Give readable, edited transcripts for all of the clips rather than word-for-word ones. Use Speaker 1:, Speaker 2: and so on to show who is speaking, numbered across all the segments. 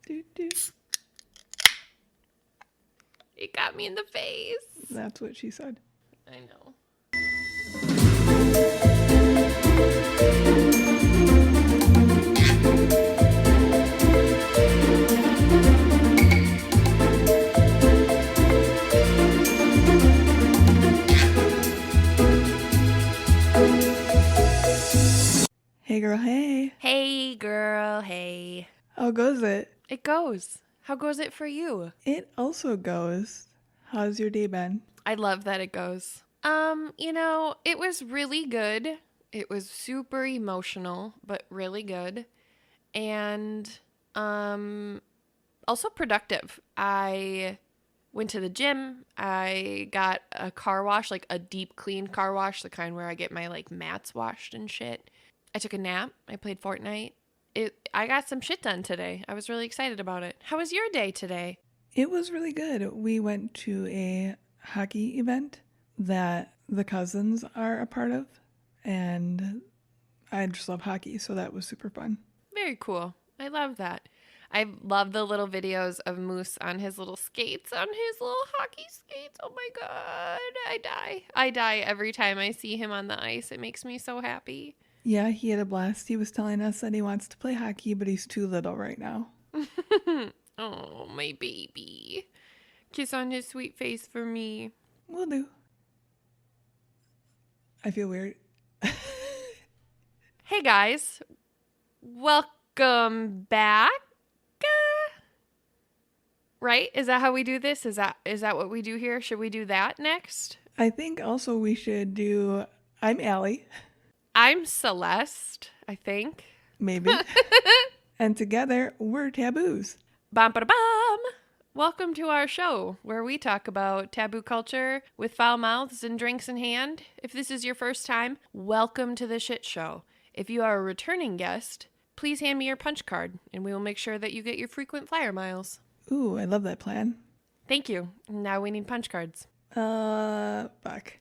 Speaker 1: Do, do.
Speaker 2: It got me in the face.
Speaker 1: That's what she said.
Speaker 2: I know.
Speaker 1: Hey girl, hey.
Speaker 2: Hey, girl, hey.
Speaker 1: How goes it?
Speaker 2: It goes. How goes it for you?
Speaker 1: It also goes. How's your day been?
Speaker 2: I love that it goes. It was really good. It was super emotional, but really good. And also productive. I went to the gym. I got a car wash, like a deep clean car wash, the kind where I get my like mats washed and shit. I took a nap. I played Fortnite. I got some shit done today. I was really excited about it. How was your day today?
Speaker 1: It was really good. We went to a hockey event that the cousins are a part of, and I just love hockey, so that was super fun.
Speaker 2: Very cool. I love that. I love the little videos of Moose on his little skates, on his little hockey skates. Oh my God, I die. I die every time I see him on the ice. It makes me so happy.
Speaker 1: Yeah, he had a blast. He was telling us that he wants to play hockey, but he's too little right now.
Speaker 2: Oh, my baby. Kiss on his sweet face for me.
Speaker 1: Will do. I feel weird.
Speaker 2: Hey, guys. Welcome back. Right? Is that how we do this? Is that what we do here? Should we do that next?
Speaker 1: I think also we should do... I'm Allie.
Speaker 2: I'm Celeste, I think.
Speaker 1: Maybe. And together, we're Taboos.
Speaker 2: Bum-ba-da-bum! Welcome to our show, where we talk about taboo culture with foul mouths and drinks in hand. If this is your first time, welcome to the shit show. If you are a returning guest, please hand me your punch card, and we will make sure that you get your frequent flyer miles.
Speaker 1: Ooh, I love that plan.
Speaker 2: Thank you. Now we need punch cards.
Speaker 1: Fuck.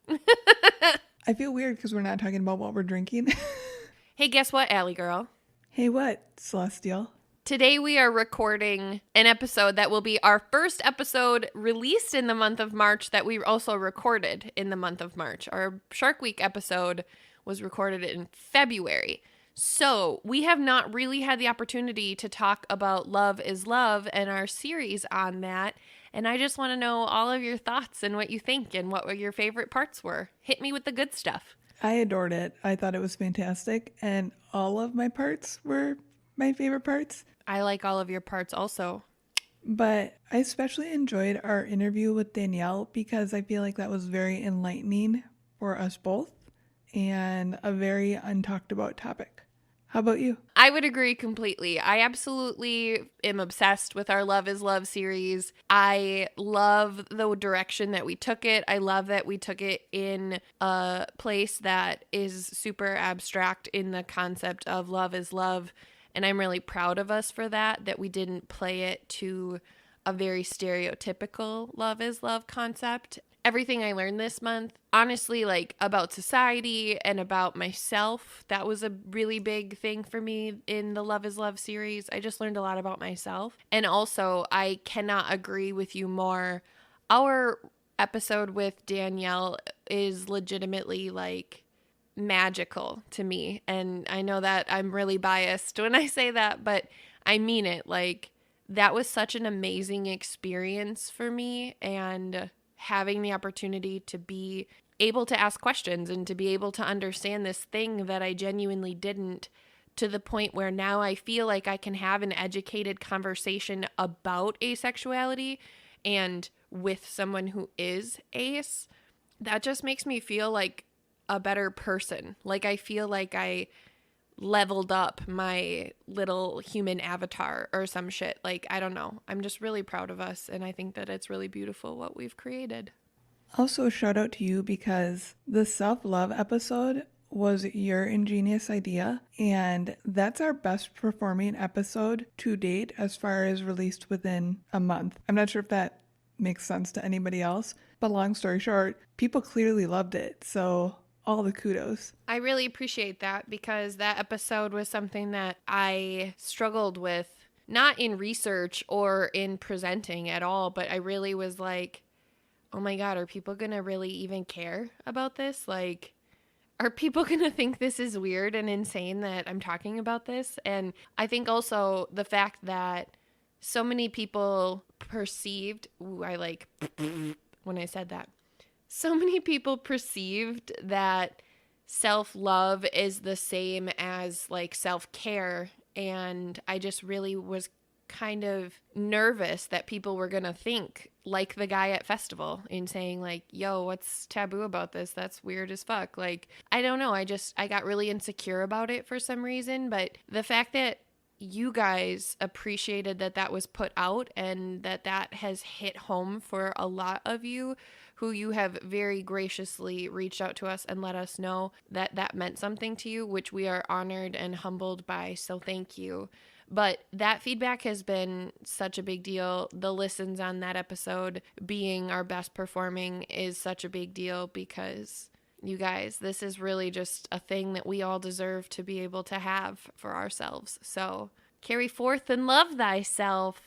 Speaker 1: I feel weird because we're not talking about what we're drinking.
Speaker 2: Hey, guess what, Allie girl?
Speaker 1: Hey, what, Celestial?
Speaker 2: Today we are recording an episode that will be our first episode released in the month of March that we also recorded in the month of March. Our Shark Week episode was recorded in February. So we have not really had the opportunity to talk about Love is Love and our series on that. And I just want to know all of your thoughts and what you think and what your favorite parts were. Hit me with the good stuff.
Speaker 1: I adored it. I thought it was fantastic. And all of my parts were my favorite parts.
Speaker 2: I like all of your parts also.
Speaker 1: But I especially enjoyed our interview with Danielle because I feel like that was very enlightening for us both and a very untalked about topic. How about you?
Speaker 2: I would agree completely. I absolutely am obsessed with our Love is Love series. I love the direction that we took it. I love that we took it in a place that is super abstract in the concept of love is love. And I'm really proud of us for that we didn't play it to a very stereotypical love is love concept. Everything I learned this month, honestly, like about society and about myself, that was a really big thing for me in the Love is Love series. I just learned a lot about myself. And also, I cannot agree with you more. Our episode with Danielle is legitimately like magical to me. And I know that I'm really biased when I say that, but I mean it. Like, that was such an amazing experience for me. And having the opportunity to be able to ask questions and to be able to understand this thing that I genuinely didn't, to the point where now I feel like I can have an educated conversation about asexuality and with someone who is ace. That just makes me feel like a better person. Like I feel like I leveled up my little human avatar or some shit. Like, I don't know. I'm just really proud of us. And I think that it's really beautiful what we've created.
Speaker 1: Also, shout out to you because the self-love episode was your ingenious idea. And that's our best performing episode to date as far as released within a month. I'm not sure if that makes sense to anybody else, but long story short, people clearly loved it. So all the kudos.
Speaker 2: I really appreciate that because that episode was something that I struggled with not in research or in presenting at all, but I really was like, oh my God, are people going to really even care about this? Like, are people going to think this is weird and insane that I'm talking about this? And I think also the fact that so many people perceived, I like when I said that, so many people perceived that self-love is the same as like self-care. And I just really was kind of nervous that people were going to think like the guy at festival in saying like, yo, what's taboo about this? That's weird as fuck. Like, I don't know. I got really insecure about it for some reason. But the fact that you guys appreciated that was put out and that has hit home for a lot of you who you have very graciously reached out to us and let us know that meant something to you, which we are honored and humbled by. So thank you. But that feedback has been such a big deal. The listens on that episode being our best performing is such a big deal because you guys, this is really just a thing that we all deserve to be able to have for ourselves. So carry forth and love thyself.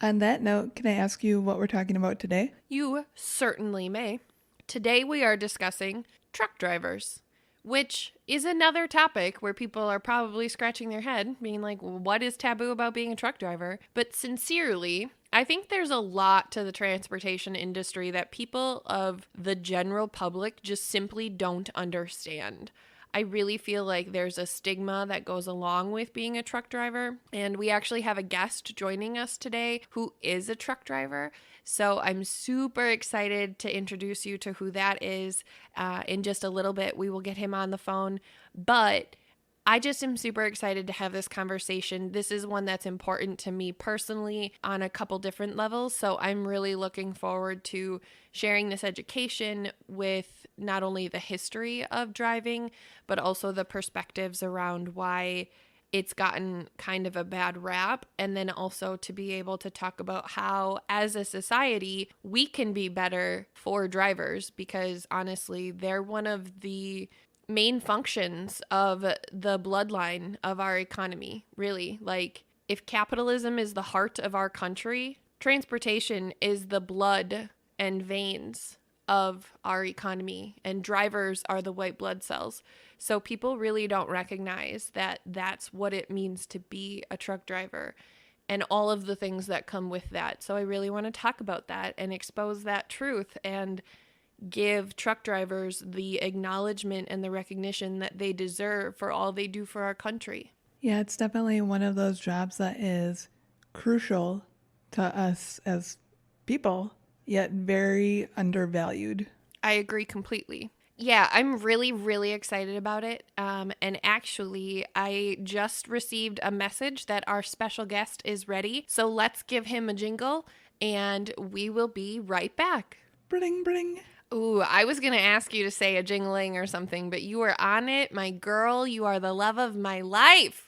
Speaker 1: On that note, can I ask you what we're talking about today?
Speaker 2: You certainly may. Today we are discussing truck drivers, which is another topic where people are probably scratching their head, being like, what is taboo about being a truck driver? But sincerely, I think there's a lot to the transportation industry that people of the general public just simply don't understand. I really feel like there's a stigma that goes along with being a truck driver. And we actually have a guest joining us today who is a truck driver. So I'm super excited to introduce you to who that is. In just a little bit, we will get him on the phone. But I just am super excited to have this conversation. This is one that's important to me personally on a couple different levels. So I'm really looking forward to sharing this education with not only the history of driving, but also the perspectives around why it's gotten kind of a bad rap. And then also to be able to talk about how, as a society, we can be better for drivers, because honestly, they're one of the main functions of the bloodline of our economy, really. Like, if capitalism is the heart of our country, transportation is the blood and veins of our economy, and drivers are the white blood cells. So people really don't recognize that that's what it means to be a truck driver and all of the things that come with that. So I really want to talk about that and expose that truth and give truck drivers the acknowledgement and the recognition that they deserve for all they do for our country.
Speaker 1: Yeah, it's definitely one of those jobs that is crucial to us as people, yet very undervalued.
Speaker 2: I agree completely. Yeah, I'm really, really excited about it. And actually, I just received a message that our special guest is ready. So let's give him a jingle and we will be right back.
Speaker 1: Bring, bring.
Speaker 2: Ooh, I was going to ask you to say a jingling or something, but you were on it. My girl, you are the love of my life.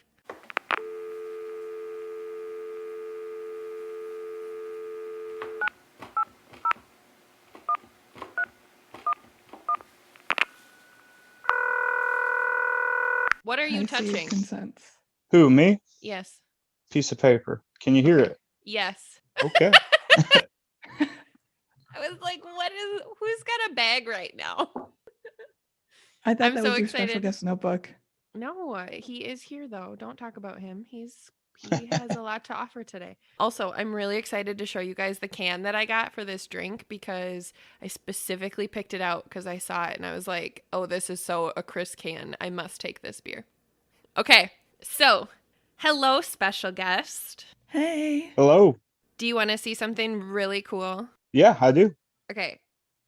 Speaker 2: What are you touching?
Speaker 1: Consents.
Speaker 3: Who, me?
Speaker 2: Yes.
Speaker 3: Piece of paper. Can you hear it?
Speaker 2: Yes.
Speaker 3: Okay.
Speaker 2: I was like, who's got a bag right now?
Speaker 1: I thought
Speaker 2: I'm
Speaker 1: that
Speaker 2: so
Speaker 1: was your
Speaker 2: excited.
Speaker 1: special guest notebook.
Speaker 2: No, he is here though. Don't talk about him. He has a lot to offer today. Also, I'm really excited to show you guys the can that I got for this drink because I specifically picked it out because I saw it and I was like, oh, this is so a Chris can. I must take this beer. Okay, so hello, special guest.
Speaker 1: Hey.
Speaker 3: Hello.
Speaker 2: Do you want to see something really cool?
Speaker 3: Yeah, I do.
Speaker 2: Okay.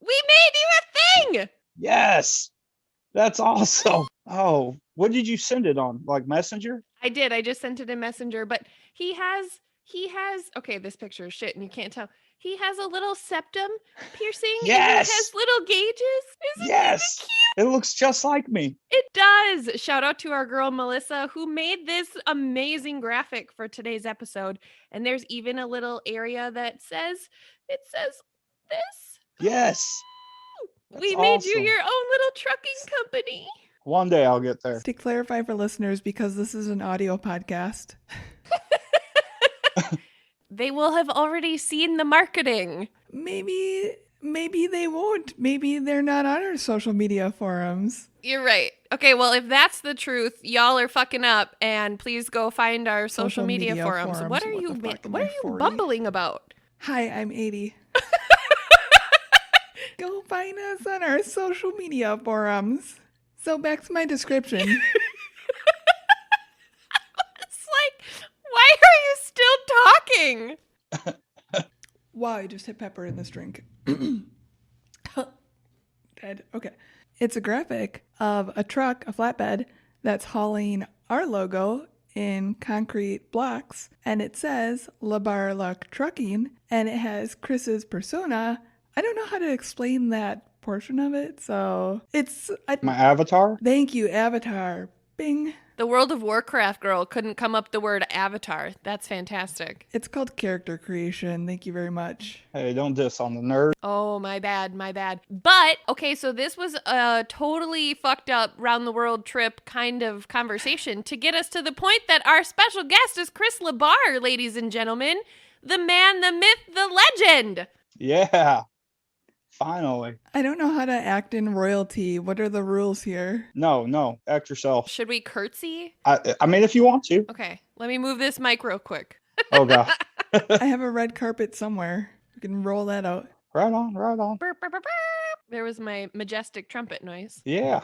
Speaker 2: We made you a thing!
Speaker 3: Yes. That's awesome. Oh, what did you send it on? Like Messenger?
Speaker 2: I did. I just sent it in Messenger, but he has, okay, this picture is shit and you can't tell. He has a little septum piercing.
Speaker 3: Yes.
Speaker 2: And he has little gauges. Isn't
Speaker 3: Yes.
Speaker 2: it cute?
Speaker 3: It looks just like me.
Speaker 2: It does. Shout out to our girl, Melissa, who made this amazing graphic for today's episode. And there's even a little area that says this.
Speaker 3: Yes.
Speaker 2: We made you your own little trucking company.
Speaker 3: One day I'll get there.
Speaker 1: To clarify for listeners, because this is an audio podcast,
Speaker 2: They will have already seen the marketing.
Speaker 1: Maybe they won't. Maybe they're not on our social media forums.
Speaker 2: You're right. Okay, well, if that's the truth, y'all are fucking up, and please go find our social media forums. What are you bumbling about?
Speaker 1: Hi, I'm 80. Go find us on our social media forums. So back to my description.
Speaker 2: It's like, why are you still talking?
Speaker 1: Wow, I just hit pepper in this drink. Dead. Okay. It's a graphic of a truck, a flatbed, that's hauling our logo in concrete blocks. And it says LaBar Luck Trucking. And it has Chris's persona. I don't know how to explain that portion of it. So it's...
Speaker 3: My avatar?
Speaker 1: Thank you, avatar. Bing.
Speaker 2: The World of Warcraft girl couldn't come up the word avatar. That's fantastic.
Speaker 1: It's called character creation. Thank you very much.
Speaker 3: Hey, don't diss on the nerd.
Speaker 2: Oh, my bad. But, okay, so this was a totally fucked up round the world trip kind of conversation to get us to the point that our special guest is Chris LaBar, ladies and gentlemen. The man, the myth, the legend.
Speaker 3: Yeah. Finally.
Speaker 1: I don't know how to act in royalty. What are the rules here?
Speaker 3: No. Act yourself.
Speaker 2: Should we curtsy?
Speaker 3: I mean, if you want to.
Speaker 2: Okay, let me move this mic real quick.
Speaker 3: Oh, God.
Speaker 1: I have a red carpet somewhere. We can roll that out.
Speaker 3: Right on.
Speaker 2: Burp, burp, burp, burp. There was my majestic trumpet noise.
Speaker 3: Yeah.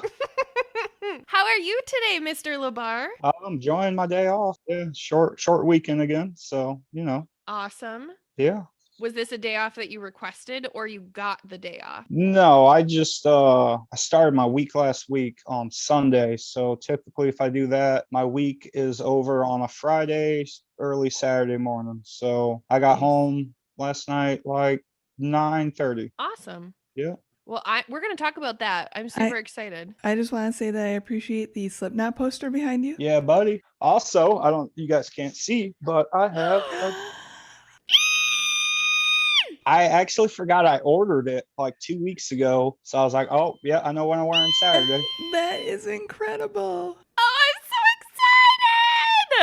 Speaker 2: How are you today, Mr. LaBar?
Speaker 3: I'm enjoying my day off. Yeah, short weekend again. So,
Speaker 2: Awesome.
Speaker 3: Yeah.
Speaker 2: Was this a day off that you requested or you got the day off?
Speaker 3: No, I just I started my week last week on Sunday. So typically if I do that, my week is over on a Friday, early Saturday morning. So I got home last night like 9:30.
Speaker 2: Awesome.
Speaker 3: Yeah.
Speaker 2: Well, we're going to talk about that. I'm super excited.
Speaker 1: I just want to say that I appreciate the Slipknot poster behind you.
Speaker 3: Yeah, buddy. Also, you guys can't see, but I have I actually forgot I ordered it like 2 weeks ago. So I was like, oh, yeah, I know what I'm wearing Saturday.
Speaker 1: That is incredible.
Speaker 2: Oh, I'm so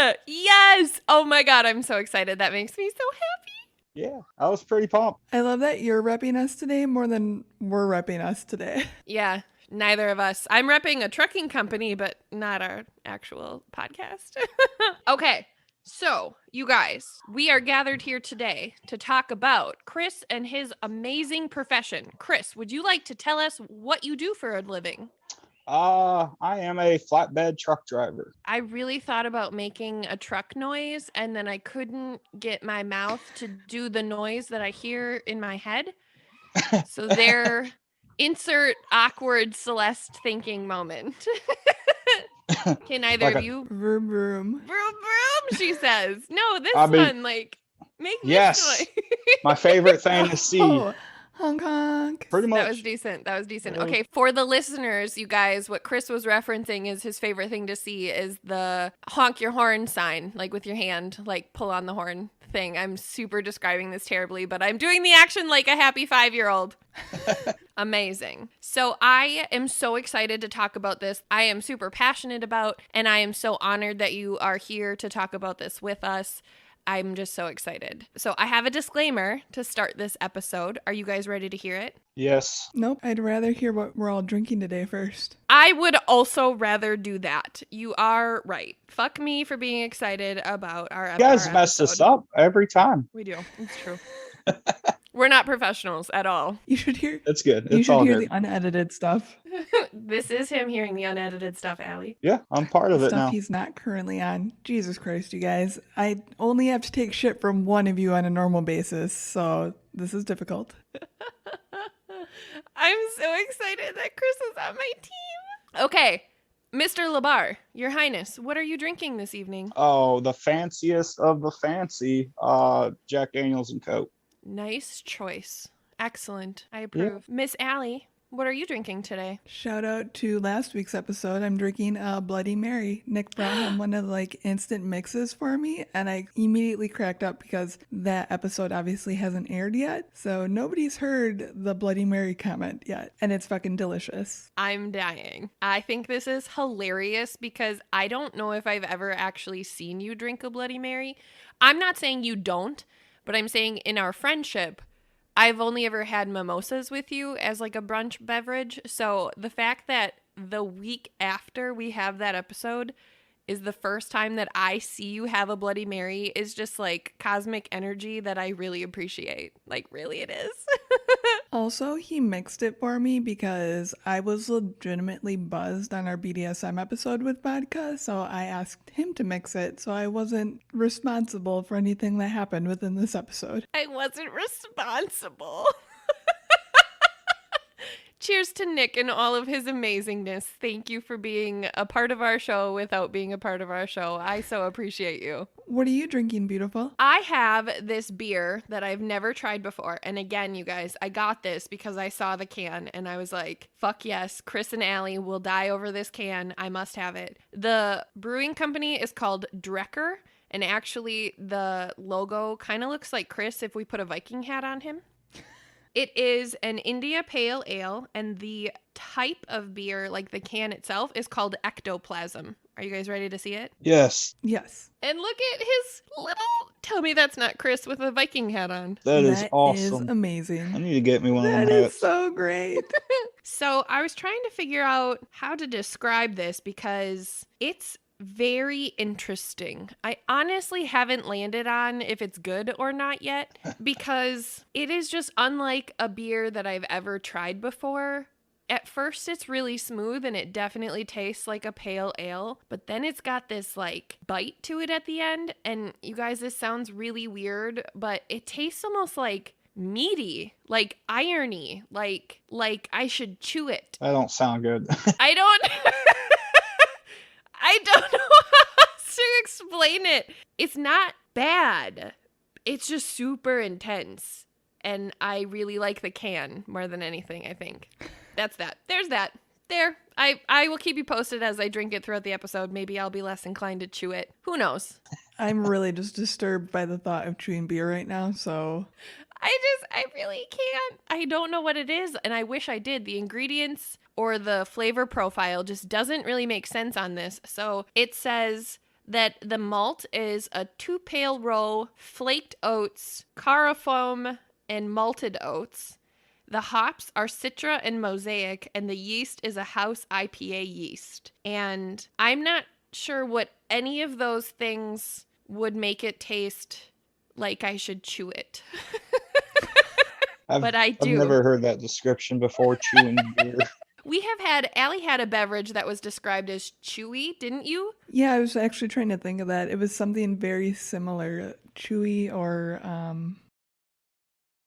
Speaker 2: excited! Yes! Oh my God, I'm so excited. That makes me so happy.
Speaker 3: Yeah, I was pretty pumped.
Speaker 1: I love that you're repping us today more than we're repping us today.
Speaker 2: Yeah, neither of us. I'm repping a trucking company, but not our actual podcast. Okay. So, you guys, we are gathered here today to talk about Chris and his amazing profession. Chris, would you like to tell us what you do for a living?
Speaker 3: I am a flatbed truck driver.
Speaker 2: I really thought about making a truck noise, and then I couldn't get my mouth to do the noise that I hear in my head. So there, insert awkward Celeste thinking moment. Can either
Speaker 3: Like
Speaker 2: of you?
Speaker 1: Vroom, vroom.
Speaker 2: Vroom, vroom, she says. No, this
Speaker 3: I mean,
Speaker 2: one, like, make
Speaker 3: yes.
Speaker 2: this noise.
Speaker 3: My favorite thing to see.
Speaker 1: Oh, honk, honk.
Speaker 3: Pretty much.
Speaker 2: That was decent. Okay, for the listeners, you guys, what Chris was referencing is his favorite thing to see is the honk your horn sign, like with your hand, like pull on the horn thing. I'm super describing this terribly, but I'm doing the action like a happy 5-year-old. Amazing. So I am so excited to talk about this. I am super passionate about, and I am so honored that you are here to talk about this with us. I'm just so excited. So I have a disclaimer to start this episode. Are you guys ready to hear it?
Speaker 3: Yes.
Speaker 1: Nope, I'd rather hear what we're all drinking today first.
Speaker 2: I would also rather do that. You are right. Fuck me for being excited about our episode.
Speaker 3: You guys mess us up every time.
Speaker 2: We do. It's true. We're not professionals at all.
Speaker 1: You should hear.
Speaker 3: It's good.
Speaker 1: You
Speaker 3: It's
Speaker 1: should
Speaker 3: all
Speaker 1: hear
Speaker 3: good.
Speaker 1: the unedited stuff.
Speaker 2: This is him hearing the unedited stuff, Allie.
Speaker 3: Yeah, I'm part of it
Speaker 1: Stuff
Speaker 3: now.
Speaker 1: he's not currently on. Jesus Christ, you guys. I only have to take shit from one of you on a normal basis, so this is difficult.
Speaker 2: I'm so excited that Chris is on my team. Okay, Mr. LaBar, Your Highness, what are you drinking this evening?
Speaker 3: Oh, the fanciest of the fancy, Jack Daniels and Coke.
Speaker 2: Nice choice. Excellent. I approve. Miss Allie, what are you drinking today?
Speaker 1: Shout out to last week's episode. I'm drinking a Bloody Mary. Nick brought home one of the instant mixes for me, and I immediately cracked up because that episode obviously hasn't aired yet. So nobody's heard the Bloody Mary comment yet, and it's fucking delicious.
Speaker 2: I'm dying. I think this is hilarious because I don't know if I've ever actually seen you drink a Bloody Mary. I'm not saying you don't, But I'm saying in our friendship, I've only ever had mimosas with you as like a brunch beverage. So the fact that the week after we have that episode is the first time that I see you have a Bloody Mary is just like cosmic energy that I really appreciate. Like, really, it is.
Speaker 1: Also, he mixed it for me because I was legitimately buzzed on our BDSM episode with vodka, so I asked him to mix it, so I wasn't responsible for anything that happened within this episode.
Speaker 2: I wasn't responsible. Cheers to Nick and all of his amazingness. Thank you for being a part of our show without being a part of our show. I so appreciate you.
Speaker 1: What are you drinking, beautiful?
Speaker 2: I have this beer that I've never tried before. And again, you guys, I got this because I saw the can and I was like, fuck yes, Chris and Allie will die over this can. I must have it. The brewing company is called Drecker. And actually, the logo kind of looks like Chris if we put a Viking hat on him. It is an India Pale Ale, and the type of beer, like the can itself, is called Ectoplasm. Are you guys ready to see it?
Speaker 3: Yes.
Speaker 1: Yes.
Speaker 2: And look at his little... Tell me that's not Chris with a Viking hat on.
Speaker 3: That is
Speaker 1: That
Speaker 3: awesome.
Speaker 1: is amazing.
Speaker 3: I need to get me one of
Speaker 1: That
Speaker 3: them
Speaker 1: is
Speaker 3: hats.
Speaker 1: so great.
Speaker 2: So I was trying to figure out how to describe this because it's very interesting. I honestly haven't landed on if it's good or not yet because it is just unlike a beer that I've ever tried before. At first it's really smooth and it definitely tastes like a pale ale, but then it's got this like bite to it at the end. And you guys, this sounds really weird, but it tastes almost like meaty, like irony, like I should chew it.
Speaker 3: That don't sound good.
Speaker 2: I don't know how to explain it. It's not bad. It's just super intense. And I really like the can more than anything, I think. That's that. There's that. There. I will keep you posted as I drink it throughout the episode. Maybe I'll be less inclined to chew it. Who knows?
Speaker 1: I'm really just disturbed by the thought of chewing beer right now, so...
Speaker 2: I really can't. I don't know what it is, and I wish I did. The ingredients or the flavor profile just doesn't really make sense on this. So it says that the malt is a 2 pale row, flaked oats, carafoam, and malted oats. The hops are Citra and Mosaic, and the yeast is a house IPA yeast. And I'm not sure what any of those things would make it taste like I should chew it. But I do.
Speaker 3: I've never heard that description before, chewing beer.
Speaker 2: Allie had a beverage that was described as chewy, didn't you?
Speaker 1: Yeah, I was actually trying to think of that. It was something very similar, chewy or...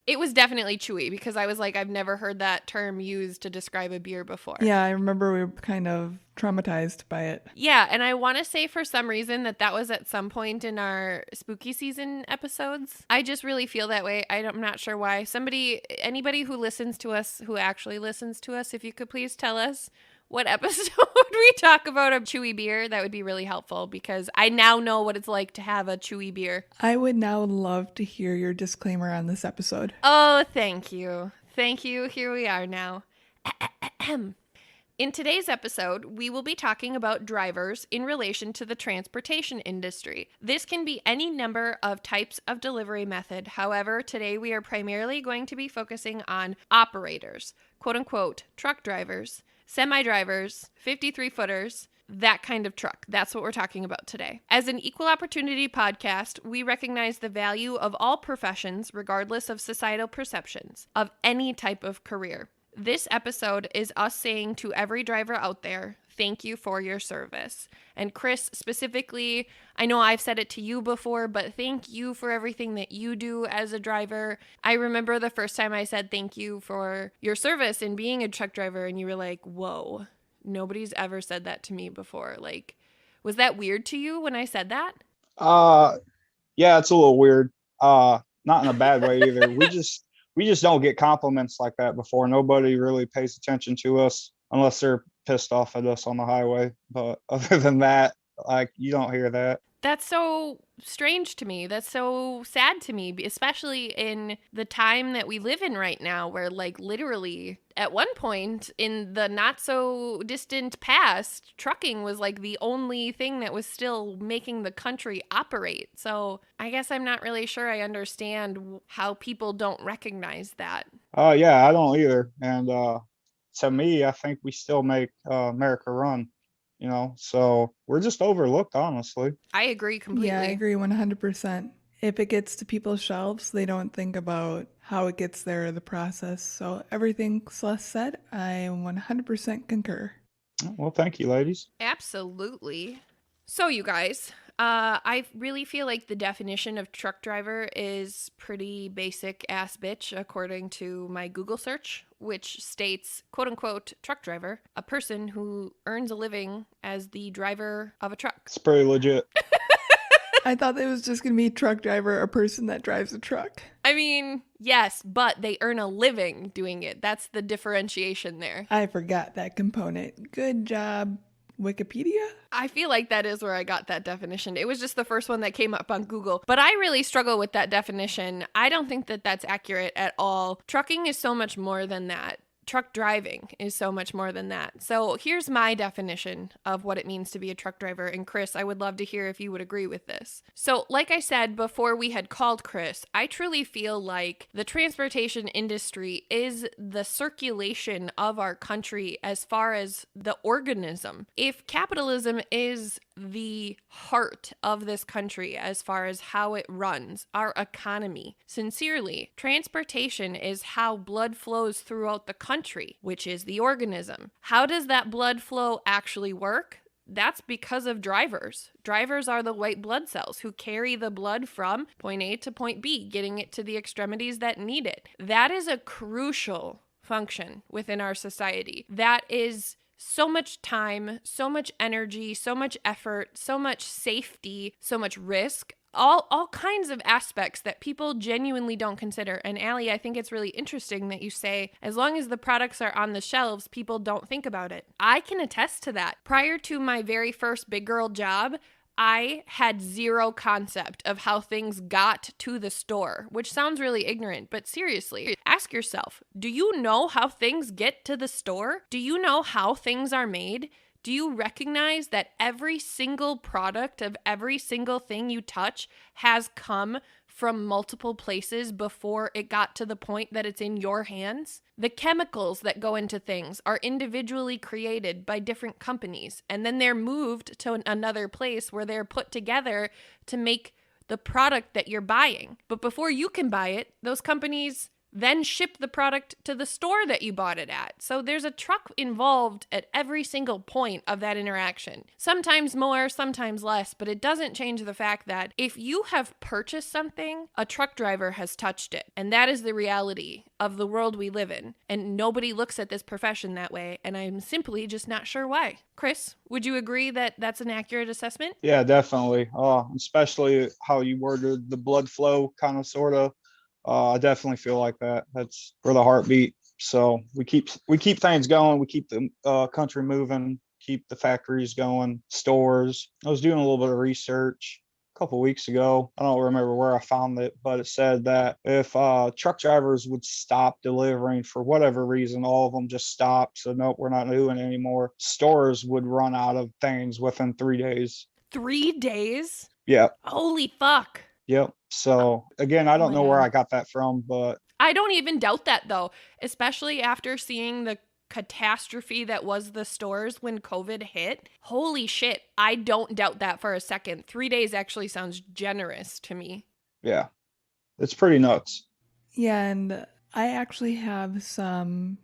Speaker 2: It was definitely chewy because I was like, I've never heard that term used to describe a beer before.
Speaker 1: Yeah, I remember we were kind of traumatized by it.
Speaker 2: Yeah, and I want to say for some reason that was at some point in our spooky season episodes. I just really feel that way. I'm not sure why. Anybody who listens to us, who actually listens to us, if you could please tell us what episode we talk about a chewy beer, that would be really helpful because I now know what it's like to have a chewy beer.
Speaker 1: I would now love to hear your disclaimer on this episode.
Speaker 2: Oh, thank you. Thank you. Here we are now. In today's episode, we will be talking about drivers in relation to the transportation industry. This can be any number of types of delivery method. However, today we are primarily going to be focusing on operators, quote unquote, truck drivers, semi-drivers, 53-footers, that kind of truck. That's what we're talking about today. As an equal opportunity podcast, we recognize the value of all professions, regardless of societal perceptions, of any type of career. This episode is us saying to every driver out there, thank you for your service. And Chris, specifically, I know I've said it to you before, but thank you for everything that you do as a driver. I remember the first time I said thank you for your service in being a truck driver, and you were like, whoa, nobody's ever said that to me before. Like, was that weird to you when I said that?
Speaker 3: Yeah, it's a little weird. Not in a bad way either. We just don't get compliments like that before. Nobody really pays attention to us unless they're pissed off at us on the highway. But other than that, like, you don't hear that.
Speaker 2: That's so strange to me. That's so sad to me, especially in the time that we live in right now, where, like, literally at one point in the not so distant past, trucking was like the only thing that was still making the country operate. So I guess I'm not really sure I understand how people don't recognize that.
Speaker 3: Yeah, I don't either. And to me, I think we still make America run, so we're just overlooked, honestly.
Speaker 2: I agree completely.
Speaker 1: Yeah, I agree 100%. If it gets to people's shelves, they don't think about how it gets there or the process. So everything Celeste said, I 100% concur.
Speaker 3: Well, thank you, ladies.
Speaker 2: Absolutely. So, you guys, I really feel like the definition of truck driver is pretty basic ass bitch, according to my Google search, which states, quote unquote, truck driver, a person who earns a living as the driver of a truck.
Speaker 3: It's pretty legit.
Speaker 1: I thought it was just going to be truck driver, a person that drives a truck.
Speaker 2: I mean, yes, but they earn a living doing it. That's the differentiation there.
Speaker 1: I forgot that component. Good job, Wikipedia.
Speaker 2: I feel like that is where I got that definition. It was just the first one that came up on Google. But I really struggle with that definition. I don't think that that's accurate at all. Trucking is so much more than that. Truck driving is so much more than that. So here's my definition of what it means to be a truck driver. And Chris, I would love to hear if you would agree with this. So like I said before we had called Chris, I truly feel like the transportation industry is the circulation of our country as far as the organism. If capitalism is the heart of this country as far as how it runs, our economy, sincerely, transportation is how blood flows throughout the country, which is the organism. How does that blood flow actually work? That's because of drivers. Drivers are the white blood cells who carry the blood from point A to point B, getting it to the extremities that need it. That is a crucial function within our society. That is so much time, so much energy, so much effort, so much safety, so much risk, all kinds of aspects that people genuinely don't consider. And Allie, I think it's really interesting that you say, as long as the products are on the shelves, people don't think about it. I can attest to that. Prior to my very first big girl job, I had zero concept of how things got to the store, which sounds really ignorant, but seriously, ask yourself, do you know how things get to the store? Do you know how things are made? Do you recognize that every single product of every single thing you touch has come from multiple places before it got to the point that it's in your hands? The chemicals that go into things are individually created by different companies, and then they're moved to another place where they're put together to make the product that you're buying. But before you can buy it, those companies then ship the product to the store that you bought it at. So there's a truck involved at every single point of that interaction. Sometimes more, sometimes less, but it doesn't change the fact that if you have purchased something, a truck driver has touched it. And that is the reality of the world we live in. And nobody looks at this profession that way, and I'm simply just not sure why. Chris, would you agree that that's an accurate assessment?
Speaker 3: Yeah, definitely. Especially how you worded the blood flow, kind of, sort of. I definitely feel like that. That's where the heartbeat. So we keep things going. We keep the country moving. Keep the factories going. Stores. I was doing a little bit of research a couple of weeks ago. I don't remember where I found it, but it said that if truck drivers would stop delivering for whatever reason, all of them just stopped. So nope, we're not doing it anymore. Stores would run out of things within 3 days.
Speaker 2: 3 days?
Speaker 3: Yeah.
Speaker 2: Holy fuck.
Speaker 3: Yep. So again, I don't know where I got that from, but
Speaker 2: I don't even doubt that though, especially after seeing the catastrophe that was the stores when COVID hit. Holy shit. I don't doubt that for a second. 3 days actually sounds generous to me.
Speaker 3: Yeah, it's pretty nuts.
Speaker 1: Yeah, and I actually have some,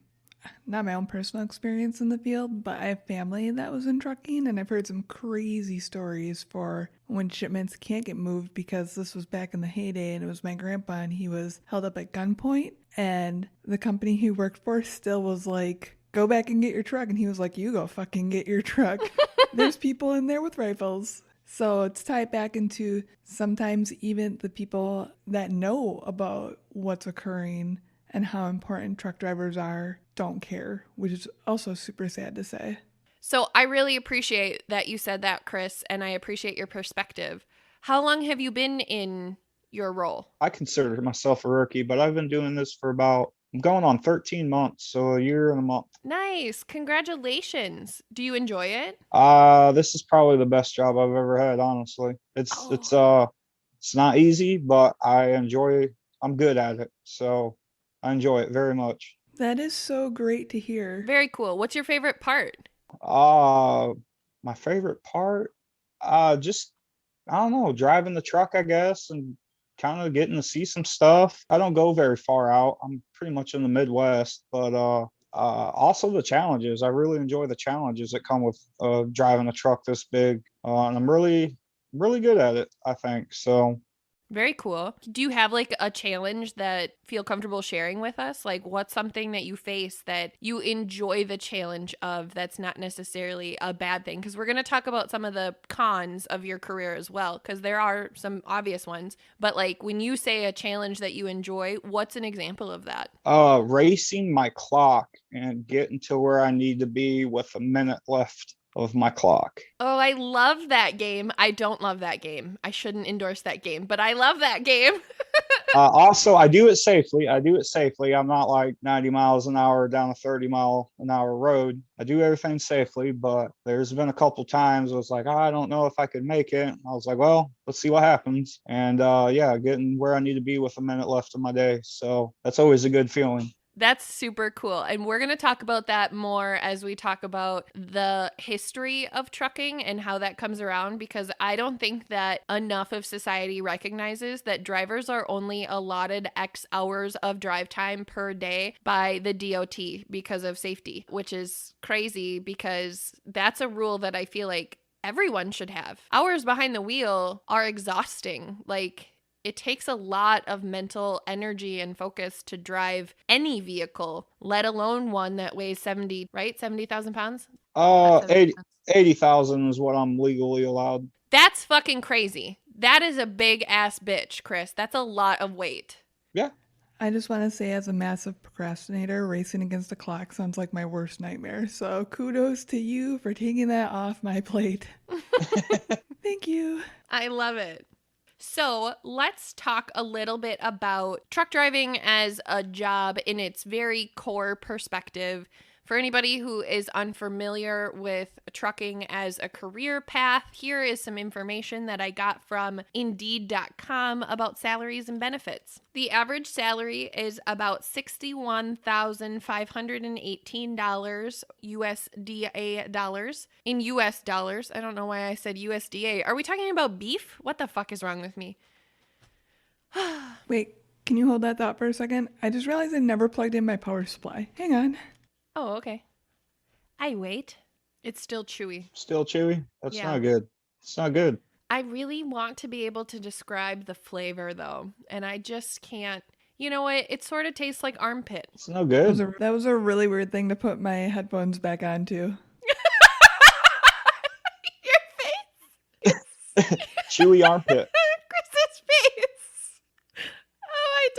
Speaker 1: not my own personal experience in the field, but I have family that was in trucking, and I've heard some crazy stories for when shipments can't get moved, because this was back in the heyday, and it was my grandpa, and he was held up at gunpoint, and the company he worked for still was like, go back and get your truck, and he was like, you go fucking get your truck. There's people in there with rifles. So it's tied back into sometimes even the people that know about what's occurring and how important truck drivers are don't care, which is also super sad to say.
Speaker 2: So I really appreciate that you said that, Chris, and I appreciate your perspective. How long have you been in your role?
Speaker 3: I consider myself a rookie, but I've been doing this for I'm going on 13 months, so a year and a month.
Speaker 2: Nice. Congratulations. Do you enjoy it?
Speaker 3: This is probably the best job I've ever had, honestly.
Speaker 2: Oh,
Speaker 3: It's not easy, but I'm good at it. So I enjoy it very much.
Speaker 1: That is so great to hear.
Speaker 2: very cool. What's your favorite part?
Speaker 3: Uh my favorite part, just I don't know, driving the truck, I guess, and kind of getting to see some stuff. I don't go very far out. I'm pretty much in the Midwest, but also the challenges. I really enjoy the challenges that come with driving a truck this big, and I'm really good at it, I think. So
Speaker 2: Very cool. Do you have like a challenge that feel comfortable sharing with us? Like what's something that you face that you enjoy the challenge of that's not necessarily a bad thing? Because we're going to talk about some of the cons of your career as well, because there are some obvious ones. But like when you say a challenge that you enjoy, what's an example of that?
Speaker 3: racing my clock and getting to where I need to be with a minute left of my clock.
Speaker 2: Oh, I love that game. I don't love that game. I shouldn't endorse that game, but I love that game.
Speaker 3: Also, I do it safely. I'm not like 90 miles an hour down a 30-mile-an-hour road. I do everything safely, but there's been a couple times where it's like, I don't know if I could make it. I was like, well, let's see what happens. And yeah, getting where I need to be with a minute left of my day. So that's always a good feeling.
Speaker 2: That's super cool. And we're going to talk about that more as we talk about the history of trucking and how that comes around, because I don't think that enough of society recognizes that drivers are only allotted X hours of drive time per day by the DOT because of safety, which is crazy because that's a rule that I feel like everyone should have. Hours behind the wheel are exhausting. Like, it takes a lot of mental energy and focus to drive any vehicle, let alone one that weighs 70, right? 70,000 pounds? Not 70
Speaker 3: 80
Speaker 2: pounds.
Speaker 3: 80,000 is what I'm legally allowed.
Speaker 2: That's fucking crazy. That is a big ass bitch, Chris. That's a lot of weight.
Speaker 3: Yeah.
Speaker 1: I just want to say, as a massive procrastinator, racing against the clock sounds like my worst nightmare. So kudos to you for taking that off my plate. Thank you.
Speaker 2: I love it. So let's talk a little bit about truck driving as a job in its very core perspective. For anybody who is unfamiliar with trucking as a career path, here is some information that I got from Indeed.com about salaries and benefits. The average salary is about $61,518 USDA dollars. In US dollars. I don't know why I said USDA. Are we talking about beef? What the fuck is wrong with me?
Speaker 1: Wait, can you hold that thought for a second? I just realized I never plugged in my power supply. Hang on.
Speaker 2: Oh, okay. I wait. It's still chewy.
Speaker 3: Still chewy? That's
Speaker 2: Yeah.
Speaker 3: not good. It's not good.
Speaker 2: I really want to be able to describe the flavor though, and I just can't. You know what? It sort of tastes like armpit.
Speaker 3: It's no good.
Speaker 1: That was a really weird thing to put my headphones back on to.
Speaker 2: Your face.
Speaker 3: Chewy armpit.
Speaker 2: Chris's face. Oh,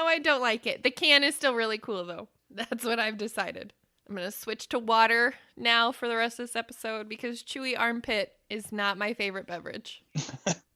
Speaker 2: I don't like it. The can is still really cool though. That's what I've decided. I'm going to switch to water now for the rest of this episode because chewy armpit is not my favorite beverage.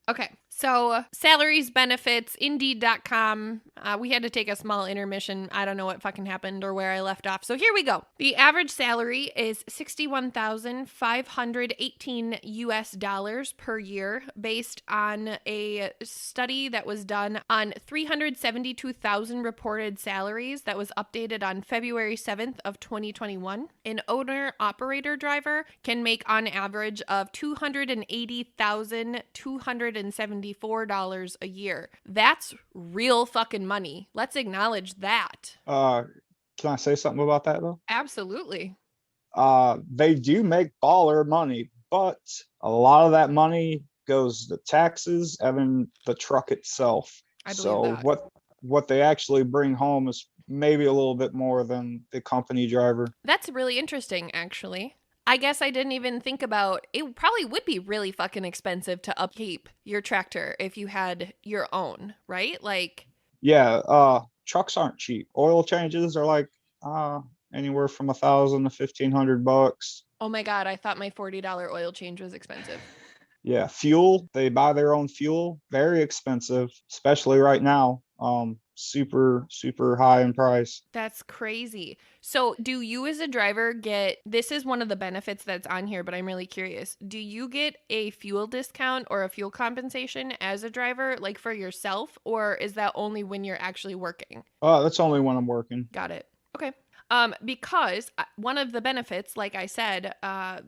Speaker 2: Okay, so salaries, benefits, Indeed.com. We had to take a small intermission. I don't know what fucking happened or where I left off. So here we go. The average salary is $61,518 US dollars per year based on a study that was done on 372,000 reported salaries that was updated on February 7th of 2021. An owner-operator driver can make on average of $280,274 a year. That's real fucking money. Let's acknowledge that.
Speaker 3: Can I say something about that though?
Speaker 2: Absolutely.
Speaker 3: They do make baller money, but a lot of that money goes to taxes and the truck itself.
Speaker 2: I believe
Speaker 3: So
Speaker 2: that.
Speaker 3: what they actually bring home is maybe a little bit more than the company driver.
Speaker 2: That's really interesting, actually. I guess I didn't even think about it. Probably would be really fucking expensive to upkeep your tractor if you had your own, right? Like,
Speaker 3: Yeah, trucks aren't cheap. Oil changes are like anywhere from $1,000 to $1,500.
Speaker 2: oh my God, I thought my $40 oil change was expensive.
Speaker 3: Yeah, fuel, they buy their own fuel, very expensive, especially right now. Super, super high in price.
Speaker 2: That's crazy. So, do you as a driver get this is one of the benefits that's on here, but I'm really curious. Do you get a fuel discount or a fuel compensation as a driver, like for yourself, or is that only when you're actually working?
Speaker 3: That's only when I'm working.
Speaker 2: Got it. Okay. Because one of the benefits, like I said,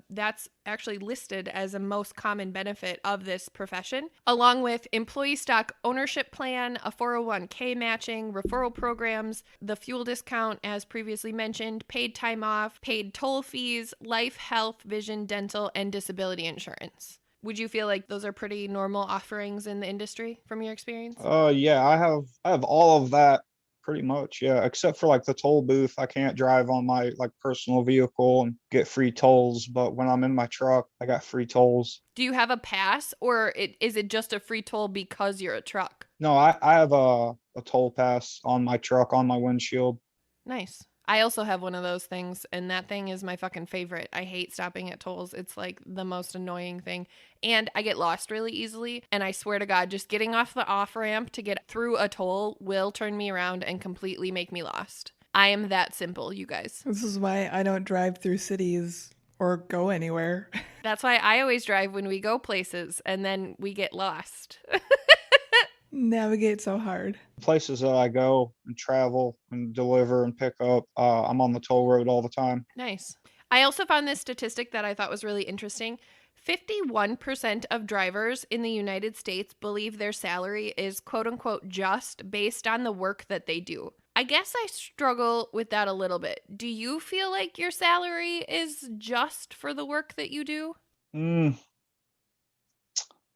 Speaker 2: that's actually listed as a most common benefit of this profession, along with employee stock ownership plan, a 401k matching, referral programs, the fuel discount, as previously mentioned, paid time off, paid toll fees, life, health, vision, dental, and disability insurance. Would you feel like those are pretty normal offerings in the industry from your experience?
Speaker 3: Yeah, I have all of that pretty much. Yeah, except for like the toll booth. I can't drive on my like personal vehicle and get free tolls, but when I'm in my truck, I got free tolls.
Speaker 2: Do you have a pass, or is it just a free toll because you're a truck?
Speaker 3: No, I have a toll pass on my truck on my windshield.
Speaker 2: Nice. I also have one of those things, and that thing is my fucking favorite. I hate stopping at tolls. It's like the most annoying thing. And I get lost really easily. And I swear to God, just getting off the off ramp to get through a toll will turn me around and completely make me lost. I am that simple, you guys.
Speaker 1: This is why I don't drive through cities or go anywhere.
Speaker 2: That's why I always drive when we go places and then we get lost.
Speaker 1: Navigate so hard.
Speaker 3: Places that I go and travel and deliver and pick up, I'm on the toll road all the time.
Speaker 2: Nice. I also found this statistic that I thought was really interesting. 51% of drivers in the United States believe their salary is quote unquote just based on the work that they do. I guess I struggle with that a little bit. Do you feel like your salary is just for the work that you do?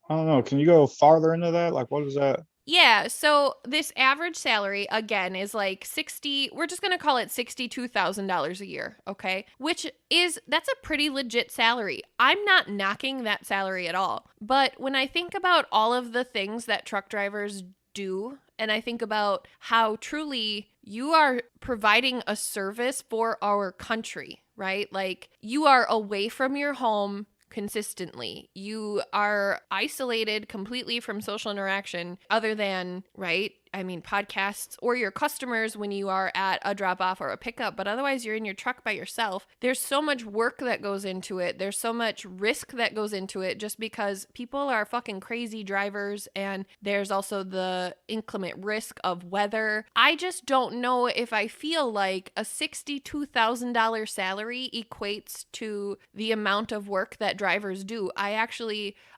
Speaker 3: I don't know. Can you go farther into that? Like, what is that?
Speaker 2: Yeah, so this average salary again is like 60, we're just going to call it $62,000 a year, okay? That's a pretty legit salary. I'm not knocking that salary at all. But when I think about all of the things that truck drivers do, and I think about how truly you are providing a service for our country, right? Like you are away from your home consistently. You are isolated completely from social interaction other than, right? I mean, podcasts or your customers when you are at a drop off or a pickup, but otherwise you're in your truck by yourself. There's so much work that goes into it. There's so much risk that goes into it just because people are fucking crazy drivers. And there's also the inclement risk of weather. I just don't know if I feel like a $62,000 salary equates to the amount of work that drivers do.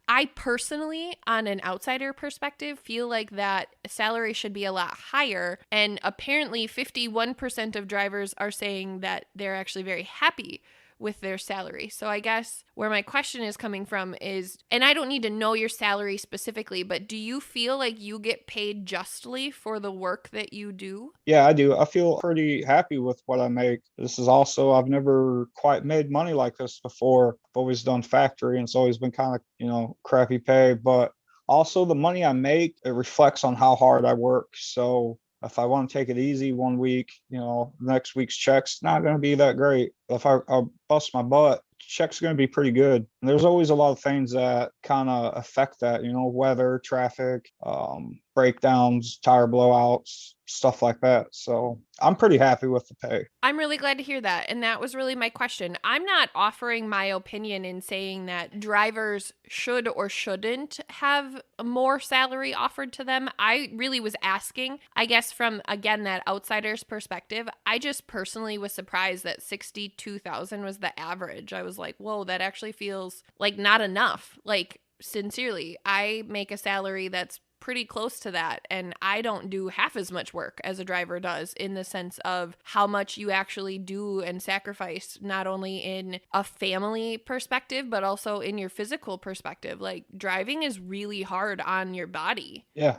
Speaker 2: I personally, on an outsider perspective, feel like that salary should be a lot higher. And apparently 51% of drivers are saying that they're actually very happy with their salary. So I guess where my question is coming from is, and I don't need to know your salary specifically, but do you feel like you get paid justly for the work that you do?
Speaker 3: Yeah, I do. I feel pretty happy with what I make. This is also, I've never quite made money like this before. I've always done factory and it's always been kind of, crappy pay, but also the money I make, it reflects on how hard I work. So if I want to take it easy one week, next week's check's not going to be that great. If I bust my butt, check's going to be pretty good. And there's always a lot of things that kind of affect that, weather, traffic, breakdowns, tire blowouts, stuff like that. So I'm pretty happy with the pay.
Speaker 2: I'm really glad to hear that. And that was really my question. I'm not offering my opinion in saying that drivers should or shouldn't have more salary offered to them. I really was asking, I guess from, again, that outsider's perspective. I just personally was surprised that 62,000 was the average. I was like, whoa, that actually feels like not enough. Like, sincerely, I make a salary that's pretty close to that, and I don't do half as much work as a driver does in the sense of how much you actually do and sacrifice, not only in a family perspective but also in your physical perspective. Like, driving is really hard on your body.
Speaker 3: Yeah.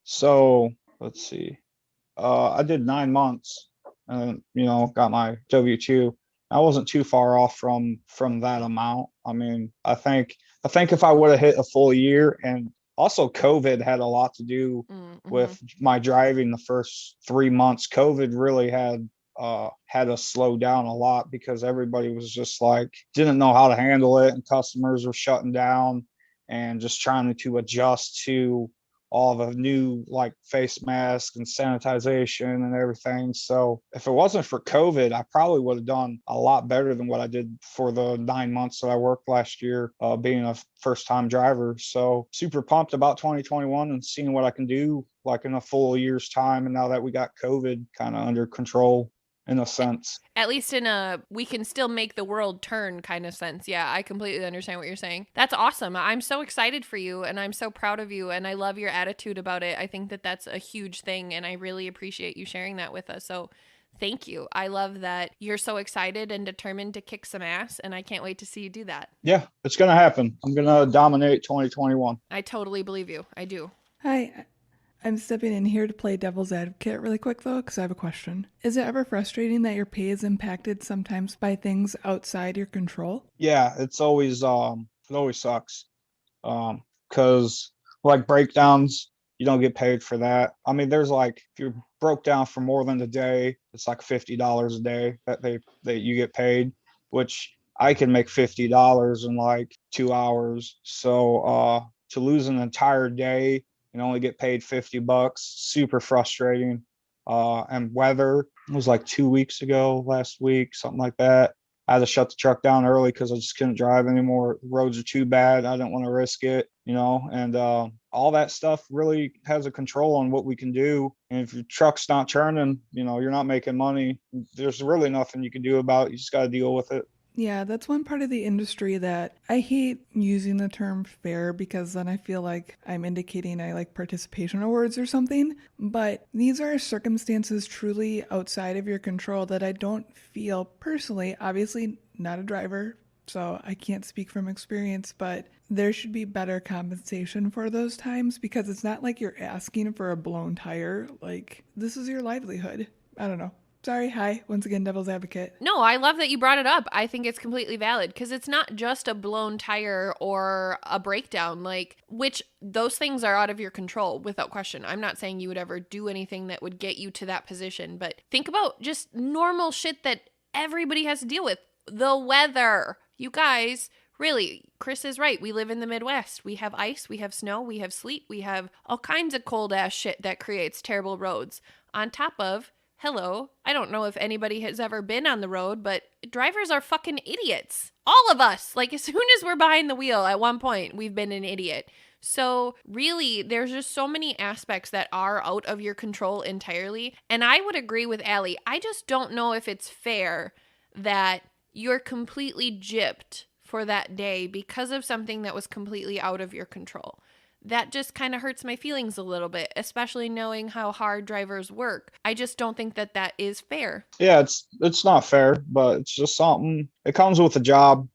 Speaker 3: So let's see, I did 9 months and got my W-2. I wasn't too far off from that amount. I mean, I think if I would have hit a full year, and also COVID had a lot to do with my driving the first 3 months. COVID really had had us slow down a lot because everybody was just like didn't know how to handle it, and customers were shutting down and just trying to adjust to all the new like face masks and sanitization and everything. So if it wasn't for COVID, I probably would have done a lot better than what I did for the 9 months that I worked last year, being a first time driver. So super pumped about 2021 and seeing what I can do like in a full year's time. And now that we got COVID kind of under control in a sense.
Speaker 2: At least in a we can still make the world turn kind of sense. Yeah, I completely understand what you're saying. That's awesome. I'm so excited for you and I'm so proud of you and I love your attitude about it. I think that that's a huge thing and I really appreciate you sharing that with us. So thank you. I love that you're so excited and determined to kick some ass and I can't wait to see you do that.
Speaker 3: Yeah, it's going to happen. I'm going to dominate 2021.
Speaker 2: I totally believe you. I do.
Speaker 1: Hi, I'm stepping in here to play devil's advocate really quick though, because I have a question. Is it ever frustrating that your pay is impacted sometimes by things outside your control?
Speaker 3: Yeah, it always sucks. Because like breakdowns, you don't get paid for that. I mean, there's like if you're broke down for more than a day, it's like $50 a day that you get paid, which I can make $50 in like 2 hours. So to lose an entire day and only get paid $50, super frustrating. And weather was like 2 weeks ago, last week, something like that. I had to shut the truck down early because I just couldn't drive anymore. Roads are too bad. I didn't want to risk it, and all that stuff really has a control on what we can do. And if your truck's not churning, you're not making money. There's really nothing you can do about it. You just got to deal with it.
Speaker 1: Yeah, that's one part of the industry that I hate using the term fair because then I feel like I'm indicating I like participation awards or something. But these are circumstances truly outside of your control that I don't feel personally, obviously not a driver, so I can't speak from experience, but there should be better compensation for those times because it's not like you're asking for a blown tire. Like, this is your livelihood. I don't know. Sorry, hi. Once again, devil's advocate.
Speaker 2: No, I love that you brought it up. I think it's completely valid because it's not just a blown tire or a breakdown, which those things are out of your control without question. I'm not saying you would ever do anything that would get you to that position, but think about just normal shit that everybody has to deal with. The weather. You guys, really, Chris is right. We live in the Midwest. We have ice, we have snow, we have sleet, we have all kinds of cold ass shit that creates terrible roads. On top of hello, I don't know if anybody has ever been on the road, but drivers are fucking idiots. All of us. Like, as soon as we're behind the wheel, at one point, we've been an idiot. So, really, there's just so many aspects that are out of your control entirely. And I would agree with Allie. I just don't know if it's fair that you're completely gypped for that day because of something that was completely out of your control. That just kind of hurts my feelings a little bit, especially knowing how hard drivers work. I just don't think that that is fair.
Speaker 3: Yeah, it's not fair, but it's just something. It comes with the job,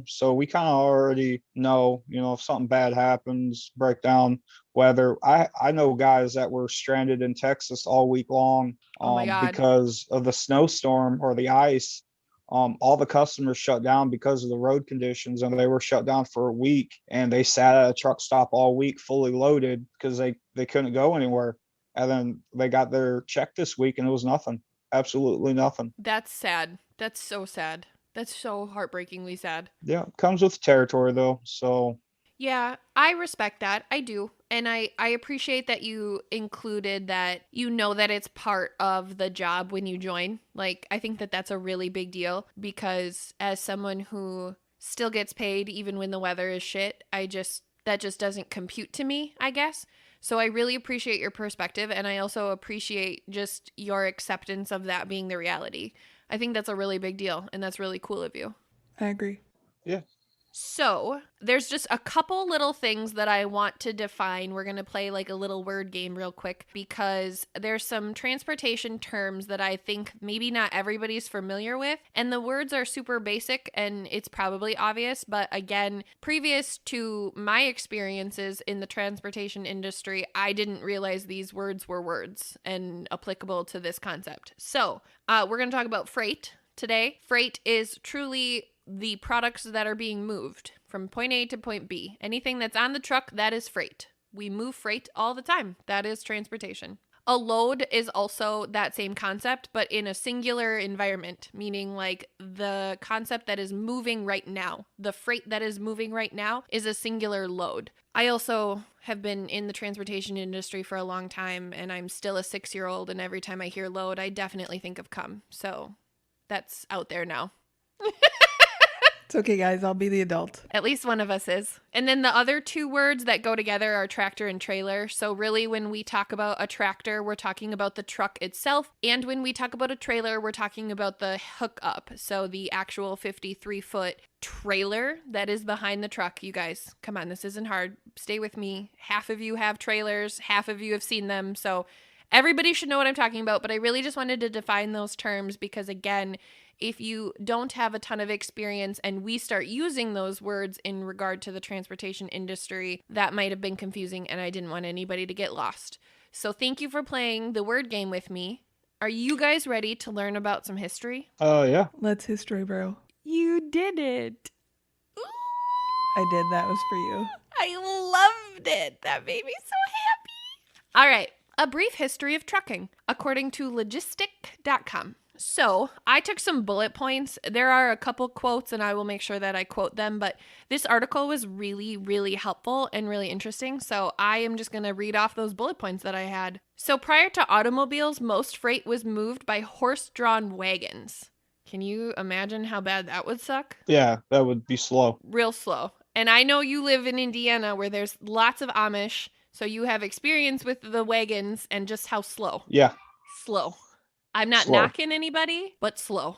Speaker 3: so we kind of already know, if something bad happens, breakdown, weather. I know guys that were stranded in Texas all week long because of the snowstorm or the ice. All the customers shut down because of the road conditions, and they were shut down for a week, and they sat at a truck stop all week fully loaded because they couldn't go anywhere. And then they got their check this week and it was nothing, absolutely nothing.
Speaker 2: That's sad. That's so sad. That's so heartbreakingly sad.
Speaker 3: Yeah, it comes with the territory though. So
Speaker 2: yeah, I respect that. I do. And I appreciate that you included that that it's part of the job when you join. Like, I think that that's a really big deal because as someone who still gets paid even when the weather is shit, that just doesn't compute to me, I guess. So I really appreciate your perspective, and I also appreciate just your acceptance of that being the reality. I think that's a really big deal, and that's really cool of you.
Speaker 1: I agree.
Speaker 3: Yeah.
Speaker 2: So there's just a couple little things that I want to define. We're going to play like a little word game real quick because there's some transportation terms that I think maybe not everybody's familiar with. And the words are super basic and it's probably obvious. But again, previous to my experiences in the transportation industry, I didn't realize these words were words and applicable to this concept. So we're going to talk about freight today. Freight is truly the products that are being moved from point A to point B. Anything that's on the truck, that is freight. We move freight all the time. That is transportation. A load is also that same concept, but in a singular environment, meaning like the concept that is moving right now. The freight that is moving right now is a singular load. I also have been in the transportation industry for a long time, and I'm still a 6-year-old, and every time I hear load, I definitely think of cum. So that's out there now.
Speaker 1: It's okay, guys. I'll be the adult.
Speaker 2: At least one of us is. And then the other two words that go together are tractor and trailer. So really, when we talk about a tractor, we're talking about the truck itself. And when we talk about a trailer, we're talking about the hookup. So the actual 53-foot trailer that is behind the truck. You guys, come on, this isn't hard. Stay with me. Half of you have trailers. Half of you have seen them. So everybody should know what I'm talking about. But I really just wanted to define those terms because, again, if you don't have a ton of experience and we start using those words in regard to the transportation industry, that might have been confusing and I didn't want anybody to get lost. So thank you for playing the word game with me. Are you guys ready to learn about some history?
Speaker 3: Yeah.
Speaker 1: Let's history, bro.
Speaker 2: You did it.
Speaker 1: I did. That was for you.
Speaker 2: I loved it. That made me so happy. All right. A brief history of trucking, according to logistic.com. So I took some bullet points. There are a couple quotes and I will make sure that I quote them, but this article was really, really helpful and really interesting. So I am just going to read off those bullet points that I had. So prior to automobiles, most freight was moved by horse-drawn wagons. Can you imagine how bad that would suck?
Speaker 3: Yeah, that would be slow.
Speaker 2: Real slow. And I know you live in Indiana where there's lots of Amish, so you have experience with the wagons and just how slow.
Speaker 3: Yeah.
Speaker 2: Slow. I'm not
Speaker 3: Slow.
Speaker 2: knocking anybody, but slow.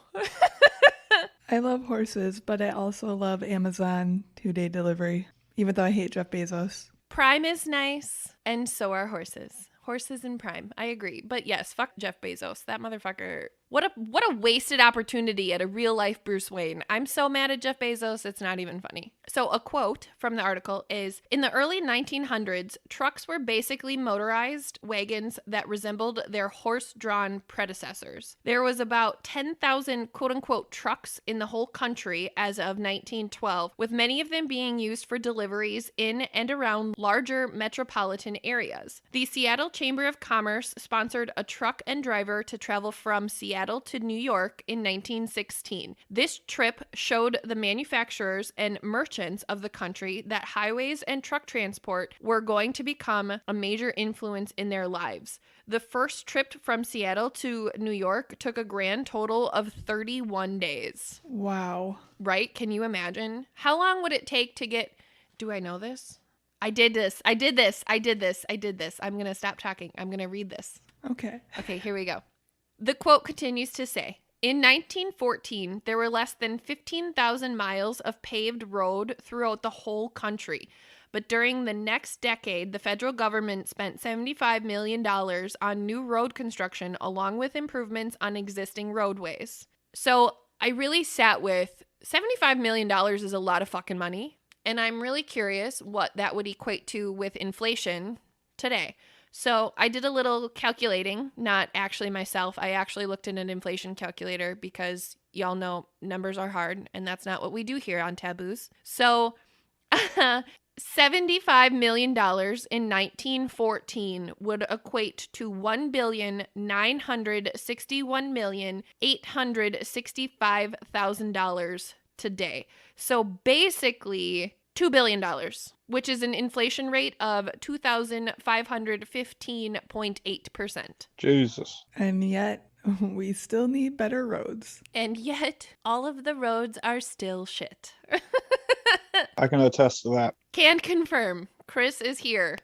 Speaker 1: I love horses, but I also love Amazon 2-day delivery, even though I hate Jeff Bezos.
Speaker 2: Prime is nice, and so are horses. Horses in Prime. I agree. But yes, fuck Jeff Bezos. That motherfucker. What a wasted opportunity at a real life Bruce Wayne. I'm so mad at Jeff Bezos, it's not even funny. So a quote from the article is, in the early 1900s, trucks were basically motorized wagons that resembled their horse-drawn predecessors. There was about 10,000 quote-unquote trucks in the whole country as of 1912, with many of them being used for deliveries in and around larger metropolitan areas. The Seattle Chamber of Commerce sponsored a truck and driver to travel from Seattle to New York in 1916. This trip showed the manufacturers and merchants of the country that highways and truck transport were going to become a major influence in their lives. The first trip from Seattle to New York took a grand total of 31 days.
Speaker 1: Wow.
Speaker 2: Right? Can you imagine? How long would it take to get... Do I know this? I did this. I'm going to stop talking. I'm going to read this.
Speaker 1: Okay.
Speaker 2: Okay, here we go. The quote continues to say, in 1914, there were less than 15,000 miles of paved road throughout the whole country. But during the next decade, the federal government spent $75 million on new road construction along with improvements on existing roadways. So I really sat with $75 million is a lot of fucking money. And I'm really curious what that would equate to with inflation today. So I did a little calculating, not actually myself. I actually looked in an inflation calculator because y'all know numbers are hard and that's not what we do here on Taboos. So $75 million in 1914 would equate to $1,961,865,000 today. So basically $2 billion, which is an inflation rate of 2,515.8%.
Speaker 3: Jesus.
Speaker 1: And yet, we still need better roads.
Speaker 2: And yet, all of the roads are still shit.
Speaker 3: I can attest to that.
Speaker 2: Can confirm. Chris is here.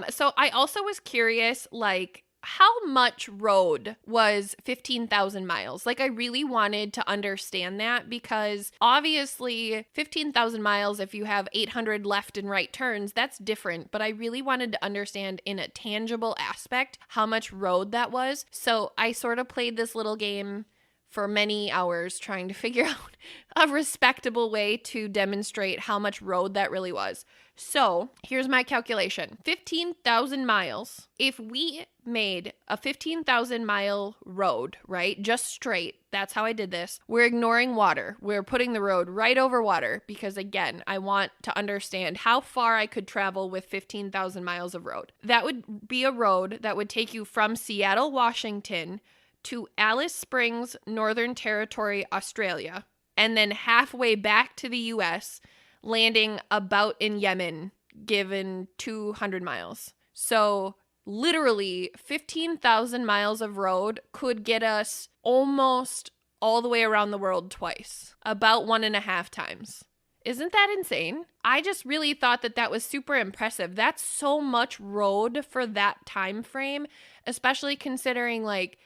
Speaker 2: So I also was curious, like, how much road was 15,000 miles? Like, I really wanted to understand that because obviously 15,000 miles, if you have 800 left and right turns, that's different. But I really wanted to understand in a tangible aspect how much road that was. So I sort of played this little game for many hours trying to figure out a respectable way to demonstrate how much road that really was. So here's my calculation. 15,000 miles. If we made a 15,000 mile road, right? Just straight. That's how I did this. We're ignoring water. We're putting the road right over water because, again, I want to understand how far I could travel with 15,000 miles of road. That would be a road that would take you from Seattle, Washington to Alice Springs, Northern Territory, Australia, and then halfway back to the US, landing about in Yemen, given 200 miles. So literally 15,000 miles of road could get us almost all the way around the world twice, about 1.5 times. Isn't that insane? I just really thought that that was super impressive. That's so much road for that time frame, especially considering like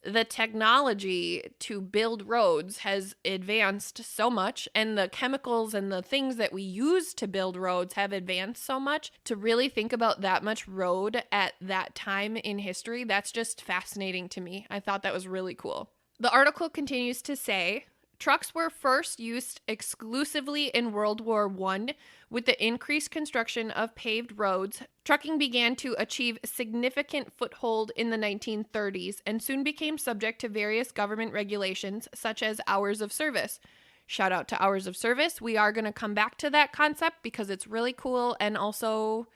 Speaker 2: the technology to build roads has advanced so much, and the chemicals and the things that we use to build roads have advanced so much. To really think about that much road at that time in history, that's just fascinating to me. I thought that was really cool. The article continues to say, trucks were first used exclusively in World War I. With the increased construction of paved roads, trucking began to achieve significant foothold in the 1930s and soon became subject to various government regulations, such as hours of service. Shout out to hours of service. We are going to come back to that concept because it's really cool and also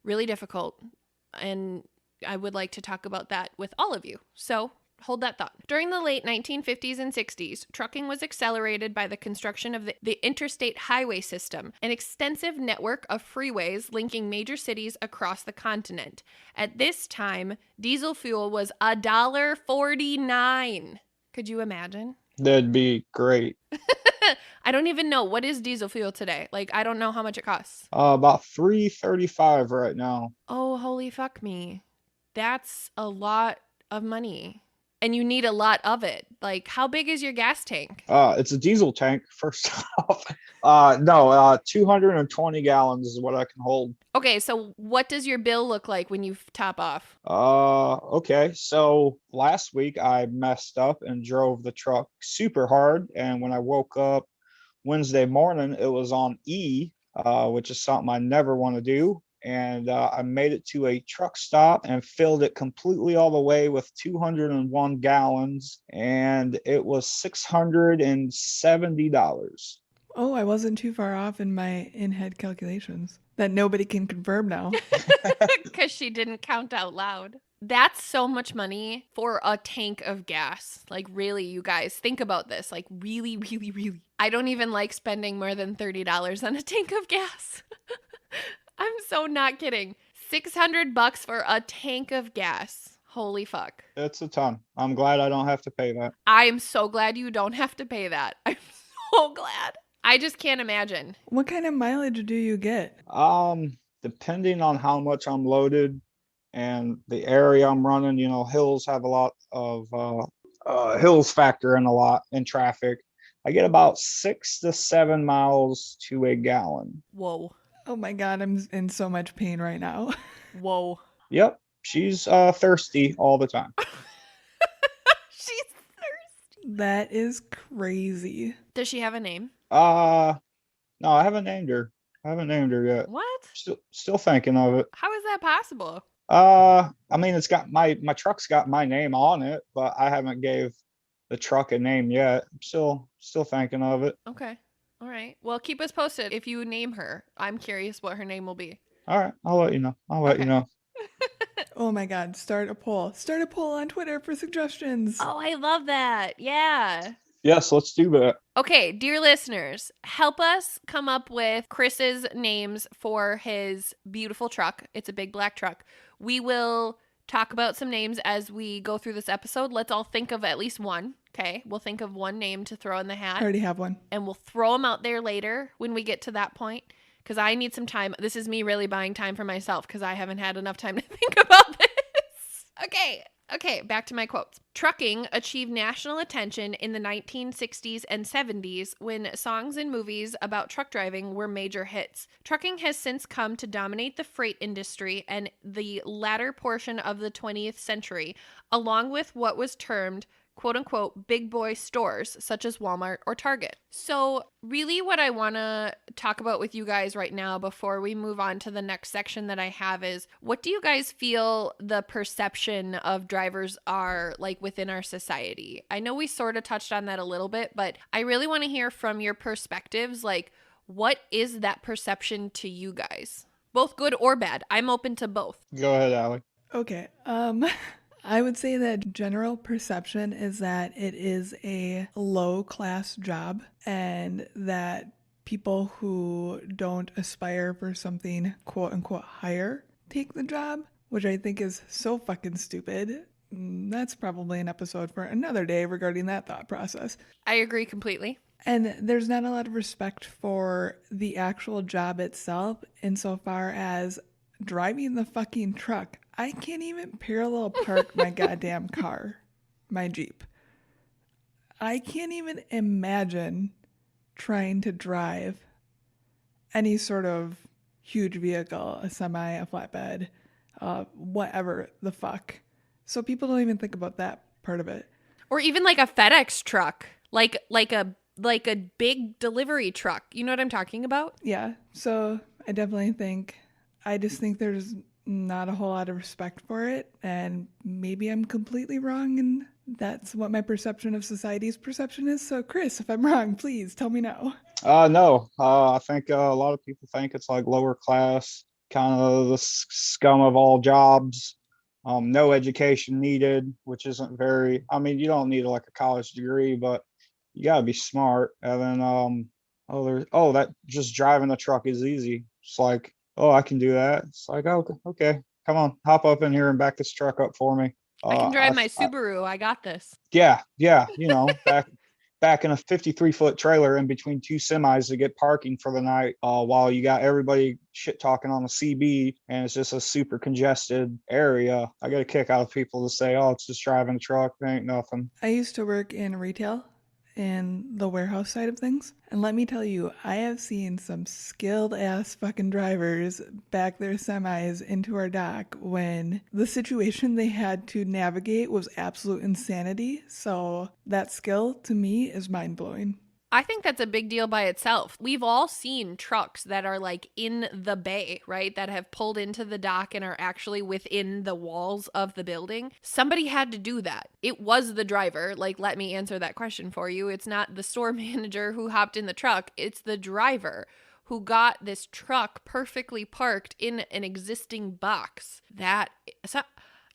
Speaker 2: really difficult. And I would like to talk about that with all of you. So hold that thought. During the late 1950s and 60s, trucking was accelerated by the construction of the interstate highway system, an extensive network of freeways linking major cities across the continent. At this time, diesel fuel was $1.49. Could you imagine?
Speaker 3: That'd be great.
Speaker 2: I don't even know. What is diesel fuel today? Like, I don't know how much it costs.
Speaker 3: About $3.35 right now.
Speaker 2: Oh, holy fuck me. That's a lot of money. And you need a lot of it. Like, how big is your gas tank?
Speaker 3: It's a diesel tank, first off. 220 gallons is what I can hold.
Speaker 2: Okay, so what does your bill look like when you top off?
Speaker 3: Okay. So last week I messed up and drove the truck super hard. And when I woke up Wednesday morning, it was on E, which is something I never want to do. And I made it to a truck stop and filled it completely all the way with 201 gallons, and it was $670.
Speaker 1: Oh, I wasn't too far off in my in-head calculations that nobody can confirm now.
Speaker 2: Because she didn't count out loud. That's so much money for a tank of gas. Like, really, you guys, think about this. Like, really, really, really. I don't even like spending more than $30 on a tank of gas. I'm so not kidding. $600 for a tank of gas. Holy fuck.
Speaker 3: It's a ton. I'm glad I don't have to pay that.
Speaker 2: I'm so glad you don't have to pay that. I'm so glad. I just can't imagine.
Speaker 1: What kind of mileage do you get?
Speaker 3: Depending on how much I'm loaded and the area I'm running, hills have a lot of hills factor in a lot in traffic. I get about 6 to 7 miles to a gallon.
Speaker 2: Whoa.
Speaker 1: Oh my God, I'm in so much pain right now.
Speaker 2: Whoa.
Speaker 3: Yep. She's thirsty all the time.
Speaker 2: She's thirsty.
Speaker 1: That is crazy.
Speaker 2: Does she have a name?
Speaker 3: No, I haven't named her. Yet.
Speaker 2: What?
Speaker 3: Still thinking of it.
Speaker 2: How is that possible?
Speaker 3: I mean, it's got my truck's got my name on it, but I haven't gave the truck a name yet. I'm still thinking of it.
Speaker 2: Okay. All right. Well, keep us posted if you name her. I'm curious what her name will be.
Speaker 3: All right. I'll let you know.
Speaker 1: Oh my God, start a poll. Start a poll on Twitter for suggestions.
Speaker 2: Oh, I love that. Yeah.
Speaker 3: Yes, let's do that.
Speaker 2: Okay, dear listeners, help us come up with Chris's names for his beautiful truck. It's a big black truck. We will talk about some names as we go through this episode. Let's all think of at least one. Okay, we'll think of one name to throw in the hat.
Speaker 1: I already have one.
Speaker 2: And we'll throw them out there later when we get to that point. Because I need some time. This is me really buying time for myself because I haven't had enough time to think about this. Okay, back to my quotes. Trucking achieved national attention in the 1960s and 70s when songs and movies about truck driving were major hits. Trucking has since come to dominate the freight industry and the latter portion of the 20th century, along with what was termed quote unquote big boy stores such as Walmart or Target. So really what I want to talk about with you guys right now before we move on to the next section that I have is, what do you guys feel the perception of drivers are like within our society? I know we sort of touched on that a little bit, but I really want to hear from your perspectives. Like, what is that perception to you guys? Both good or bad. I'm open to both.
Speaker 3: Go ahead, Allie.
Speaker 1: Okay. I would say that general perception is that it is a low class job and that people who don't aspire for something quote unquote higher take the job, which I think is so fucking stupid. That's probably an episode for another day regarding that thought process.
Speaker 2: I agree completely.
Speaker 1: And there's not a lot of respect for the actual job itself insofar as driving the fucking truck. I can't even parallel park my goddamn car, my Jeep. I can't even imagine trying to drive any sort of huge vehicle, a semi, a flatbed, whatever the fuck. So people don't even think about that part of it.
Speaker 2: Or even like a FedEx truck, like a big delivery truck. You know what I'm talking about?
Speaker 1: Yeah. So I just think there's not a whole lot of respect for it, and maybe I'm completely wrong, and that's what my perception of society's perception is. So Chris, if I'm wrong, please tell me no.
Speaker 3: No. I think a lot of people think it's like lower class, kind of the scum of all jobs. No education needed, which isn't very. I mean, you don't need like a college degree, but you gotta be smart. And then that just driving the truck is easy. It's like, oh, I can do that. It's like, oh, okay, come on, hop up in here and back this truck up for me.
Speaker 2: I can drive my Subaru. I got this.
Speaker 3: Yeah. Back in a 53-foot trailer in between two semis to get parking for the night, while you got everybody shit talking on the CB and it's just a super congested area. I get a kick out of people to say, oh, it's just driving a truck. It ain't nothing.
Speaker 1: I used to work in retail in the warehouse side of things. And let me tell you, I have seen some skilled ass fucking drivers back their semis into our dock when the situation they had to navigate was absolute insanity. So that skill to me is mind blowing.
Speaker 2: I think that's a big deal by itself. We've all seen trucks that are like in the bay, right? That have pulled into the dock and are actually within the walls of the building. Somebody had to do that. It was the driver. Like, let me answer that question for you. It's not the store manager who hopped in the truck. It's the driver who got this truck perfectly parked in an existing box.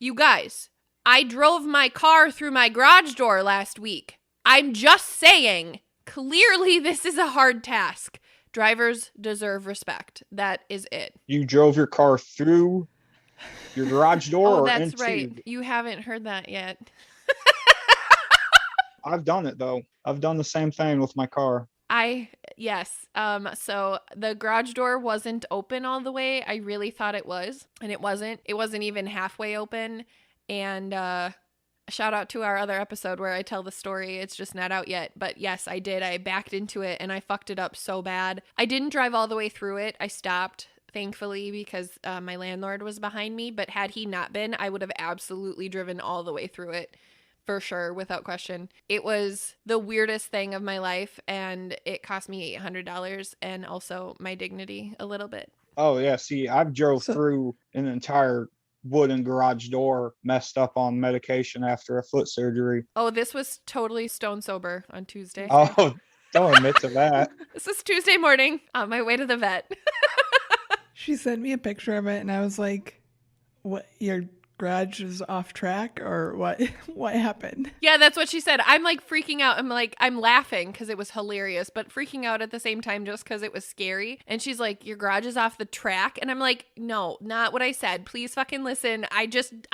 Speaker 2: You guys, I drove my car through my garage door last week. I'm just saying. Clearly, this is a hard task. Drivers deserve respect. That is it.
Speaker 3: You drove your car through your garage door?
Speaker 2: Oh,
Speaker 3: or
Speaker 2: that's
Speaker 3: into...
Speaker 2: right. You haven't heard that yet.
Speaker 3: I've done it, though. I've done the same thing with my car.
Speaker 2: Yes. So the garage door wasn't open all the way. I really thought it was, and it wasn't. It wasn't even halfway open. And, shout out to our other episode where I tell the story. It's just not out yet. But yes, I did. I backed into it and I fucked it up so bad. I didn't drive all the way through it. I stopped, thankfully, because my landlord was behind me. But had he not been, I would have absolutely driven all the way through it. For sure, without question. It was the weirdest thing of my life, and it cost me $800 and also my dignity a little bit.
Speaker 3: Oh, yeah. See, I've drove through an entire wooden garage door messed up on medication after a foot surgery.
Speaker 2: Oh, this was totally stone sober on Tuesday.
Speaker 3: Oh, don't admit to that.
Speaker 2: This is Tuesday morning on my way to the vet.
Speaker 1: She sent me a picture of it and I was like, what, your garage is off track or what happened?
Speaker 2: Yeah, that's what she said. I'm like freaking out. I'm laughing because it was hilarious, but freaking out at the same time just because it was scary. And she's like, your garage is off the track. And I'm like, no, not what I said. Please fucking listen. I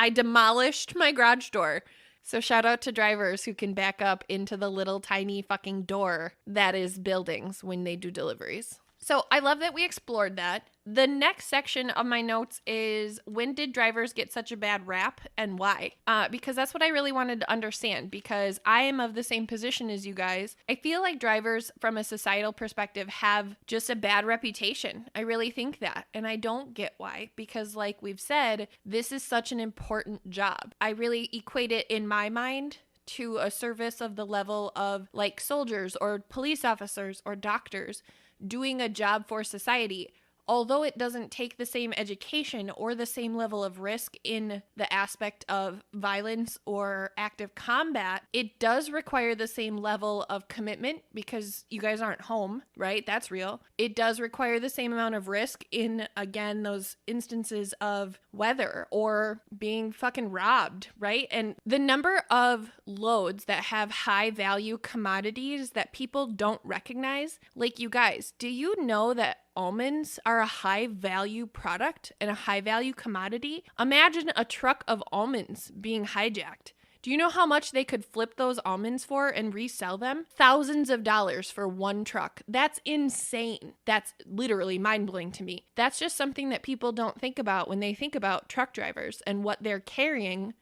Speaker 2: demolished my garage door. So shout out to drivers who can back up into the little tiny fucking door that is buildings when they do deliveries. So I love that we explored that. The next section of my notes is, when did drivers get such a bad rap and why? Because that's what I really wanted to understand, because I am of the same position as you guys. I feel like drivers from a societal perspective have just a bad reputation. I really think that. And I don't get why, because like we've said, this is such an important job. I really equate it in my mind to a service of the level of like soldiers or police officers or doctors doing a job for society. Although it doesn't take the same education or the same level of risk in the aspect of violence or active combat, it does require the same level of commitment because you guys aren't home, right? That's real. It does require the same amount of risk in, again, those instances of weather or being fucking robbed, right? And the number of loads that have high value commodities that people don't recognize, like you guys, do you know that almonds are a high value product and a high value commodity? Imagine a truck of almonds being hijacked. Do you know how much they could flip those almonds for and resell them? Thousands of dollars for one truck. That's insane. That's literally mind-blowing to me. That's just something that people don't think about when they think about truck drivers and what they're carrying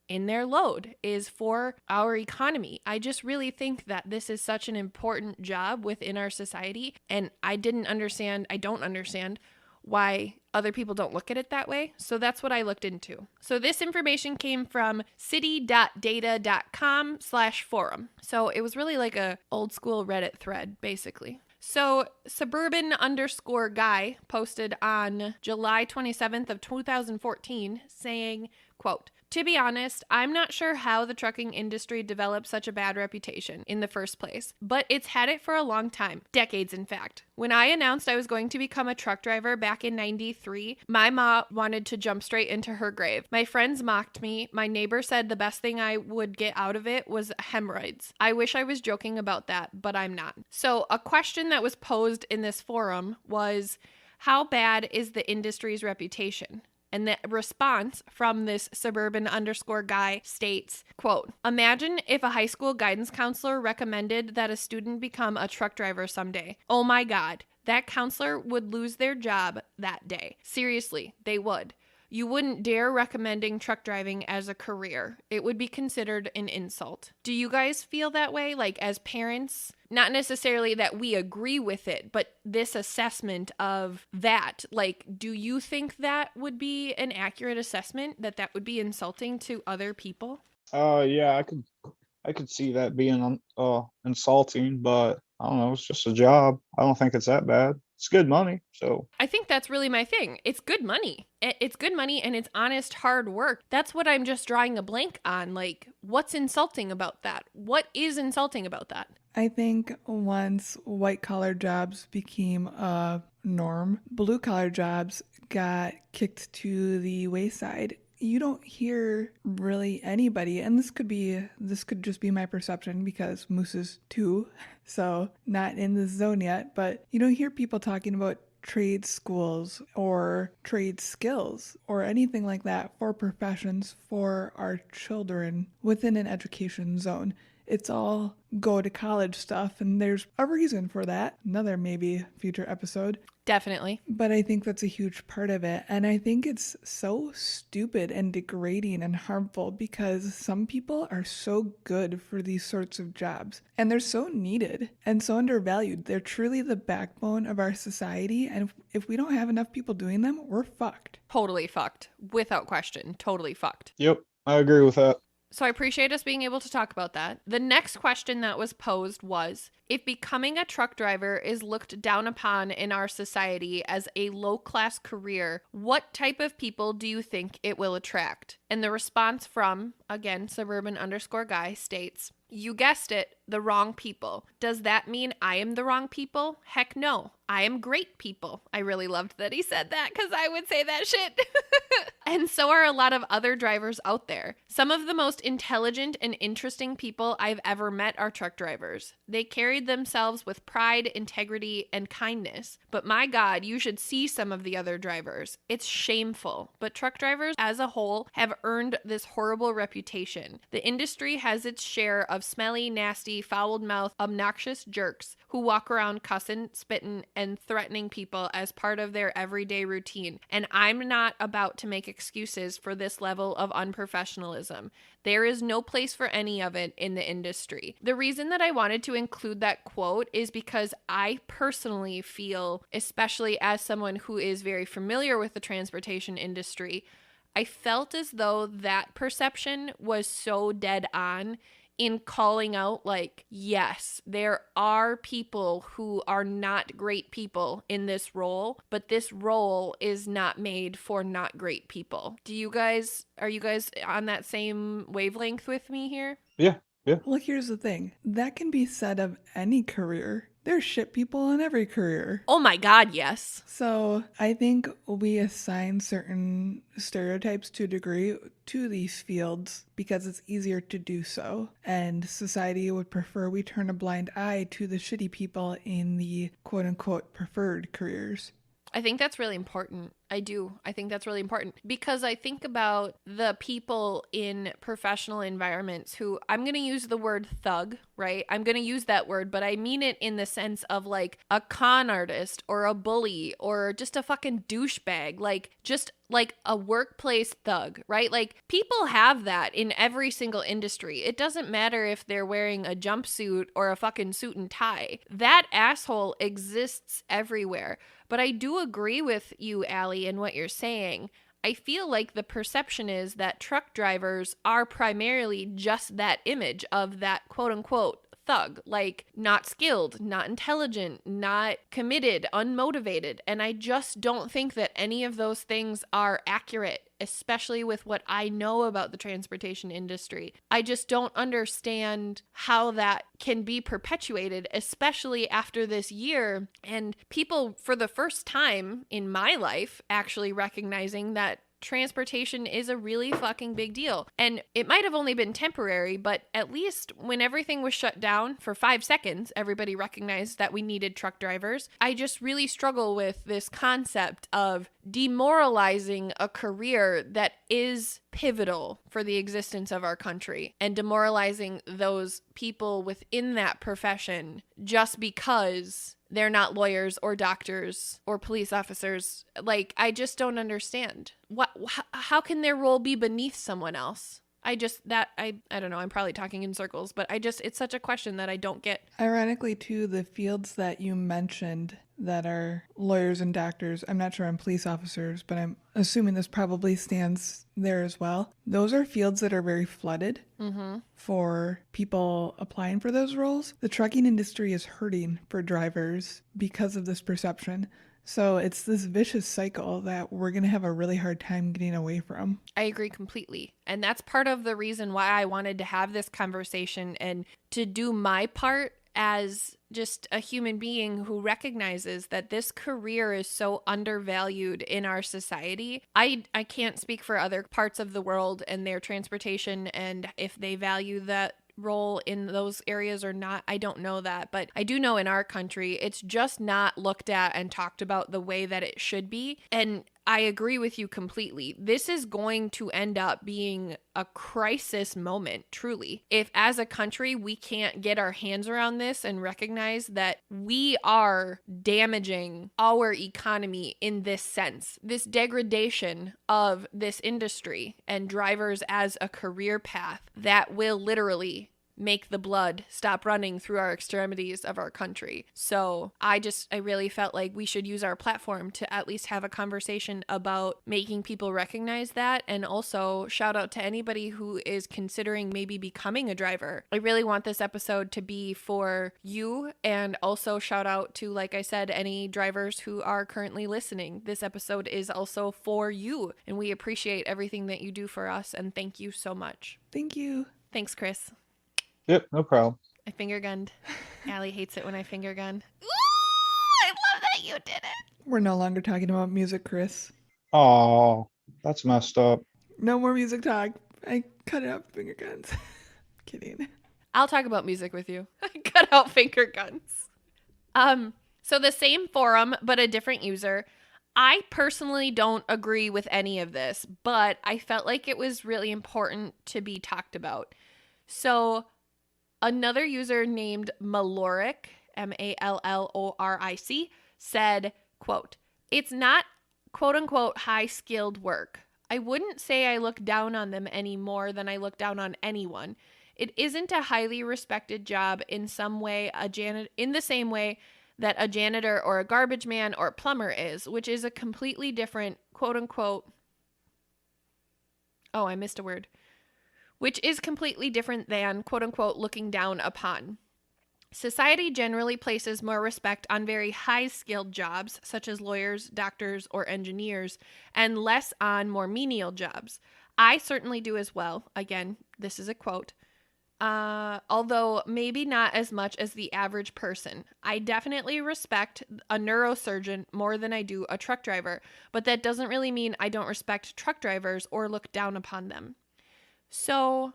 Speaker 2: in their load is for our economy. I just really think that this is such an important job within our society, and I don't understand why other people don't look at it that way. So that's what I looked into. So this information came from city.data.com/forum. So it was really like a old school Reddit thread, basically. So suburban_guy posted on July 27th of 2014 saying, quote, "To be honest, I'm not sure how the trucking industry developed such a bad reputation in the first place, but it's had it for a long time, decades in fact. When I announced I was going to become a truck driver back in '93, my mom wanted to jump straight into her grave. My friends mocked me. My neighbor said the best thing I would get out of it was hemorrhoids. I wish I was joking about that, but I'm not." So a question that was posed in this forum was, how bad is the industry's reputation? And the response from this suburban_guy states, quote, "Imagine if a high school guidance counselor recommended that a student become a truck driver someday. Oh my God, that counselor would lose their job that day. Seriously, they would. You wouldn't dare recommending truck driving as a career. It would be considered an insult." Do you guys feel that way? Like as parents, not necessarily that we agree with it, but this assessment of that, like, do you think that would be an accurate assessment, that would be insulting to other people?
Speaker 3: Yeah, I could see that being insulting, but I don't know, it's just a job. I don't think it's that bad. It's good money, so.
Speaker 2: I think that's really my thing. It's good money. It's good money and it's honest, hard work. That's what I'm just drawing a blank on. Like, what's insulting about that? What is insulting about that?
Speaker 1: I think once white collar jobs became a norm, blue collar jobs got kicked to the wayside. You don't hear really anybody, and this could just be my perception because Moose is 2, so not in the zone yet, but you don't hear people talking about trade schools or trade skills or anything like that for professions for our children within an education zone. It's all go to college stuff, and there's a reason for that. Another maybe future episode.
Speaker 2: Definitely.
Speaker 1: But I think that's a huge part of it. And I think it's so stupid and degrading and harmful because some people are so good for these sorts of jobs and they're so needed and so undervalued. They're truly the backbone of our society. And if we don't have enough people doing them, we're fucked.
Speaker 2: Totally fucked. Without question. Totally fucked.
Speaker 3: Yep, I agree with that.
Speaker 2: So I appreciate us being able to talk about that. The next question that was posed was, if becoming a truck driver is looked down upon in our society as a low-class career, what type of people do you think it will attract? And the response from, again, suburban_guy states, "You guessed it, the wrong people. Does that mean I am the wrong people? Heck no. I am great people." I really loved that he said that because I would say that shit. And so are a lot of other drivers out there. Some of the most intelligent and interesting people I've ever met are truck drivers. They carried themselves with pride, integrity, and kindness. But my God, you should see some of the other drivers. It's shameful. But truck drivers as a whole have earned this horrible reputation. The industry has its share of smelly, nasty, foul-mouthed, obnoxious jerks who walk around cussing, spitting, and threatening people as part of their everyday routine. And I'm not about to make excuses for this level of unprofessionalism. There is no place for any of it in the industry. The reason that I wanted to include that quote is because I personally feel, especially as someone who is very familiar with the transportation industry, I felt as though that perception was so dead on in calling out, like, yes, there are people who are not great people in this role, but this role is not made for not great people. Are you guys on that same wavelength with me here?
Speaker 3: Yeah. Yeah.
Speaker 1: Well, here's the thing. That can be said of any career. There's shit people in every career.
Speaker 2: Oh my God, yes.
Speaker 1: So I think we assign certain stereotypes to a degree to these fields because it's easier to do so. And society would prefer we turn a blind eye to the shitty people in the quote unquote preferred careers.
Speaker 2: I think that's really important. I do. I think that's really important because I think about the people in professional environments who, I'm going to use the word thug, right? I'm going to use that word, but I mean it in the sense of like a con artist or a bully or just a fucking douchebag, like just like a workplace thug, right? Like people have that in every single industry. It doesn't matter if they're wearing a jumpsuit or a fucking suit and tie. That asshole exists everywhere. But I do agree with you, Allie, in what you're saying. I feel like the perception is that truck drivers are primarily just that image of that quote unquote thug, like not skilled, not intelligent, not committed, unmotivated. And I just don't think that any of those things are accurate, especially with what I know about the transportation industry. I just don't understand how that can be perpetuated, especially after this year. And people, for the first time in my life, actually recognizing that transportation is a really fucking big deal. And it might have only been temporary, but at least when everything was shut down for 5 seconds, everybody recognized that we needed truck drivers. I just really struggle with this concept of demoralizing a career that is pivotal for the existence of our country and demoralizing those people within that profession just because they're not lawyers or doctors or police officers. Like, I just don't understand. How can their role be beneath someone else? I don't know, I'm probably talking in circles, but it's such a question that I don't get.
Speaker 1: Ironically, too, the fields that you mentioned that are lawyers and doctors, I'm not sure on police officers, but I'm assuming this probably stands there as well. Those are fields that are very flooded for people applying for those roles. The trucking industry is hurting for drivers because of this perception. So it's this vicious cycle that we're going to have a really hard time getting away from.
Speaker 2: I agree completely. And that's part of the reason why I wanted to have this conversation and to do my part as just a human being who recognizes that this career is so undervalued in our society. I can't speak for other parts of the world and their transportation and if they value that role in those areas or not. I don't know that, but I do know in our country, it's just not looked at and talked about the way that it should be. And I agree with you completely. This is going to end up being a crisis moment, truly. If as a country, we can't get our hands around this and recognize that we are damaging our economy in this sense, this degradation of this industry and drivers as a career path that will literally make the blood stop running through our extremities of our country. So I really felt like we should use our platform to at least have a conversation about making people recognize that. And also shout out to anybody who is considering maybe becoming a driver. I really want this episode to be for you, and also shout out to, like I said, any drivers who are currently listening. This episode is also for you, and we appreciate everything that you do for us, and thank you so much.
Speaker 1: Thank you.
Speaker 2: Thanks, Chris.
Speaker 3: Yep, no problem.
Speaker 2: I finger gunned. Allie hates it when I finger gun. Ooh, I love that you did it.
Speaker 1: We're no longer talking about music, Chris.
Speaker 3: Oh, that's messed up.
Speaker 1: No more music talk. I cut out finger guns. Kidding.
Speaker 2: I'll talk about music with you. Cut out finger guns. So the same forum, but a different user. I personally don't agree with any of this, but I felt like it was really important to be talked about. So another user named Maloric, Malloric, said, quote, "It's not, quote unquote, high skilled work. I wouldn't say I look down on them any more than I look down on anyone. It isn't a highly respected job in the same way that a janitor or a garbage man or plumber is, which is a completely different, quote unquote," oh, I missed a word, which is completely different than quote unquote looking down upon. Society generally places more respect on very high-skilled jobs, such as lawyers, doctors, or engineers, and less on more menial jobs. I certainly do as well. Again, this is a quote. Although maybe not as much as the average person. I definitely respect a neurosurgeon more than I do a truck driver, but that doesn't really mean I don't respect truck drivers or look down upon them. So,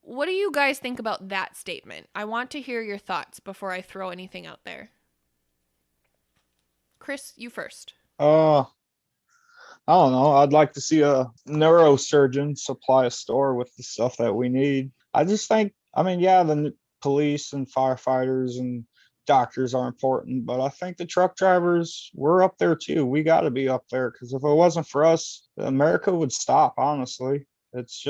Speaker 2: what do you guys think about that statement? I want to hear your thoughts before I throw anything out there. Chris, you first.
Speaker 3: I don't know. I'd like to see a neurosurgeon supply a store with the stuff that we need. I just think, I mean, yeah, the police and firefighters and doctors are important, but I think the truck drivers, we're up there too. We got to be up there because if it wasn't for us, America would stop, honestly. It's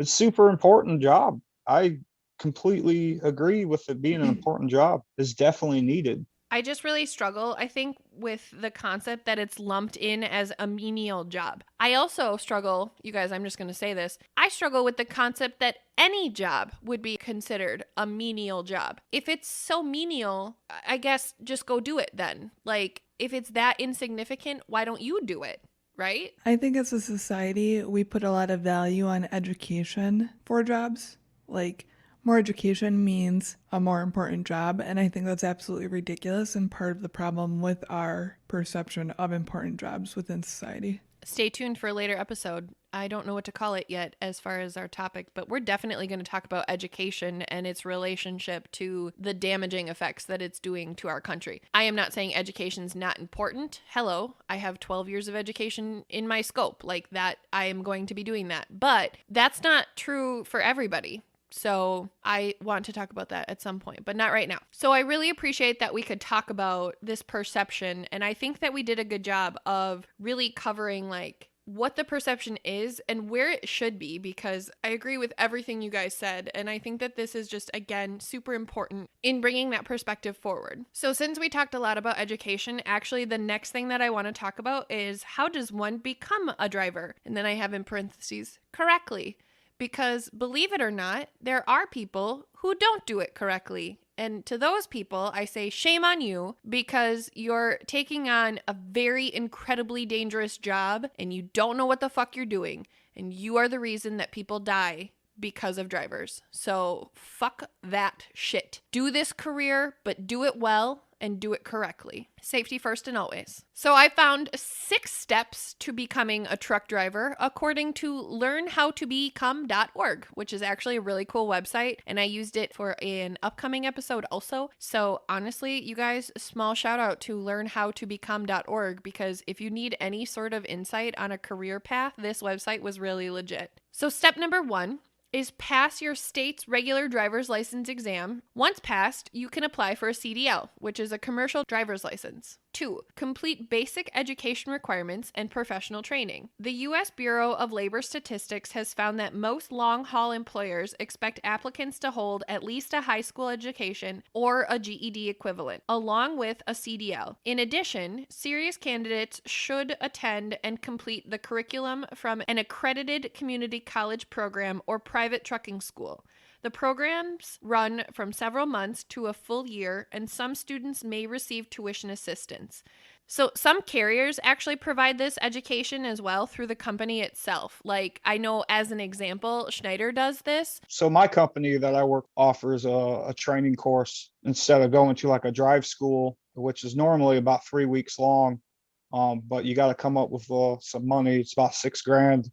Speaker 3: super important job. I completely agree with it being an important job. It's definitely needed.
Speaker 2: I just really struggle, I think, with the concept that it's lumped in as a menial job. I also struggle, you guys, I'm just going to say this. I struggle with the concept that any job would be considered a menial job. If it's so menial, I guess just go do it then. Like, if it's that insignificant, why don't you do it? Right?
Speaker 1: I think as a society, we put a lot of value on education for jobs. Like, more education means a more important job, and I think that's absolutely ridiculous and part of the problem with our perception of important jobs within society.
Speaker 2: Stay tuned for a later episode. I don't know what to call it yet as far as our topic, but we're definitely going to talk about education and its relationship to the damaging effects that it's doing to our country. I am not saying education's not important. Hello, I have 12 years of education in my scope. Like that, I am going to be doing that. But that's not true for everybody. So I want to talk about that at some point, but not right now. So I really appreciate that we could talk about this perception. And I think that we did a good job of really covering like what the perception is and where it should be, because I agree with everything you guys said. And I think that this is just, again, super important in bringing that perspective forward. So since we talked a lot about education, actually the next thing that I want to talk about is how does one become a driver? And then I have in parentheses, correctly. Because believe it or not, there are people who don't do it correctly. And to those people, I say shame on you because you're taking on a very incredibly dangerous job and you don't know what the fuck you're doing. And you are the reason that people die because of drivers. So fuck that shit. Do this career, but do it well and do it correctly. Safety first and always. So I found 6 steps to becoming a truck driver according to learnhowtobecome.org, which is actually a really cool website. And I used it for an upcoming episode also. So honestly, you guys, small shout out to learnhowtobecome.org because if you need any sort of insight on a career path, this website was really legit. So step number 1 is pass your state's regular driver's license exam. Once passed, you can apply for a CDL, which is a commercial driver's license. 2, complete basic education requirements and professional training. The U.S. Bureau of Labor Statistics has found that most long-haul employers expect applicants to hold at least a high school education or a GED equivalent, along with a CDL. In addition, serious candidates should attend and complete the curriculum from an accredited community college program or private trucking school. The programs run from several months to a full year, and some students may receive tuition assistance. So some carriers actually provide this education as well through the company itself. Like I know as an example, Schneider does this.
Speaker 3: So my company that I work offers a training course instead of going to like a drive school, which is normally about 3 weeks long. But you got to come up with some money. It's about $6,000.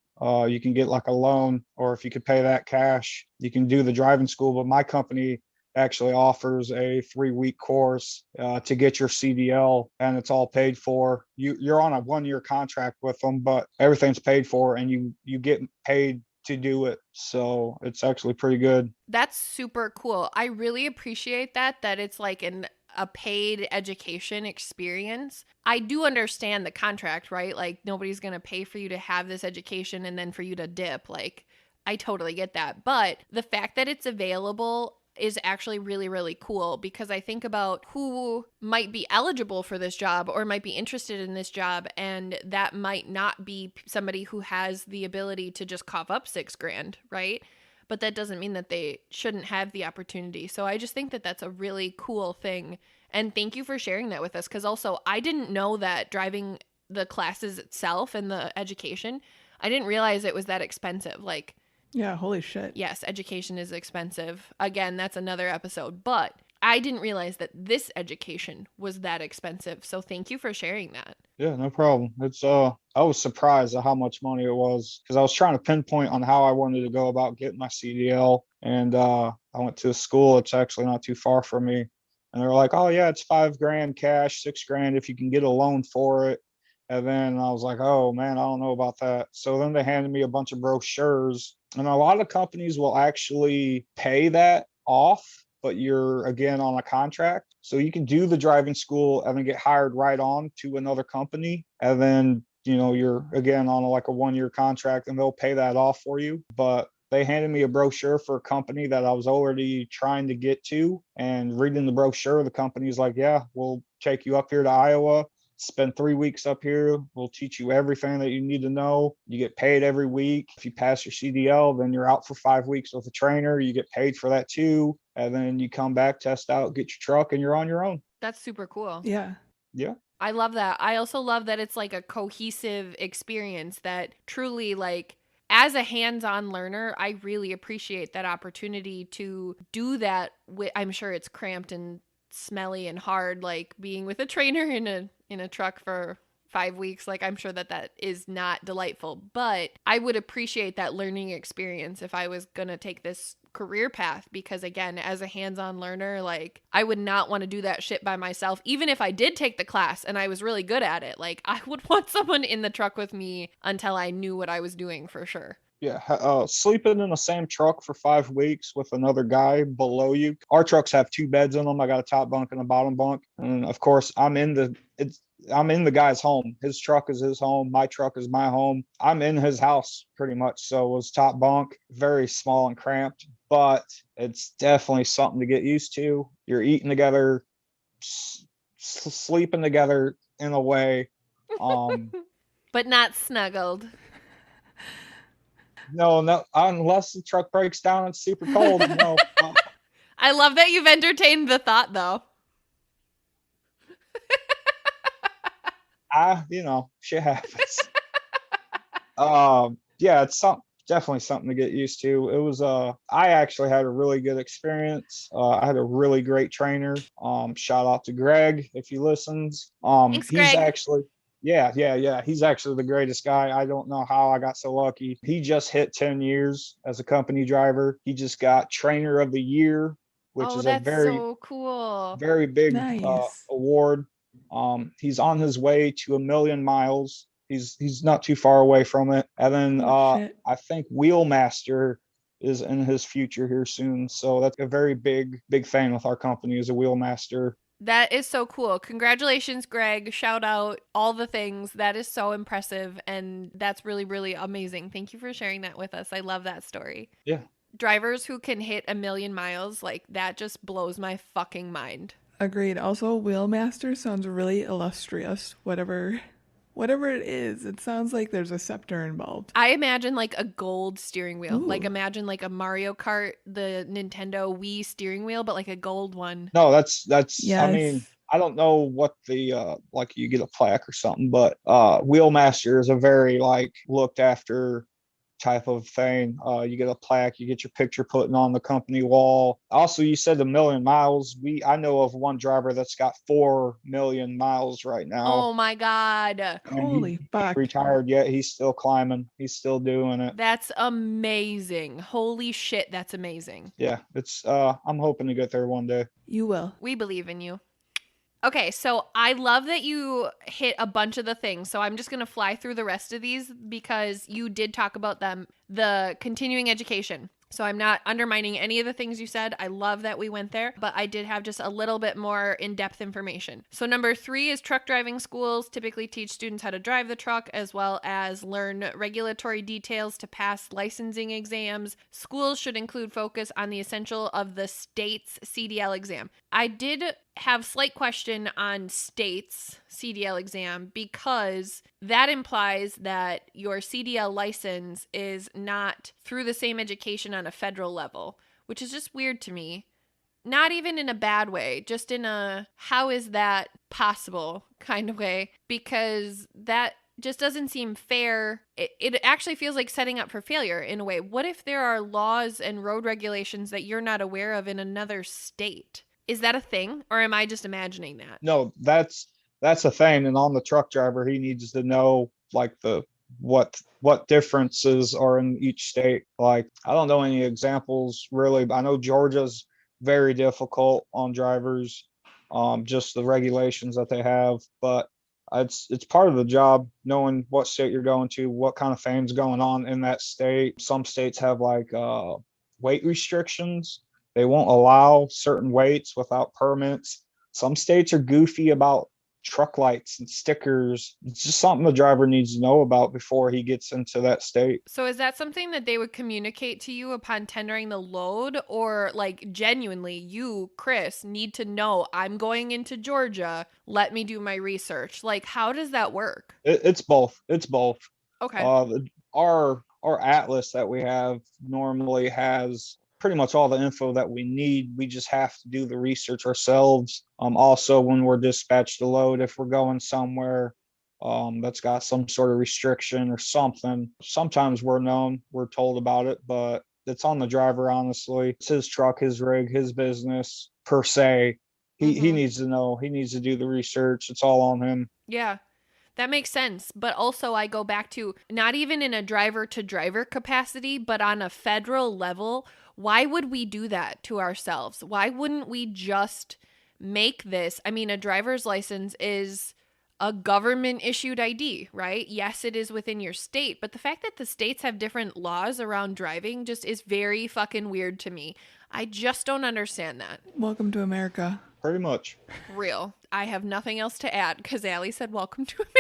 Speaker 3: You can get like a loan, or if you could pay that cash, you can do the driving school. But my company actually offers a 3-week course to get your CDL, and it's all paid for. You're on a 1-year contract with them, but everything's paid for, and you get paid to do it. So it's actually pretty good.
Speaker 2: That's super cool. I really appreciate that it's like a paid education experience. I do understand the contract, right? Like nobody's going to pay for you to have this education and then for you to dip. Like I totally get that. But the fact that it's available is actually really, really cool, because I think about who might be eligible for this job or might be interested in this job, and that might not be somebody who has the ability to just cough up $6,000, right? But that doesn't mean that they shouldn't have the opportunity. So I just think that that's a really cool thing. And thank you for sharing that with us, because also I didn't know that driving the classes itself and the education, I didn't realize it was that expensive. Like,
Speaker 1: Yeah, holy shit.
Speaker 2: yes, education is expensive. Again, that's another episode. But I didn't realize that this education was that expensive. So thank you for sharing that.
Speaker 3: Yeah, no problem. It's I was surprised at how much money it was, because I was trying to pinpoint on how I wanted to go about getting my CDL, and I went to a school. It's actually not too far from me, and they're like, "Oh yeah, it's $5,000 cash, $6,000 if you can get a loan for it." And then I was like, "Oh man, I don't know about that." So then they handed me a bunch of brochures, and a lot of companies will actually pay that off, but you're again on a contract. So you can do the driving school and then get hired right on to another company. And then, you're again on like a 1-year contract, and they'll pay that off for you. But they handed me a brochure for a company that I was already trying to get to, and reading the brochure, the company's like, "Yeah, we'll take you up here to Iowa. Spend 3 weeks up here. We'll teach you everything that you need to know. You get paid every week. If you pass your CDL, then you're out for 5 weeks with a trainer. You get paid for that too. And then you come back, test out, get your truck, and you're on your own."
Speaker 2: That's super cool.
Speaker 1: Yeah.
Speaker 3: Yeah.
Speaker 2: I love that. I also love that it's like a cohesive experience that truly, like, as a hands-on learner, I really appreciate that opportunity to do that. I'm sure it's cramped and smelly and hard, like being with a trainer in a truck for 5 weeks. Like, I'm sure that is not delightful, but I would appreciate that learning experience if I was going to take this career path, because again, as a hands-on learner, like, I would not want to do that shit by myself. Even if I did take the class and I was really good at it, like, I would want someone in the truck with me until I knew what I was doing for sure.
Speaker 3: Yeah, sleeping in the same truck for 5 weeks with another guy below you. Our trucks have 2 beds in them. I got a top bunk and a bottom bunk, and of course, I'm in the guy's home. His truck is his home. My truck is my home. I'm in his house pretty much. So it was top bunk, very small and cramped, but it's definitely something to get used to. You're eating together, sleeping together in a way.
Speaker 2: But not snuggled.
Speaker 3: No, unless the truck breaks down and it's super cold. No.
Speaker 2: I love that you've entertained the thought, though.
Speaker 3: Shit happens. Yeah, it's definitely something to get used to. It was I actually had a really good experience. I had a really great trainer. Shout out to Greg if he listens.
Speaker 2: Thanks,
Speaker 3: He's
Speaker 2: Greg.
Speaker 3: actually yeah. He's actually the greatest guy. I don't know how I got so lucky. He just hit 10 years as a company driver. He just got Trainer of the Year, which is a
Speaker 2: that's
Speaker 3: very,
Speaker 2: so cool.
Speaker 3: very big
Speaker 1: Nice.
Speaker 3: award. He's on his way to 1,000,000 miles. He's not too far away from it. And then
Speaker 1: Oh, shit.
Speaker 3: I think Wheelmaster is in his future here soon. So that's a very big thing with our company, is a Wheelmaster.
Speaker 2: That is so cool. Congratulations, Greg. Shout out, all the things. That is so impressive, and that's really, really amazing. Thank you for sharing that with us. I love that story.
Speaker 3: Yeah.
Speaker 2: Drivers who can hit 1,000,000 miles, like, that just blows my fucking mind.
Speaker 1: Agreed. Also, Wheelmaster sounds really illustrious. Whatever it is, it sounds like there's a scepter involved.
Speaker 2: I imagine like a gold steering wheel.
Speaker 1: Ooh.
Speaker 2: Like, imagine like a Mario Kart, the Nintendo Wii steering wheel, but like a gold one.
Speaker 3: No, that's
Speaker 1: Yes.
Speaker 3: I mean, I don't know what the like you get a plaque or something, but Wheelmaster is a very like looked after type of thing. You get a plaque, you get your picture put on the company wall. Also, you said 1,000,000 miles. I know of one driver that's got 4 million miles right now.
Speaker 2: Oh my God.
Speaker 3: And
Speaker 1: Holy fuck.
Speaker 3: retired yet. He's still climbing. He's still doing it.
Speaker 2: That's amazing. Holy shit, that's amazing.
Speaker 3: Yeah, it's I'm hoping to get there one day.
Speaker 1: You will.
Speaker 2: We believe in you. Okay, so I love that you hit a bunch of the things. So I'm just going to fly through the rest of these because you did talk about them. The continuing education. So I'm not undermining any of the things you said. I love that we went there, but I did have just a little bit more in-depth information. So number 3 is truck driving schools typically teach students how to drive the truck as well as learn regulatory details to pass licensing exams. Schools should include focus on the essential of the state's CDL exam. I did have slight question on state's CDL exam because that implies that your CDL license is not through the same education on a federal level, which is just weird to me. Not even in a bad way, just in a how is that possible kind of way, because that just doesn't seem fair. It actually feels like setting up for failure in a way. What if there are laws and road regulations that you're not aware of in another state? Is that a thing, or am I just imagining that?
Speaker 3: No, that's a thing. And on the truck driver, he needs to know like what differences are in each state. Like, I don't know any examples really, but I know Georgia's very difficult on drivers, just the regulations that they have. But it's part of the job knowing what state you're going to, what kind of things going on in that state. Some states have like weight restrictions. They won't allow certain weights without permits. Some states are goofy about truck lights and stickers. It's just something the driver needs to know about before he gets into that state.
Speaker 2: So is that something that they would communicate to you upon tendering the load, or like genuinely you, Chris, need to know I'm going into Georgia, let me do my research? Like, how does that work?
Speaker 3: It's both. It's both.
Speaker 2: Okay.
Speaker 3: Our atlas that we have normally has pretty much all the info that we need. We just have to do the research ourselves. Also, when we're dispatched a load, if we're going somewhere that's got some sort of restriction or something, sometimes we're told about it, but it's on the driver, honestly. It's his truck, his rig, his business per se. He needs to know. He needs to do the research. It's all on him.
Speaker 2: Yeah. That makes sense. But also, I go back to not even in a driver to driver capacity, but on a federal level. Why would we do that to ourselves? Why wouldn't we just make this? I mean, a driver's license is a government issued ID, right? Yes, it is within your state, but the fact that the states have different laws around driving just is very fucking weird to me. I just don't understand that.
Speaker 1: Welcome to America.
Speaker 3: Pretty much.
Speaker 2: Real. I have nothing else to add because Allie said, welcome to America.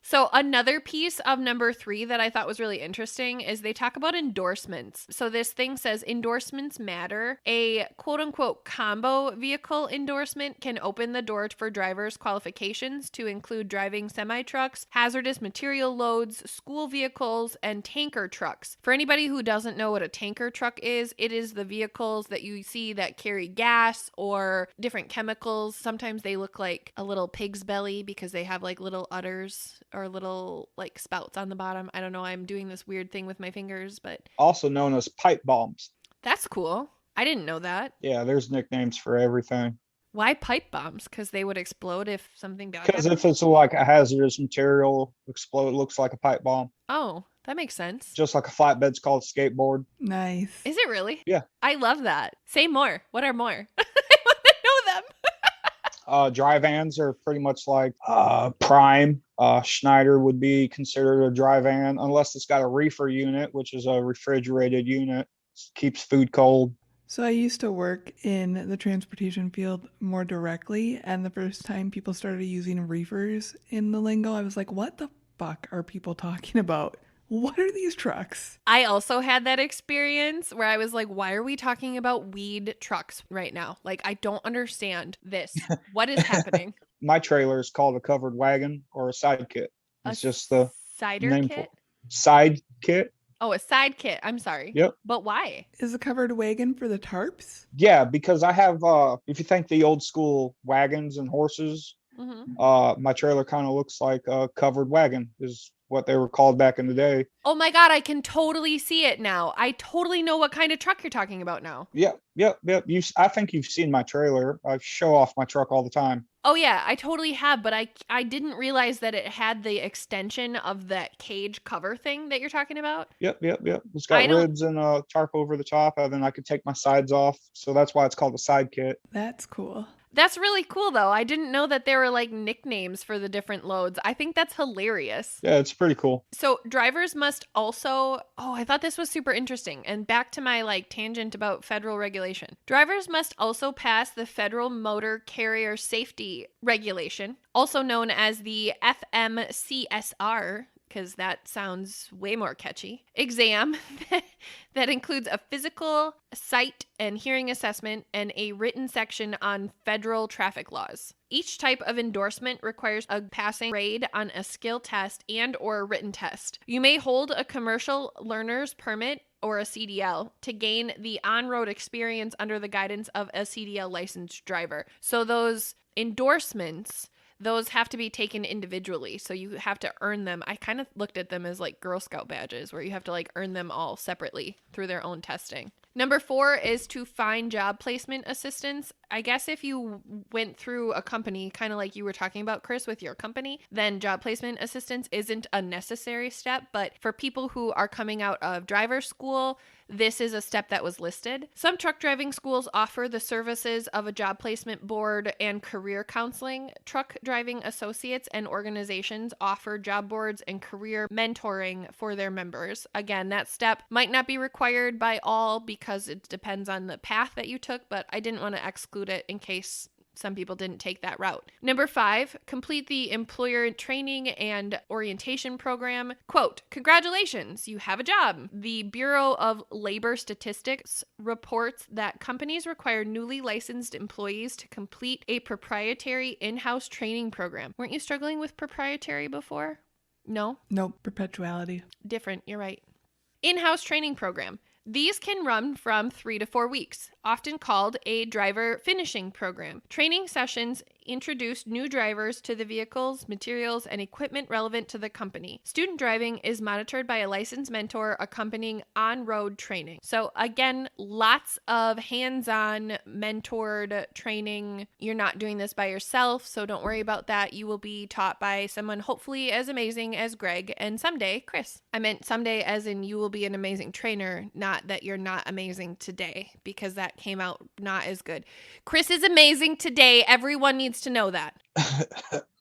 Speaker 2: So another piece of number 3 that I thought was really interesting is they talk about endorsements. So this thing says endorsements matter. A quote unquote combo vehicle endorsement can open the door for drivers' qualifications to include driving semi-trucks, hazardous material loads, school vehicles, and tanker trucks. For anybody who doesn't know what a tanker truck is, it is the vehicles that you see that carry gas or different chemicals. Sometimes they look like a little pig's belly because they have like little udders or little like spouts on the bottom. I don't know. I'm doing this weird thing with my fingers, but
Speaker 3: Also known as pipe bombs.
Speaker 2: that's cool. I didn't know that.
Speaker 3: Yeah, there's nicknames for everything.
Speaker 2: Why pipe bombs? Because they would explode if something bad
Speaker 3: Because
Speaker 2: happened?
Speaker 3: if it's like a hazardous material explode, it looks like a pipe bomb.
Speaker 2: Oh, that makes sense.
Speaker 3: Just like a flatbed's called a skateboard.
Speaker 1: Nice.
Speaker 2: Is it really?
Speaker 3: Yeah.
Speaker 2: I love that. Say more. What are more? I want to know them.
Speaker 3: Dry vans are pretty much like prime. Schneider would be considered a dry van unless it's got a reefer unit, which is a refrigerated unit. Keeps food cold.
Speaker 1: So I used to work in the transportation field more directly, and the first time people started using reefers in the lingo, I was like, what the fuck are people talking about? What are these trucks?
Speaker 2: I also had that experience where I was like, why are we talking about weed trucks right now? Like, I don't understand this. What is happening?
Speaker 3: My trailer is called a covered wagon or a side kit. It's just the
Speaker 2: cider
Speaker 3: name
Speaker 2: kit?
Speaker 3: side kit.
Speaker 2: Oh, a side kit. I'm sorry.
Speaker 3: Yep.
Speaker 2: But why?
Speaker 1: Is a covered wagon for the tarps?
Speaker 3: Yeah, because I have if you think the old school wagons and horses, my trailer kind of looks like a covered wagon is what they were called back in the day.
Speaker 2: Oh my God, I can totally see it now. I totally know what kind of truck you're talking about now.
Speaker 3: Yep. I think you've seen my trailer. I show off my truck all the time.
Speaker 2: Oh yeah, I totally have, but I didn't realize that it had the extension of that cage cover thing that you're talking about.
Speaker 3: Yep. It's got ribs and a tarp over the top, and then I could take my sides off. So that's why it's called a side kit.
Speaker 1: That's cool.
Speaker 2: That's really cool, though. I didn't know that there were like nicknames for the different loads. I think that's hilarious.
Speaker 3: Yeah, it's pretty cool.
Speaker 2: So drivers must also, I thought this was super interesting. And back to my like tangent about federal regulation. Drivers must also pass the Federal Motor Carrier Safety Regulation, also known as the FMCSR, because that sounds way more catchy, exam that includes a physical, sight, and hearing assessment and a written section on federal traffic laws. Each type of endorsement requires a passing grade on a skill test and or a written test. You may hold a commercial learner's permit or a CDL to gain the on-road experience under the guidance of a CDL licensed driver. So those endorsements, those have to be taken individually. So you have to earn them. I kind of looked at them as like Girl Scout badges where you have to like earn them all separately through their own testing. Number 4 is to find job placement assistance. I guess if you went through a company, kind of like you were talking about, Chris, with your company, then job placement assistance isn't a necessary step. But for people who are coming out of driver's school, this is a step that was listed. Some truck driving schools offer the services of a job placement board and career counseling. Truck driving associates and organizations offer job boards and career mentoring for their members. Again, that step might not be required by all because it depends on the path that you took, but I didn't want to exclude it in case some people didn't take that route. Number 5, complete the employer training and orientation program. Quote, congratulations, you have a job. The Bureau of Labor Statistics reports that companies require newly licensed employees to complete a proprietary in-house training program. Weren't you struggling with proprietary before? No?
Speaker 1: Nope, perpetuality.
Speaker 2: Different, you're right. In-house training program. These can run from 3 to 4 weeks, often called a driver finishing program. Training sessions introduce new drivers to the vehicles, materials, and equipment relevant to the company. Student driving is monitored by a licensed mentor accompanying on-road training. So again, lots of hands-on mentored training. You're not doing this by yourself, so don't worry about that. You will be taught by someone hopefully as amazing as Greg and someday Chris. I meant someday as in you will be an amazing trainer, not that you're not amazing today, because that came out not as good. Chris is amazing today. Everyone needs to know that.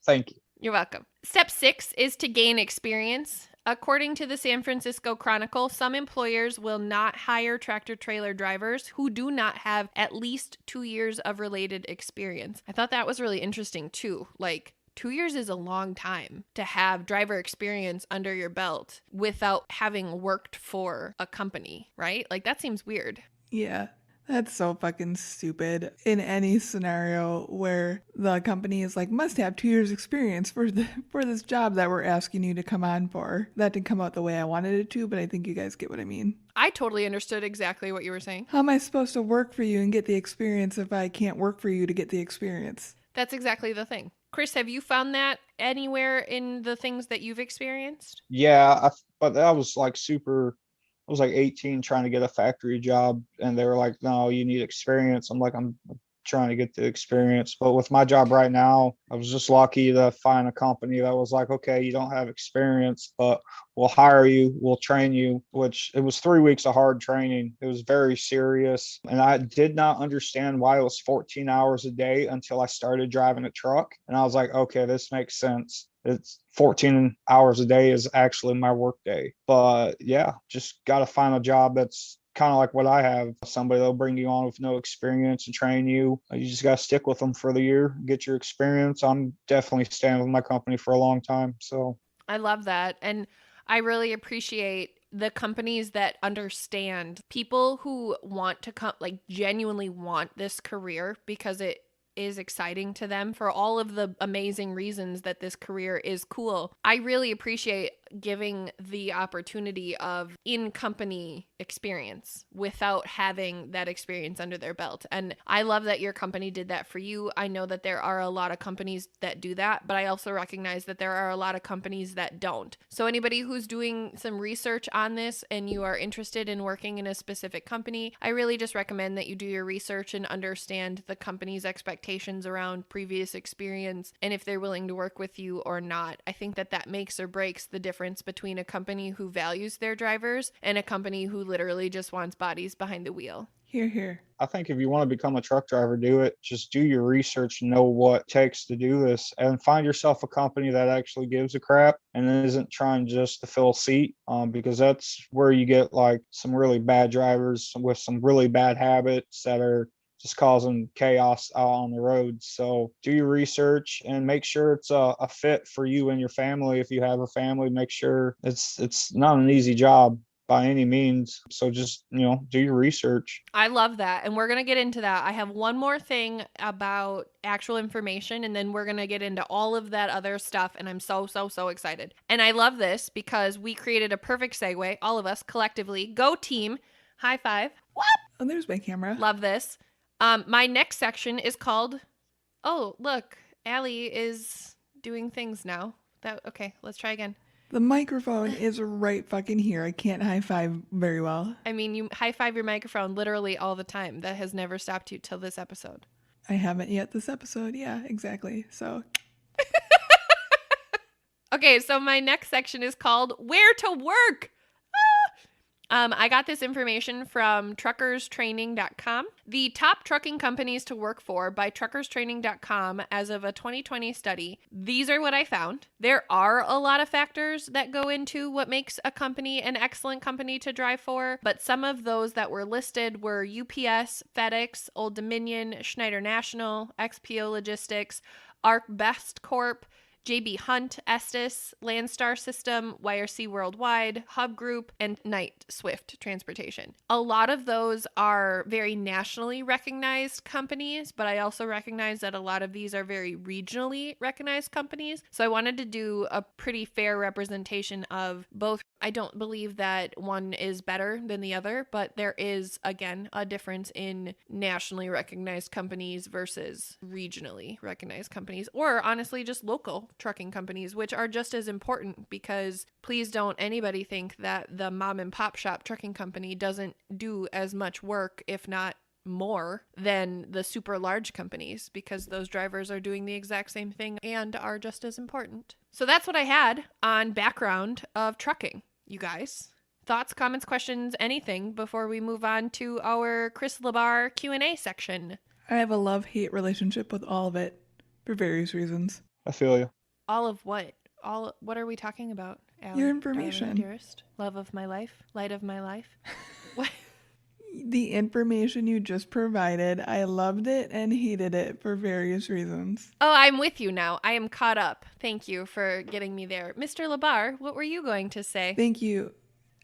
Speaker 3: Thank you.
Speaker 2: You're welcome. Step 6 is to gain experience. According to the San Francisco Chronicle, some employers will not hire tractor-trailer drivers who do not have at least 2 years of related experience. I thought that was really interesting too. Like, 2 years is a long time to have driver experience under your belt without having worked for a company, right? Like, that seems weird.
Speaker 1: Yeah, that's so fucking stupid. In any scenario where the company is like, must have 2 years experience for this job that we're asking you to come on for. That didn't come out the way I wanted it to, but I think you guys get what I mean.
Speaker 2: I totally understood exactly what you were saying.
Speaker 1: How am I supposed to work for you and get the experience if I can't work for you to get the experience?
Speaker 2: That's exactly the thing. Chris, have you found that anywhere in the things that you've experienced?
Speaker 3: Yeah, but that was like I was like 18 trying to get a factory job, and they were like, no, you need experience. I'm like, I'm trying to get the experience. But with my job right now, I was just lucky to find a company that was like, okay, you don't have experience, but we'll hire you, we'll train you, which it was 3 weeks of hard training. It was very serious. And I did not understand why it was 14 hours a day until I started driving a truck. And I was like, okay, this makes sense. It's 14 hours a day is actually my work day. But yeah, just got to find a job that's kind of like what I have. Somebody that'll bring you on with no experience and train you. You just got to stick with them for the year, get your experience. I'm definitely staying with my company for a long time. So
Speaker 2: I love that. And I really appreciate the companies that understand people who want to come, like genuinely want this career because it is exciting to them for all of the amazing reasons that this career is cool. I really appreciate giving the opportunity of in-company experience without having that experience under their belt. And I love that your company did that for you. I know that there are a lot of companies that do that, but I also recognize that there are a lot of companies that don't. So anybody who's doing some research on this and you are interested in working in a specific company, I really just recommend that you do your research and understand the company's expectations around previous experience and if they're willing to work with you or not. I think that makes or breaks the difference between a company who values their drivers and a company who literally just wants bodies behind the wheel.
Speaker 1: Here, here.
Speaker 3: I think if you want to become a truck driver, do it. Just do your research, know what it takes to do this, and find yourself a company that actually gives a crap and isn't trying just to fill a seat. Because that's where you get like some really bad drivers with some really bad habits that are just causing chaos out on the road. So do your research and make sure it's a fit for you and your family. If you have a family, make sure it's not an easy job by any means. So just, do your research.
Speaker 2: I love that. And we're going to get into that. I have one more thing about actual information, and then we're going to get into all of that other stuff. And I'm so, so, so excited. And I love this because we created a perfect segue, all of us collectively. Go team. High five. What?
Speaker 1: Oh, there's my camera.
Speaker 2: Love this. My next section is called, oh, look, Allie is doing things now. Okay, let's try again.
Speaker 1: The microphone is right fucking here. I can't high five very well.
Speaker 2: I mean, you high five your microphone literally all the time. That has never stopped you till this episode.
Speaker 1: I haven't yet this episode. Yeah, exactly. So.
Speaker 2: Okay, so my next section is called Where to Work. I got this information from truckerstraining.com. The top trucking companies to work for by truckerstraining.com as of a 2020 study. These are what I found. There are a lot of factors that go into what makes a company an excellent company to drive for, but some of those that were listed were UPS, FedEx, Old Dominion, Schneider National, XPO Logistics, Arc Best Corp, JB Hunt, Estes, Landstar System, YRC Worldwide, Hub Group, and Knight Swift Transportation. A lot of those are very nationally recognized companies, but I also recognize that a lot of these are very regionally recognized companies. So I wanted to do a pretty fair representation of both. I don't believe that one is better than the other, but there is, again, a difference in nationally recognized companies versus regionally recognized companies, or honestly, just local trucking companies, which are just as important, because please don't anybody think that the mom and pop shop trucking company doesn't do as much work, if not more, than the super large companies, because those drivers are doing the exact same thing and are just as important. So that's what I had on background of trucking, you guys. Thoughts, comments, questions, anything before we move on to our Chris LaBar Q&A section?
Speaker 1: I have a love-hate relationship with all of it for various reasons.
Speaker 3: I feel you.
Speaker 2: All of what? What are we talking about, Allie?
Speaker 1: Your information.
Speaker 2: Darling, dearest, love of my life, light of my life. What?
Speaker 1: The information you just provided, I loved it and hated it for various reasons.
Speaker 2: Oh, I'm with you now. I am caught up. Thank you for getting me there. Mr. LaBar, what were you going to say?
Speaker 1: Thank you.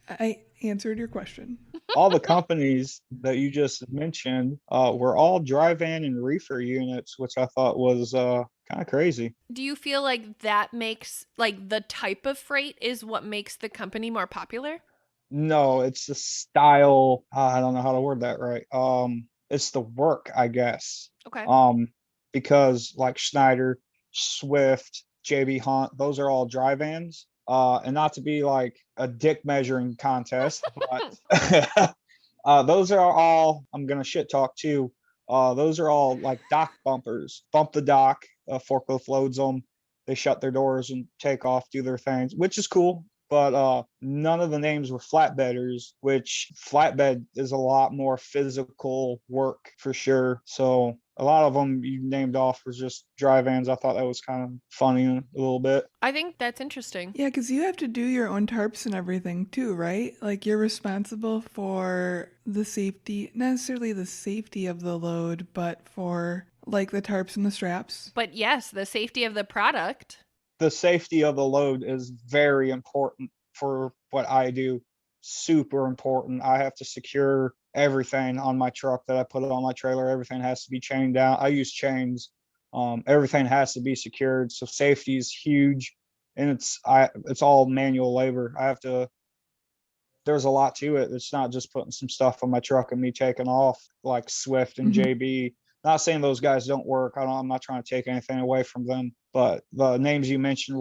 Speaker 1: I answered your question.
Speaker 3: All the companies that you just mentioned were all dry van and reefer units, which I thought was kind of crazy.
Speaker 2: Do you feel like that makes, like, the type of freight is what makes the company more popular?
Speaker 3: No, it's the style. I don't know how to word that right. It's the work, I guess.
Speaker 2: Okay.
Speaker 3: Because like Schneider, Swift, JB Hunt, those are all dry vans. And not to be like a dick measuring contest, but those are all, I'm gonna shit talk too. Those are all like dock bumpers. Bump the dock, forklift loads them, they shut their doors and take off, do their things, which is cool. But none of the names were flatbedders, which flatbed is a lot more physical work for sure. So a lot of them you named off was just dry vans. I thought that was kind of funny a little bit.
Speaker 2: I think that's interesting.
Speaker 1: Yeah, because you have to do your own tarps and everything too, right? Like you're responsible for the safety, not necessarily the safety of the load, but for like the tarps and the straps.
Speaker 2: But yes, the safety of the product.
Speaker 3: The safety of the load is very important for what I do. Super important. I have to secure everything on my truck that I put on my trailer. Everything has to be chained down. I use chains. Everything has to be secured. So safety is huge, and it's all manual labor. There's a lot to it. It's not just putting some stuff on my truck and me taking off like Swift and JB. Not saying those guys don't work. I'm not trying to take anything away from them, but the names you mentioned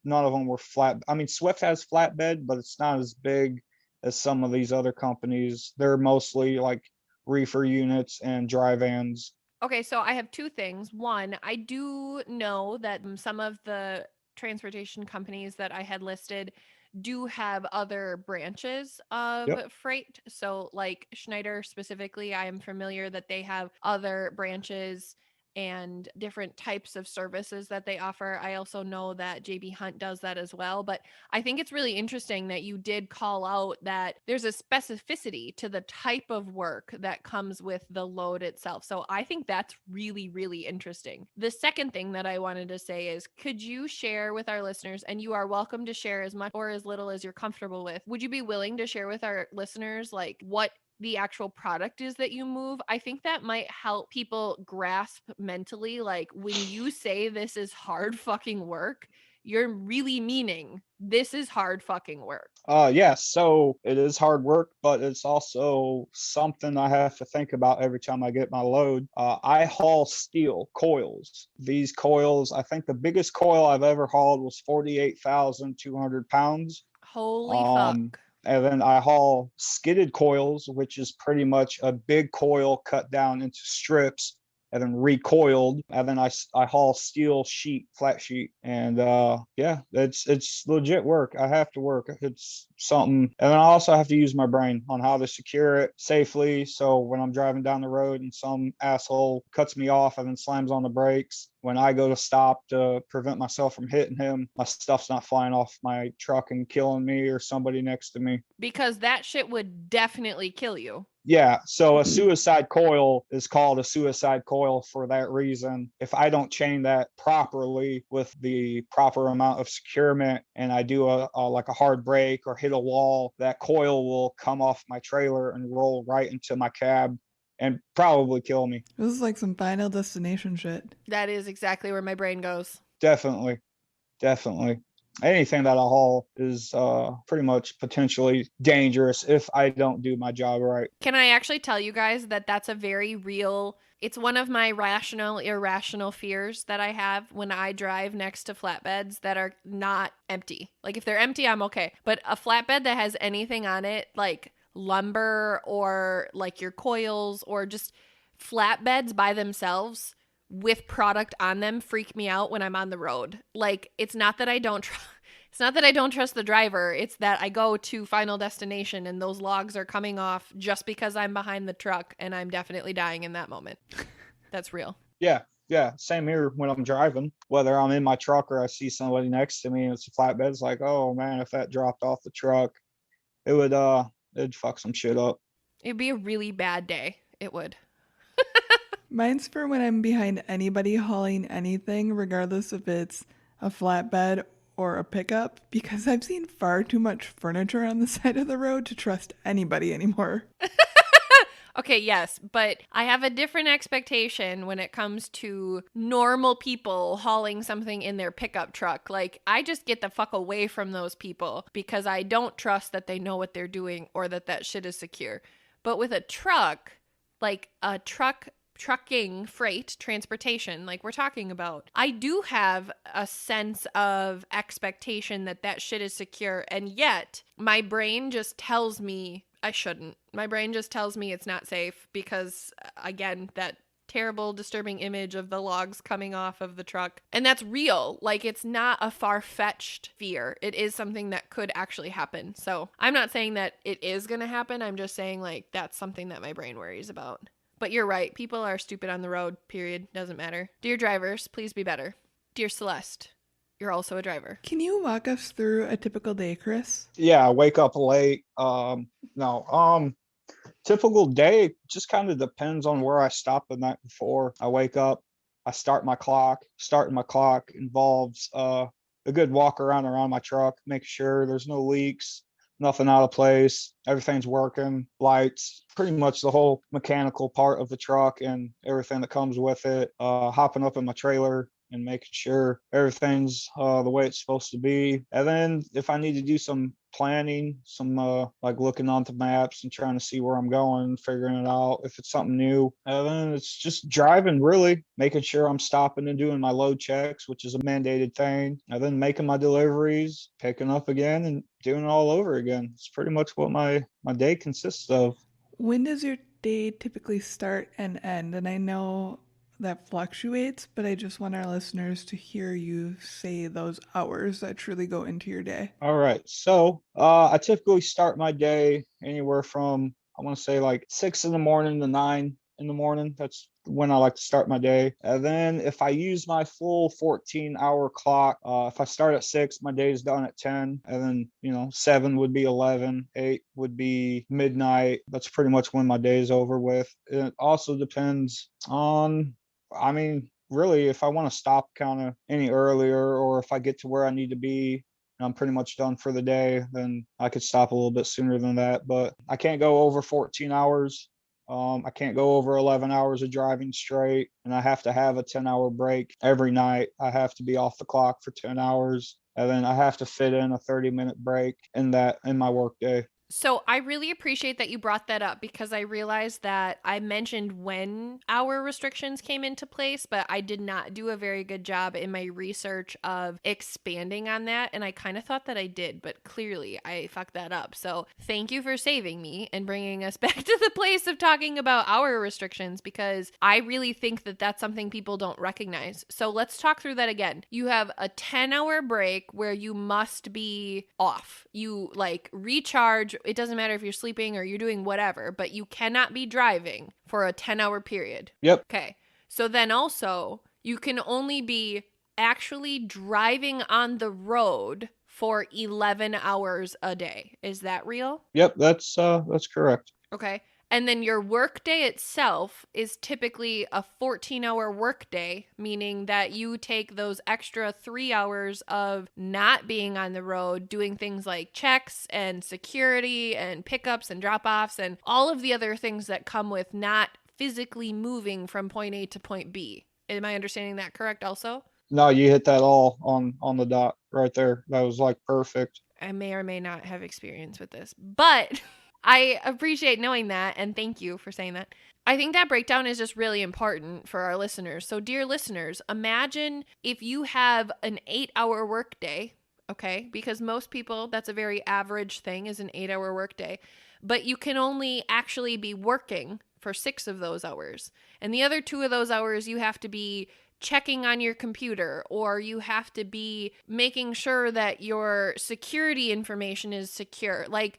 Speaker 3: none of them were flat. I mean, Swift has flatbed, but it's not as big as some of these other companies. They're mostly like reefer units and dry vans.
Speaker 2: Okay, so I have two things. One, I do know that some of the transportation companies that I had listed do have other branches of
Speaker 3: Yep.
Speaker 2: freight. So, like Schneider specifically, I am familiar that they have other branches and different types of services that they offer. I also know that JB Hunt does that as well. But I think it's really interesting that you did call out that there's a specificity to the type of work that comes with the load itself. So I think that's really, really interesting. The second thing that I wanted to say is, could you share with our listeners, and you are welcome to share as much or as little as you're comfortable with, would you be willing to share with our listeners like what the actual product is that you move? I think that might help people grasp mentally, like when you say this is hard fucking work, you're really meaning this is hard fucking work.
Speaker 3: Yeah, so it is hard work, but it's also something I have to think about every time I get my load. I haul steel coils. These coils, I think the biggest coil I've ever hauled was 48,200 pounds.
Speaker 2: Holy
Speaker 3: Um,
Speaker 2: fuck.
Speaker 3: and then I haul skidded coils, which is pretty much a big coil cut down into strips and then recoiled. And then I haul steel sheet, flat sheet. And yeah, it's legit work. I have to work. It's something. And then I also have to use my brain on how to secure it safely. So when I'm driving down the road and some asshole cuts me off and then slams on the brakes, when I go to stop to prevent myself from hitting him, my stuff's not flying off my truck and killing me or somebody next to me.
Speaker 2: Because that shit would definitely kill you.
Speaker 3: Yeah, so a suicide coil is called a suicide coil for that reason. If I don't chain that properly with the proper amount of securement and I do a like a hard break or hit a wall, that coil will come off my trailer and roll right into my cab and probably kill me.
Speaker 1: This is like some Final Destination shit.
Speaker 2: That is exactly where my brain goes.
Speaker 3: Definitely. Definitely. Anything that I haul is pretty much potentially dangerous if I don't do my job right.
Speaker 2: Can I actually tell you guys that that's a very real, it's one of my rational, irrational fears that I have when I drive next to flatbeds that are not empty. Like if they're empty, I'm okay. But a flatbed that has anything on it, like lumber or like your coils or just flatbeds by themselves with product on them, freak me out when I'm on the road. Like it's not that I don't trust the driver. It's that I go to Final Destination and those logs are coming off just because I'm behind the truck and I'm definitely dying in that moment. That's real.
Speaker 3: Yeah. Yeah. Same here when I'm driving, whether I'm in my truck or I see somebody next to me and it's a flatbed. It's like, oh man, if that dropped off the truck, it'd fuck some shit up.
Speaker 2: It'd be a really bad day. It would.
Speaker 1: Mine's for when I'm behind anybody hauling anything, regardless if it's a flatbed or a pickup, because I've seen far too much furniture on the side of the road to trust anybody anymore.
Speaker 2: Okay, yes, but I have a different expectation when it comes to normal people hauling something in their pickup truck. Like, I just get the fuck away from those people because I don't trust that they know what they're doing or that that shit is secure. But with a truck, like a trucking freight transportation like we're talking about, I do have a sense of expectation that that shit is secure, and yet my brain just tells me I shouldn't. My brain just tells me it's not safe because again, that terrible disturbing image of the logs coming off of the truck, and that's real. Like it's not a far-fetched fear. It is something that could actually happen. So I'm not saying that it is going to happen. I'm just saying like that's something that my brain worries about. But you're right. People are stupid on the road, period. Doesn't matter. Dear drivers, please be better. Dear Celeste, you're also a driver.
Speaker 1: Can you walk us through a typical day, Chris?
Speaker 3: Yeah, I wake up late. Typical day just kind of depends on where I stopped the night before. I wake up, I start my clock. Starting my clock involves a good walk around my truck, make sure there's no leaks, nothing out of place, everything's working, lights, pretty much the whole mechanical part of the truck and everything that comes with it. Hopping up in my trailer and making sure everything's the way it's supposed to be. And then if I need to do some planning, some like looking onto maps and trying to see where I'm going, figuring it out if it's something new. And then it's just driving, really, making sure I'm stopping and doing my load checks, which is a mandated thing. And then making my deliveries, picking up again and doing it all over again. It's pretty much what my day consists of.
Speaker 1: When does your day typically start and end? And I know that fluctuates, but I just want our listeners to hear you say those hours that truly go into your day.
Speaker 3: All right. So I typically start my day anywhere from, I want to say, like 6 in the morning to 9 in the morning. That's when I like to start my day. And then if I use my full 14-hour clock, if I start at 6, my day is done at 10. And then, 7 would be 11, 8 would be midnight. That's pretty much when my day is over with. It also depends on, I mean, really, if I want to stop kind of any earlier, or if I get to where I need to be and I'm pretty much done for the day, then I could stop a little bit sooner than that. But I can't go over 14 hours. I can't go over 11 hours of driving straight, and I have to have a 10-hour break every night. I have to be off the clock for 10 hours, and then I have to fit in a 30-minute break in my work day.
Speaker 2: So I really appreciate that you brought that up, because I realized that I mentioned when hour restrictions came into place, but I did not do a very good job in my research of expanding on that. And I kind of thought that I did, but clearly I fucked that up. So thank you for saving me and bringing us back to the place of talking about hour restrictions, because I really think that that's something people don't recognize. So let's talk through that again. You have a 10-hour break where you must be off. You like recharge. It doesn't matter if you're sleeping or you're doing whatever, but you cannot be driving for a 10-hour period.
Speaker 3: Yep.
Speaker 2: Okay. So then also, you can only be actually driving on the road for 11 hours a day. Is that real?
Speaker 3: Yep, that's correct.
Speaker 2: Okay. And then your work day itself is typically a 14-hour work day, meaning that you take those extra 3 hours of not being on the road, doing things like checks and security and pickups and drop-offs and all of the other things that come with not physically moving from point A to point B. Am I understanding that correct also?
Speaker 3: No, you hit that all on the dot right there. That was like perfect.
Speaker 2: I may or may not have experience with this, but I appreciate knowing that, and thank you for saying that. I think that breakdown is just really important for our listeners. So, dear listeners, imagine if you have an 8-hour workday, okay? Because most people, that's a very average thing, is an 8-hour workday. But you can only actually be working for 6 of those hours. And the other 2 of those hours, you have to be checking on your computer, or you have to be making sure that your security information is secure. Like,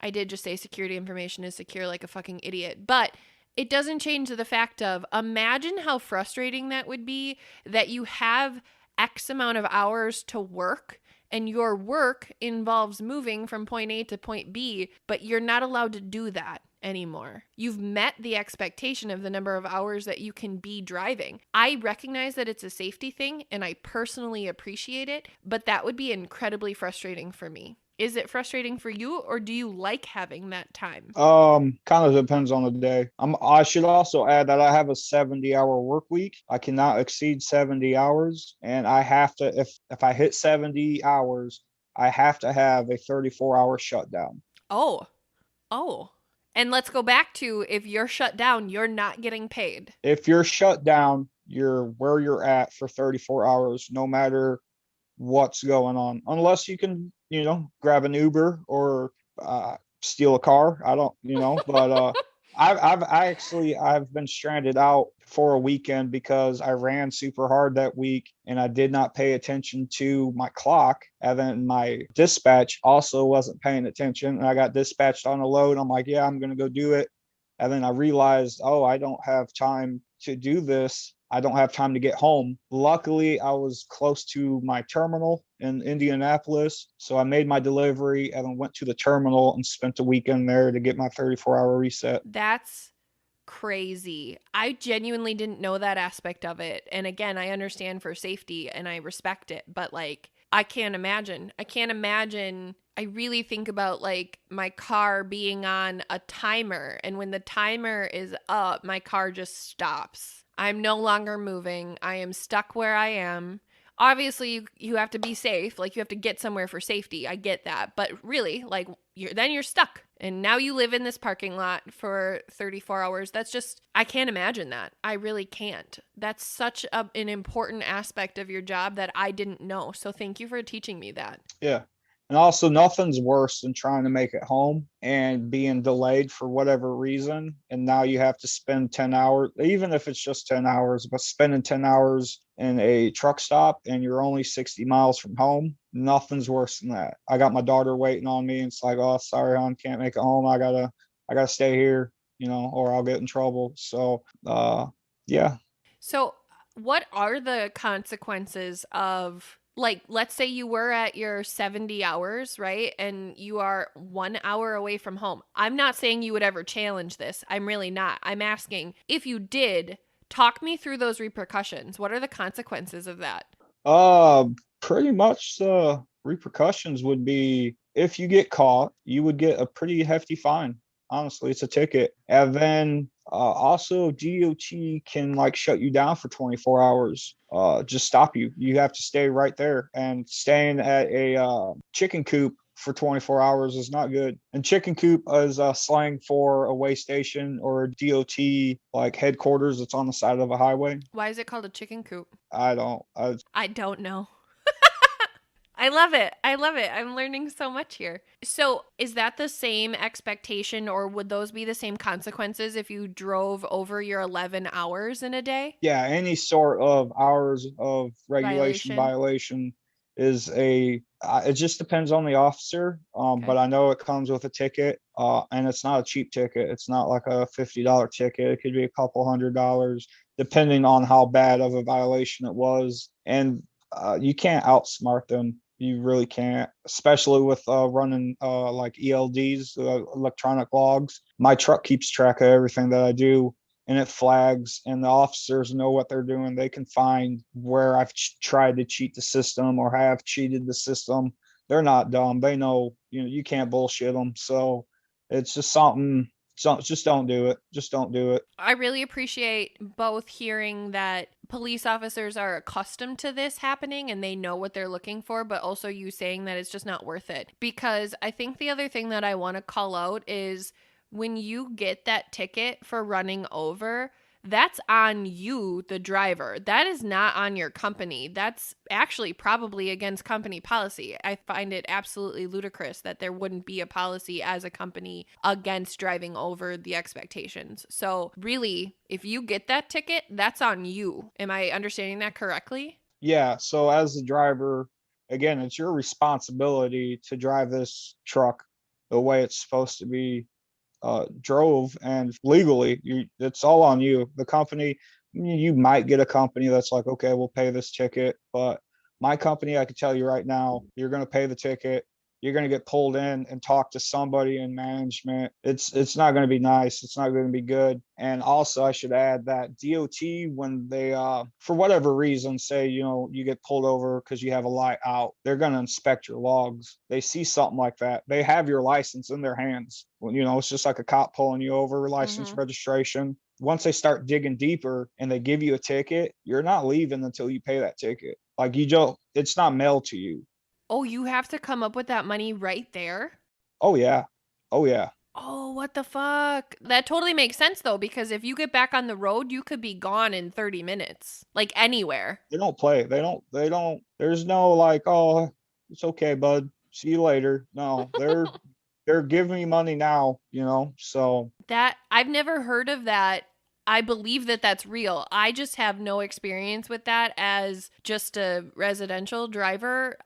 Speaker 2: I did just say security information is secure like a fucking idiot, but it doesn't change the fact of, imagine how frustrating that would be that you have X amount of hours to work and your work involves moving from point A to point B, but you're not allowed to do that anymore. You've met the expectation of the number of hours that you can be driving. I recognize that it's a safety thing and I personally appreciate it, but that would be incredibly frustrating for me. Is it frustrating for you, or do you like having that time?
Speaker 3: Kind of depends on the day. I should also add that I have a 70-hour work week. I cannot exceed 70 hours, and I have to, if I hit 70 hours, I have to have a 34-hour shutdown.
Speaker 2: Oh. And let's go back to, if you're shut down, you're not getting paid.
Speaker 3: If you're shut down, you're where you're at for 34 hours, no matter what's going on, unless you can, grab an Uber or steal a car. I don't, but I've been stranded out for a weekend because I ran super hard that week and I did not pay attention to my clock. And then my dispatch also wasn't paying attention, and I got dispatched on a load. I'm like, yeah, I'm going to go do it. And then I realized, oh, I don't have time to do this. I don't have time to get home. Luckily, I was close to my terminal in Indianapolis, so I made my delivery and then went to the terminal and spent the weekend there to get my 34-hour reset.
Speaker 2: That's crazy. I genuinely didn't know that aspect of it. And again, I understand for safety and I respect it, but like, I can't imagine. I really think about like my car being on a timer, and when the timer is up, my car just stops. I'm no longer moving. I am stuck where I am. Obviously, you have to be safe. Like, you have to get somewhere for safety. I get that. But really, like, you're stuck. And now you live in this parking lot for 34 hours. That's just, I can't imagine that. I really can't. That's such an important aspect of your job that I didn't know. So thank you for teaching me that.
Speaker 3: Yeah. And also, nothing's worse than trying to make it home and being delayed for whatever reason. And now you have to spend 10 hours, even if it's just 10 hours, but spending 10 hours in a truck stop and you're only 60 miles from home. Nothing's worse than that. I got my daughter waiting on me. And it's like, oh, sorry, hon, can't make it home. I gotta stay here, or I'll get in trouble. So, yeah.
Speaker 2: So, what are the consequences of, like, let's say you were at your 70 hours, right? And you are 1 hour away from home. I'm not saying you would ever challenge this. I'm really not. I'm asking if you did, talk me through those repercussions. What are the consequences of that?
Speaker 3: Uh, Pretty much the repercussions would be if you get caught, you would get a pretty hefty fine. Honestly, it's a ticket. And then also DOT can like shut you down for 24 hours. Just stop you. You have to stay right there. And staying at a chicken coop for 24 hours is not good. And chicken coop is slang for a way station or a DOT like headquarters that's on the side of a highway.
Speaker 2: Why is it called a chicken coop?
Speaker 3: I don't.
Speaker 2: I don't know. I love it. I love it. I'm learning so much here. So, is that the same expectation, or would those be the same consequences if you drove over your 11 hours in a day?
Speaker 3: Yeah, any sort of hours of regulation violation is it just depends on the officer.
Speaker 2: Okay.
Speaker 3: But I know it comes with a ticket, and it's not a cheap ticket. It's not like a $50 ticket. It could be a couple $100, depending on how bad of a violation it was. And you can't outsmart them. You really can't, especially with running like ELDs, electronic logs. My truck keeps track of everything that I do, and it flags, and the officers know what they're doing. They can find where I've tried to cheat the system or have cheated the system. They're not dumb. They know, you can't bullshit them. So it's just something. So just don't do it. Just don't do it.
Speaker 2: I really appreciate both hearing that police officers are accustomed to this happening and they know what they're looking for, but also you saying that it's just not worth it. Because I think the other thing that I want to call out is when you get that ticket for running over, that's on you, the driver. That is not on your company. That's actually probably against company policy. I find it absolutely ludicrous that there wouldn't be a policy as a company against driving over the expectations. So really, if you get that ticket, that's on you. Am I understanding that correctly?
Speaker 3: Yeah. So as the driver, again, it's your responsibility to drive this truck the way it's supposed to be drove, and legally it's all on you. The company, you might get a company that's like, okay, we'll pay this ticket, but my company, I can tell you right now, you're going to pay the ticket. You're going to get pulled in and talk to somebody in management. It's not going to be nice. It's not going to be good. And also, I should add that DOT, when they for whatever reason say, you get pulled over because you have a light out, they're going to inspect your logs. They see something like that, they have your license in their hands. It's just like a cop pulling you over, license, registration. Once they start digging deeper and they give you a ticket, you're not leaving until you pay that ticket. Like, it's not mailed to you.
Speaker 2: Oh, you have to come up with that money right there?
Speaker 3: Oh, yeah. Oh, yeah.
Speaker 2: Oh, what the fuck? That totally makes sense, though, because if you get back on the road, you could be gone in 30 minutes, like anywhere.
Speaker 3: They don't play. There's no like, oh, it's okay, bud. See you later. No, they're giving me money now, so.
Speaker 2: That, I've never heard of that. I believe that that's real. I just have no experience with that as just a residential driver.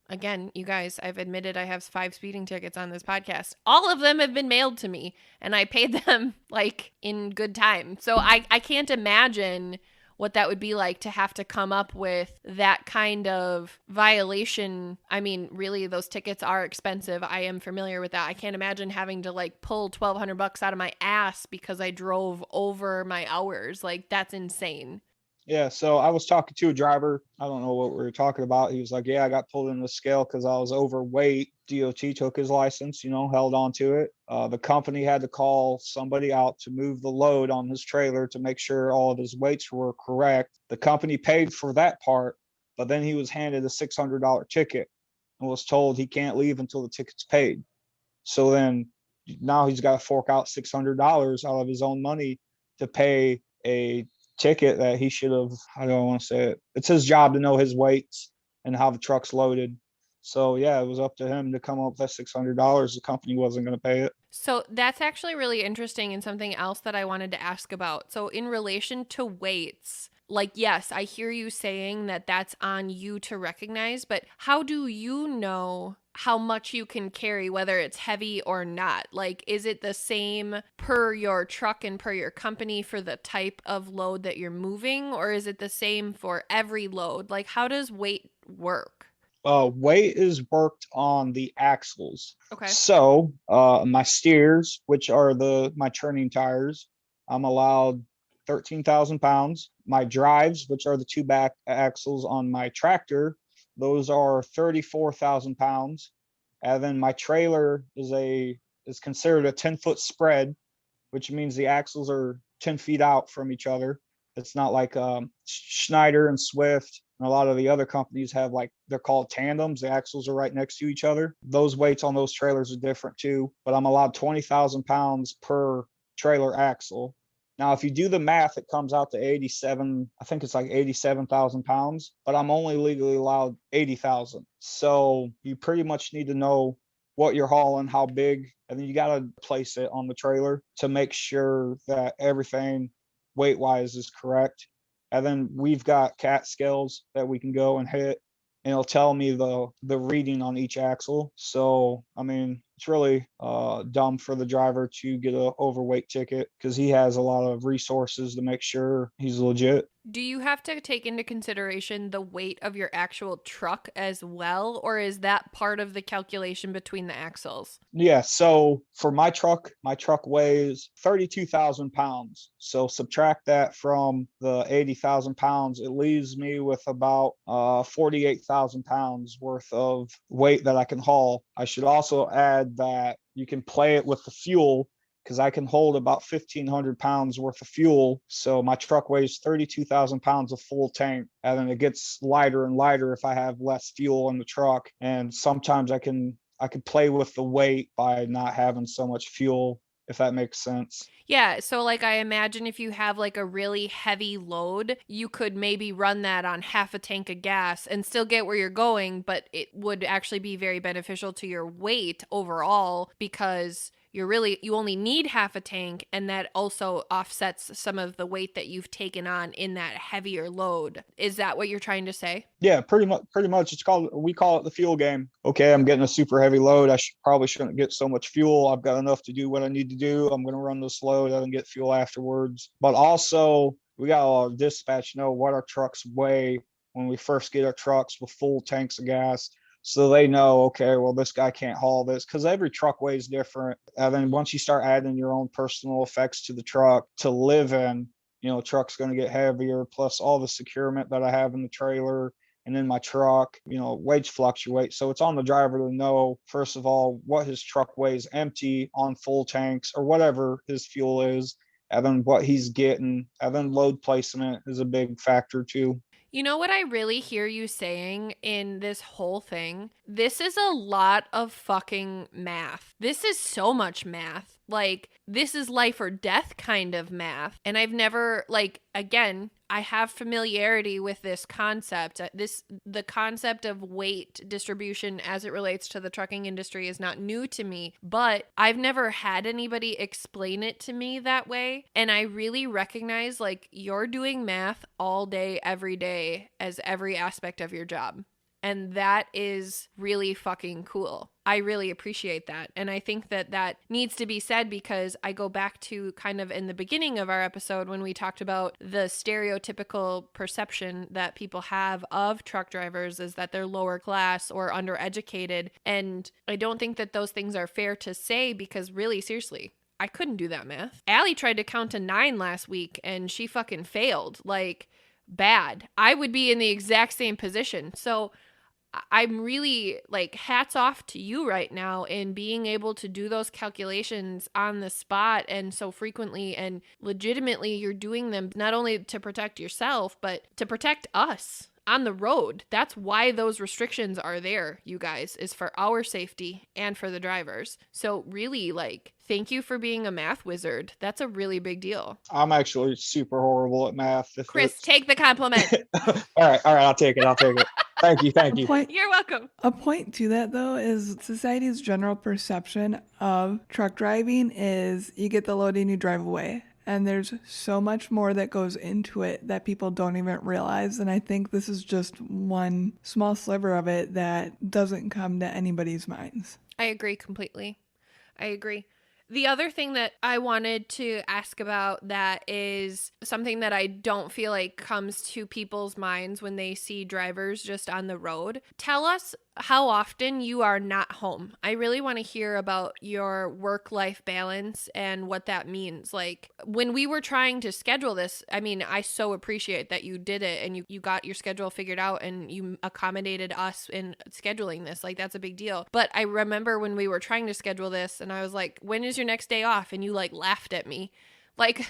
Speaker 2: Again, you guys, I've admitted I have 5 speeding tickets on this podcast. All of them have been mailed to me and I paid them like in good time. So I can't imagine what that would be like to have to come up with that kind of violation. I mean, really, those tickets are expensive. I am familiar with that. I can't imagine having to like pull $1,200 out of my ass because I drove over my hours. Like, that's insane.
Speaker 3: Yeah, so I was talking to a driver. I don't know what we were talking about. He was like, yeah, I got pulled in the scale because I was overweight. DOT took his license, held on to it. The company had to call somebody out to move the load on his trailer to make sure all of his weights were correct. The company paid for that part, but then he was handed a $600 ticket and was told he can't leave until the ticket's paid. So then now he's got to fork out $600 out of his own money to pay a ticket that he should have. I don't want to say it. It's his job to know his weights and how the truck's loaded. So yeah, it was up to him to come up with that $600. The company wasn't going to pay it.
Speaker 2: So that's actually really interesting and something else that I wanted to ask about. So in relation to weights, like, yes, I hear you saying that that's on you to recognize, but how do you know how much you can carry, whether it's heavy or not? Like, is it the same per your truck and per your company for the type of load that you're moving, or is it the same for every load? Like, how does weight work?
Speaker 3: Weight is worked on the axles.
Speaker 2: Okay.
Speaker 3: So my steers, which are my turning tires, I'm allowed 13,000 pounds. My drives, which are the two back axles on my tractor, those are 34,000 pounds. And then my trailer is considered a 10-foot spread, which means the axles are 10 feet out from each other. It's not like Schneider and Swift and a lot of the other companies have, like, they're called tandems. The axles are right next to each other. Those weights on those trailers are different too, but I'm allowed 20,000 pounds per trailer axle. Now, if you do the math, it comes out to 87, I think it's like 87,000 pounds, but I'm only legally allowed 80,000. So you pretty much need to know what you're hauling, how big, and then you got to place it on the trailer to make sure that everything weight wise is correct. And then we've got cat scales that we can go and hit, and it'll tell me the reading on each axle. So I mean, it's really dumb for the driver to get a overweight ticket because he has a lot of resources to make sure he's legit.
Speaker 2: Do you have to take into consideration the weight of your actual truck as well, or is that part of the calculation between the axles?
Speaker 3: Yeah, so for my truck weighs 32,000 pounds. So subtract that from the 80,000 pounds, it leaves me with about 48,000 pounds worth of weight that I can haul. I should also add that you can play it with the fuel, because I can hold about 1,500 pounds worth of fuel. So my truck weighs 32,000 pounds of full tank, and then it gets lighter and lighter if I have less fuel in the truck. And sometimes I can play with the weight by not having so much fuel, if that makes sense.
Speaker 2: Yeah, so like I imagine if you have like a really heavy load, you could maybe run that on half a tank of gas and still get where you're going, but it would actually be very beneficial to your weight overall because you only need half a tank, and that also offsets some of the weight that you've taken on in that heavier load. Is that what you're trying to say?
Speaker 3: Yeah, pretty much. We call it the fuel game. Okay, I'm getting a super heavy load. Probably shouldn't get so much fuel. I've got enough to do what I need to do. I'm going to run this load and get fuel afterwards. But also, we got our dispatch know what our trucks weigh when we first get our trucks with full tanks of gas. So they know, okay, well, this guy can't haul this, because every truck weighs different. And then once you start adding your own personal effects to the truck to live in, truck's going to get heavier, plus all the securement that I have in the trailer and in my truck, weights fluctuate. So it's on the driver to know, first of all, what his truck weighs empty on full tanks or whatever his fuel is, and then what he's getting. And then load placement is a big factor too.
Speaker 2: You know what I really hear you saying in this whole thing? This is a lot of fucking math. This is so much math. Like, this is life or death kind of math. And I've never, again, I have familiarity with this concept. The concept of weight distribution as it relates to the trucking industry is not new to me, but I've never had anybody explain it to me that way. And I really recognize, you're doing math all day, every day, as every aspect of your job. And that is really fucking cool. I really appreciate that. And I think that needs to be said, because I go back to kind of in the beginning of our episode when we talked about the stereotypical perception that people have of truck drivers is that they're lower class or undereducated. And I don't think that those things are fair to say, because really, seriously, I couldn't do that math. Allie tried to count to 9 last week and she fucking failed. Bad. I would be in the exact same position. So I'm really hats off to you right now in being able to do those calculations on the spot and so frequently, and legitimately you're doing them not only to protect yourself, but to protect us on the road. That's why those restrictions are there, you guys, is for our safety and for the drivers. So really, thank you for being a math wizard. That's a really big deal.
Speaker 3: I'm actually super horrible at math.
Speaker 2: Chris, take the compliment.
Speaker 3: All right, I'll take it. Thank you. Thank you.
Speaker 2: You're welcome.
Speaker 1: A point to that, though, is society's general perception of truck driving is you get the load and you drive away. And there's so much more that goes into it that people don't even realize. And I think this is just one small sliver of it that doesn't come to anybody's minds.
Speaker 2: I agree completely. I agree. The other thing that I wanted to ask about that is something that I don't feel like comes to people's minds when they see drivers just on the road. Tell us how often you are not home. I really want to hear about your work-life balance and what that means. Like when we were trying to schedule this, I mean, I so appreciate that you did it and you got your schedule figured out and you accommodated us in scheduling this. Like that's a big deal. But I remember when we were trying to schedule this and I was like, when is your next day off? And you like laughed at me. Like,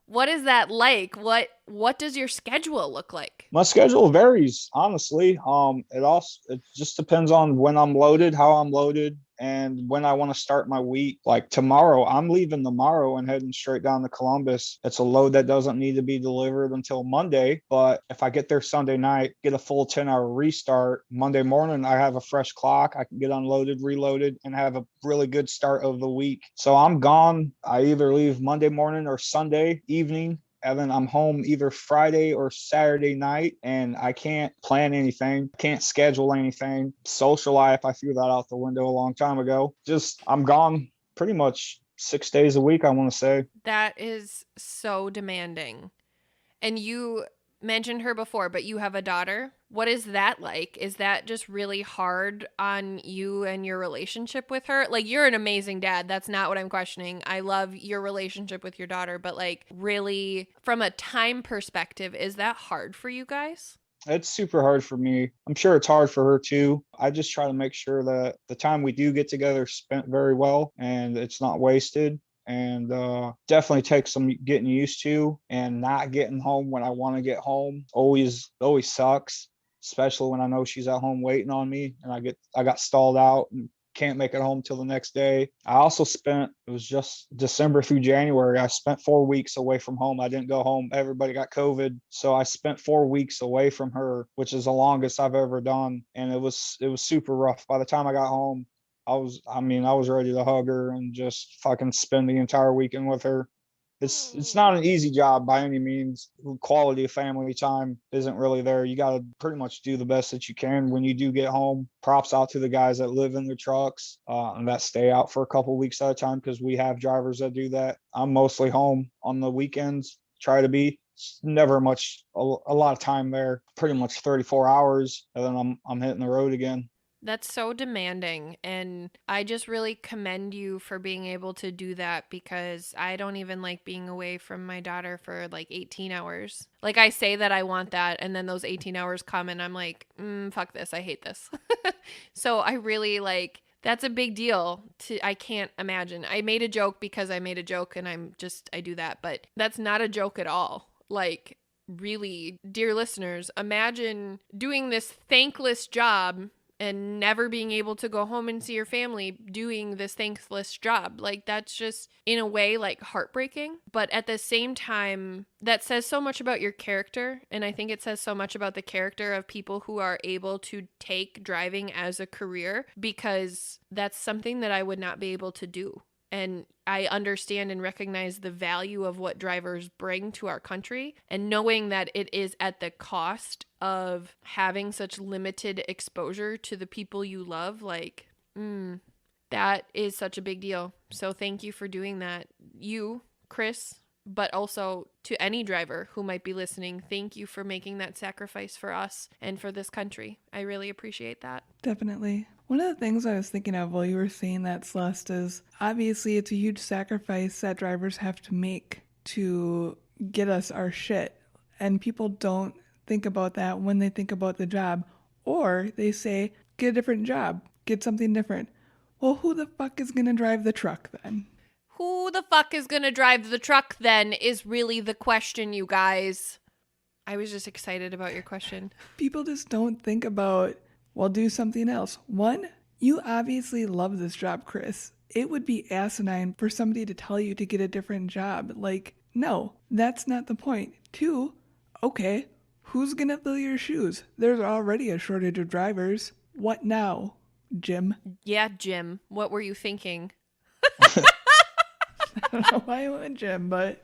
Speaker 2: what is that like? What does your schedule look like?
Speaker 3: My schedule varies, honestly. It just depends on when I'm loaded, how I'm loaded, and when I want to start my week. Like tomorrow, I'm leaving tomorrow and heading straight down to Columbus. It's a load that doesn't need to be delivered until Monday. But if I get there Sunday night, get a full 10-hour restart, Monday morning, I have a fresh clock. I can get unloaded, reloaded, and have a really good start of the week. So I'm gone. I either leave Monday morning or Sunday evening. And then I'm home either Friday or Saturday night, and I can't plan anything, can't schedule anything. Social life, I threw that out the window a long time ago. Just, I'm gone pretty much 6 days a week, I want to say.
Speaker 2: That is so demanding. And you mentioned her before, but you have a daughter. What is that like? Is that just really hard on you and your relationship with her? Like, you're an amazing dad. That's not what I'm questioning. I love your relationship with your daughter, but like really from a time perspective, is that hard for you guys?
Speaker 3: It's super hard for me. I'm sure it's hard for her too. I just try to make sure that the time we do get together is spent very well and it's not wasted. And definitely takes some getting used to, and not getting home when I want to get home always sucks, especially when I know she's at home waiting on me and I got stalled out and can't make it home till the next day. I also spent, it was just December through January, I spent 4 weeks away from home. I didn't go home. Everybody got COVID. So I spent 4 weeks away from her, which is the longest I've ever done. And it was super rough. By the time I got home, I was ready to hug her and just fucking spend the entire weekend with her. It's not an easy job by any means. Quality of family time isn't really there. You got to pretty much do the best that you can when you do get home. Props out to the guys that live in their trucks and that stay out for a couple of weeks at a time, because we have drivers that do that. I'm mostly home on the weekends, try to be. It's never a lot of time there, pretty much 34 hours, and then I'm hitting the road again.
Speaker 2: That's so demanding, and I just really commend you for being able to do that, because I don't even like being away from my daughter for like 18 hours. Like I say that I want that, and then those 18 hours come and I'm like, fuck this, I hate this. So I really like, that's a big deal. I can't imagine. I made a joke because I made a joke and I do that, but that's not a joke at all. Like, really, dear listeners, imagine doing this thankless job and never being able to go home and see your family doing this thankless job. Like, that's just, in a way, like heartbreaking. But at the same time, that says so much about your character. And I think it says so much about the character of people who are able to take driving as a career, because that's something that I would not be able to do. And I understand and recognize the value of what drivers bring to our country, and knowing that it is at the cost of having such limited exposure to the people you love, like, that is such a big deal. So thank you for doing that. You, Chris, but also to any driver who might be listening, thank you for making that sacrifice for us and for this country. I really appreciate that.
Speaker 1: Definitely. One of the things I was thinking of while you were saying that, Celeste, is obviously it's a huge sacrifice that drivers have to make to get us our shit. And people don't think about that when they think about the job. Or they say, get a different job, get something different. Well, who the fuck is going to drive the truck then?
Speaker 2: Who the fuck is going to drive the truck then is really the question, you guys. I was just excited about your question.
Speaker 1: People just don't think about, well, do something else. One, you obviously love this job, Chris. It would be asinine for somebody to tell you to get a different job. Like, no, that's not the point. Two, okay, Who's gonna fill your shoes? There's already a shortage of drivers. What now, Jim?
Speaker 2: Yeah, Jim. What were you thinking?
Speaker 1: I don't know why I went Jim, but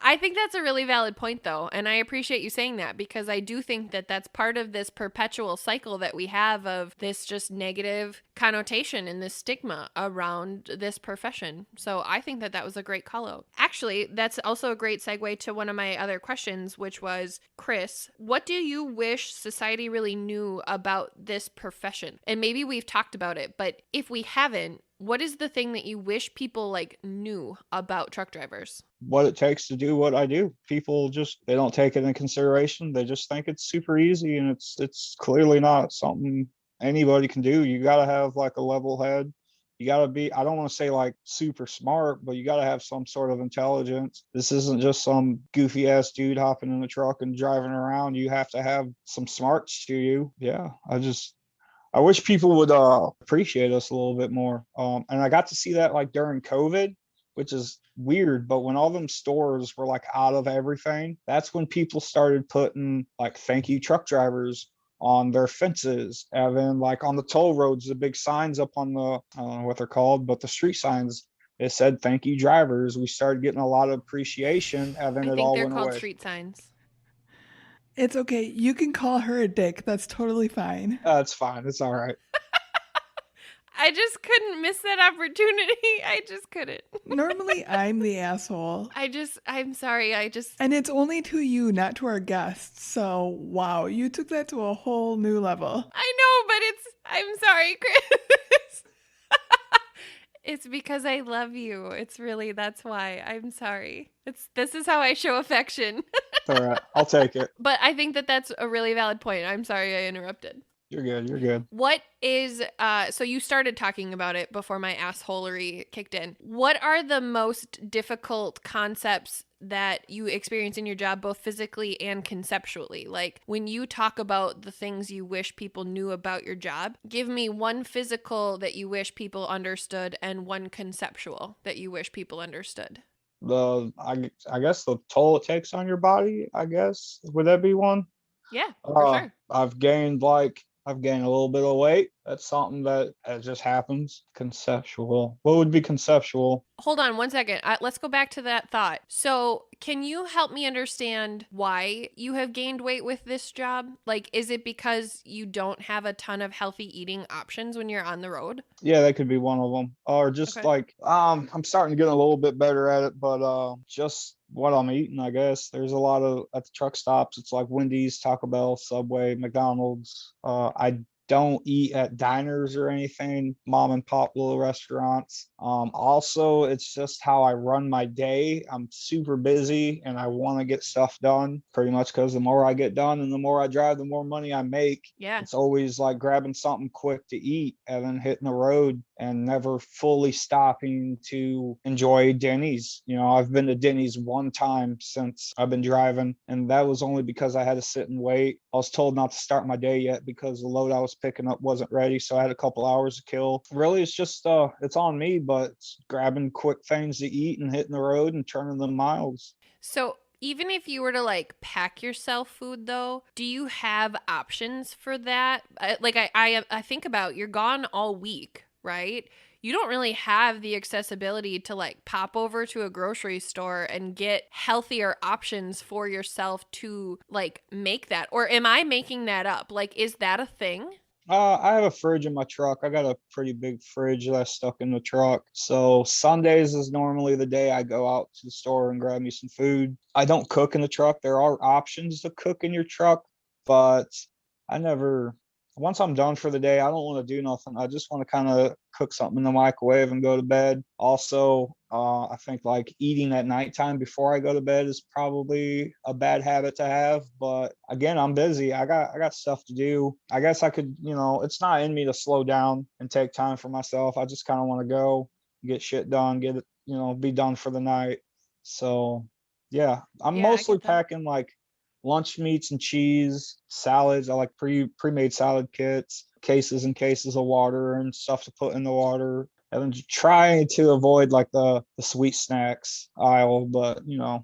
Speaker 2: I think that's a really valid point, though. And I appreciate you saying that, because I do think that that's part of this perpetual cycle that we have of this just negative connotation and this stigma around this profession. So I think that that was a great call out. Actually, that's also a great segue to one of my other questions, which was, Chris, what do you wish society really knew about this profession? And maybe we've talked about it, but if we haven't, what is the thing that you wish people like knew about truck drivers?
Speaker 3: What it takes to do what I do. People just, they don't take it in consideration. They just think it's super easy, and it's clearly not something anybody can do. You got to have like a level head. You got to be, I don't want to say like super smart, but you got to have some sort of intelligence. This isn't just some goofy ass dude hopping in the truck and driving around. You have to have some smarts to you. Yeah, I wish people would appreciate us a little bit more. And I got to see that like during COVID, which is weird. But when all them stores were like out of everything, that's when people started putting like "thank you truck drivers" on their fences, and then like on the toll roads, the big signs up on the, I don't know what they're called, but the street signs, it said "thank you drivers." We started getting a lot of appreciation, and then
Speaker 2: I
Speaker 3: it
Speaker 2: think
Speaker 3: all
Speaker 2: they're
Speaker 3: went
Speaker 2: called
Speaker 3: away.
Speaker 2: street signs.
Speaker 1: it's okay. You can call her a dick. That's totally fine.
Speaker 3: It's fine. It's all right.
Speaker 2: I just couldn't miss that opportunity. I just couldn't.
Speaker 1: Normally, I'm the asshole.
Speaker 2: I'm sorry.
Speaker 1: And it's only to you, not to our guests. So, wow, you took that to a whole new level.
Speaker 2: I know, but I'm sorry, Chris. It's because I love you. It's really, that's why. I'm sorry. This is how I show affection.
Speaker 3: It's all right. I'll take it.
Speaker 2: But I think that that's a really valid point. I'm sorry I interrupted.
Speaker 3: You're good. You're good.
Speaker 2: What is, so you started talking about it before my assholery kicked in. What are the most difficult concepts that you experience in your job, both physically and conceptually? Like when you talk about the things you wish people knew about your job, give me one physical that you wish people understood and one conceptual that you wish people understood.
Speaker 3: I guess the toll it takes on your body, I guess. Would that be one?
Speaker 2: Yeah, for sure.
Speaker 3: I've gained a little bit of weight. That's something that just happens. Conceptual. What would be conceptual?
Speaker 2: Hold on one second. Let's go back to that thought. So, can you help me understand why you have gained weight with this job? Like, is it because you don't have a ton of healthy eating options when you're on the road?
Speaker 3: Yeah, that could be one of them. Or just
Speaker 2: Okay.
Speaker 3: like, I'm starting to get a little bit better at it, but just what I'm eating, I guess. There's a lot of, at the truck stops, it's like Wendy's, Taco Bell, Subway, McDonald's. I don't eat at diners or anything, mom and pop little restaurants. Also, it's just how I run my day. I'm super busy and I want to get stuff done pretty much because the more I get done and the more I drive, the more money I make.
Speaker 2: Yeah.
Speaker 3: It's always like grabbing something quick to eat and then hitting the road and never fully stopping to enjoy Denny's. You know, I've been to Denny's one time since I've been driving, and that was only because I had to sit and wait. I was told not to start my day yet because the load I was picking up wasn't ready, so I had a couple hours to kill. Really, it's just it's on me, but it's grabbing quick things to eat and hitting the road and turning the miles.
Speaker 2: So, even if you were to like pack yourself food though, do you have options for that? I think about, you're gone all week, right? You don't really have the accessibility to like pop over to a grocery store and get healthier options for yourself to like make that. Or am I making that up? Like, is that a thing?
Speaker 3: I have a fridge in my truck. I got a pretty big fridge that I stuck in the truck. So Sundays is normally the day I go out to the store and grab me some food. I don't cook in the truck. There are options to cook in your truck, but I never, once I'm done for the day, I don't want to do nothing. I just want to kind of cook something in the microwave and go to bed. Also, I think like eating at nighttime before I go to bed is probably a bad habit to have. But again, I'm busy. I got stuff to do. I guess I could, it's not in me to slow down and take time for myself. I just kind of want to go get shit done, get it, be done for the night. So yeah, I'm
Speaker 2: Yeah, I
Speaker 3: mostly
Speaker 2: get that.
Speaker 3: packing like lunch meats and cheese, salads. I like pre-made salad kits, cases and cases of water and stuff to put in the water. And then trying to avoid like the sweet snacks aisle, but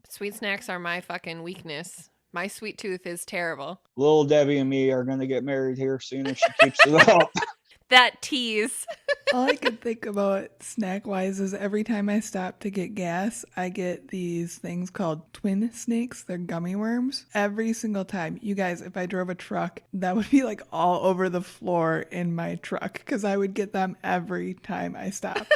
Speaker 2: Sweet snacks are my fucking weakness. My sweet tooth is terrible.
Speaker 3: Little Debbie and me are going to get married here soon if she keeps it up.
Speaker 2: That tease.
Speaker 1: All I can think about snack wise is every time I stop to get gas, I get these things called twin snakes. They're gummy worms. Every single time. You guys, if I drove a truck, that would be like all over the floor in my truck because I would get them every time I stopped.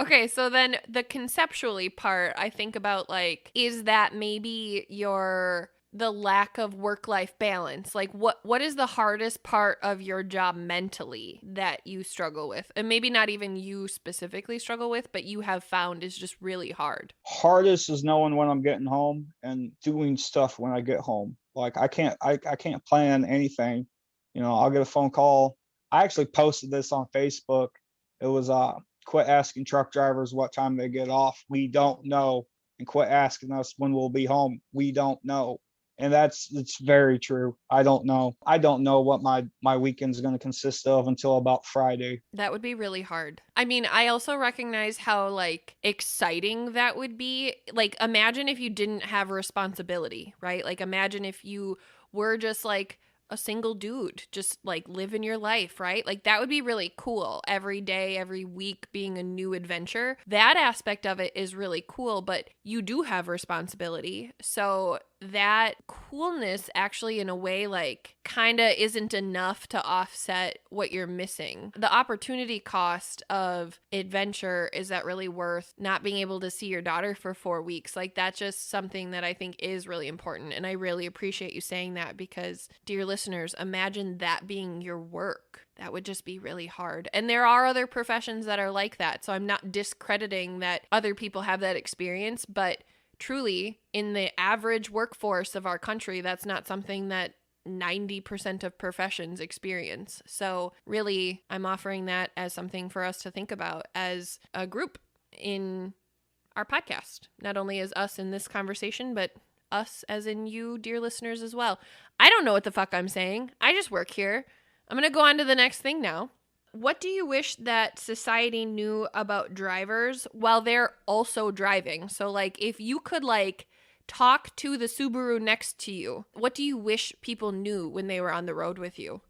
Speaker 2: Okay, so then the conceptually part, I think about like, is that maybe the lack of work-life balance? Like what is the hardest part of your job mentally that you struggle with? And maybe not even you specifically struggle with, but you have found is just really hard.
Speaker 3: Hardest is knowing when I'm getting home and doing stuff when I get home. Like I can't plan anything. I'll get a phone call. I actually posted this on Facebook. It was quit asking truck drivers what time they get off. We don't know. And quit asking us when we'll be home. We don't know. And it's very true. I don't know. I don't know what my weekend's going to consist of until about Friday.
Speaker 2: That would be really hard. I mean, I also recognize how like exciting that would be. Like imagine if you didn't have a responsibility, right? Like imagine if you were just like a single dude, just like living your life, right? Like that would be really cool. Every day, every week being a new adventure. That aspect of it is really cool, but you do have responsibility. So that coolness actually in a way like kind of isn't enough to offset what you're missing. The opportunity cost of adventure, is that really worth not being able to see your daughter for 4 weeks? Like that's just something that I think is really important. And I really appreciate you saying that because, dear listeners, imagine that being your work. That would just be really hard. And there are other professions that are like that. So I'm not discrediting that other people have that experience, but truly, in the average workforce of our country, that's not something that 90% of professions experience. So really, I'm offering that as something for us to think about as a group in our podcast. Not only as us in this conversation, but us as in you, dear listeners, as well. I don't know what the fuck I'm saying. I just work here. I'm going to go on to the next thing now. What do you wish that society knew about drivers while they're also driving? So like if you could like talk to the Subaru next to you, what do you wish people knew when they were on the road with you?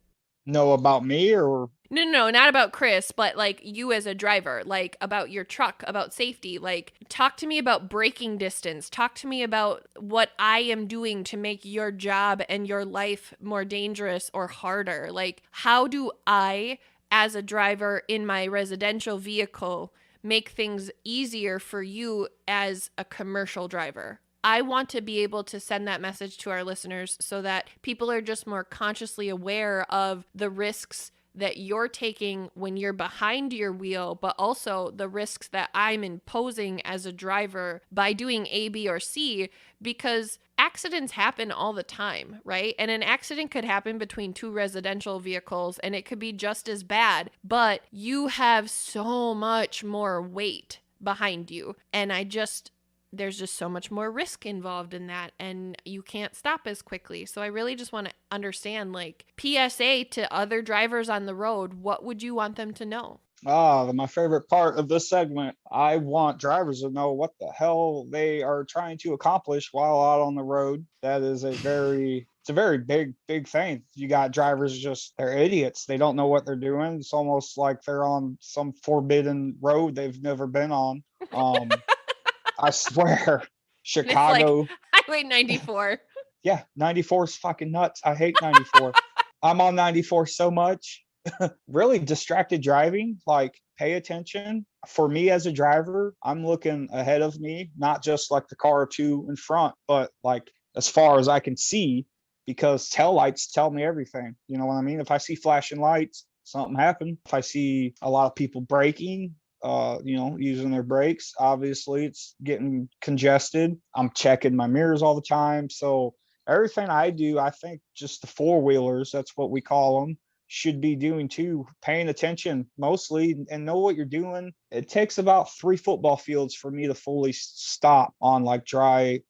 Speaker 3: Know about me or?
Speaker 2: No, not about Chris, but like you as a driver, like about your truck, about safety. Like talk to me about braking distance. Talk to me about what I am doing to make your job and your life more dangerous or harder. Like how do I, as a driver in my residential vehicle, make things easier for you as a commercial driver? I want to be able to send that message to our listeners so that people are just more consciously aware of the risks that you're taking when you're behind your wheel, but also the risks that I'm imposing as a driver by doing A, B, or C, because accidents happen all the time, right? And an accident could happen between two residential vehicles and it could be just as bad, but you have so much more weight behind you. And there's just so much more risk involved in that, and you can't stop as quickly. So I really just want to understand, like, PSA to other drivers on the road, what would you want them to know?
Speaker 3: My favorite part of this segment. I want drivers to know what the hell they are trying to accomplish while out on the road. That is it's a very big thing. You got drivers they're idiots. They don't know what they're doing. It's almost like they're on some forbidden road they've never been on. I swear, Chicago.
Speaker 2: It's like Highway 94.
Speaker 3: Yeah, 94 is fucking nuts. I hate 94. I'm on 94 so much. Really distracted driving, like pay attention. For me as a driver, I'm looking ahead of me, not just like the car or two in front, but like as far as I can see, because tail lights tell me everything. You know what I mean? If I see flashing lights, something happened. If I see a lot of people braking, using their brakes, obviously it's getting congested. I'm checking my mirrors all the time. So everything I do, I think just the four-wheelers, that's what we call them, should be doing too, paying attention mostly and know what you're doing. It takes about 3 football fields for me to fully stop on like dry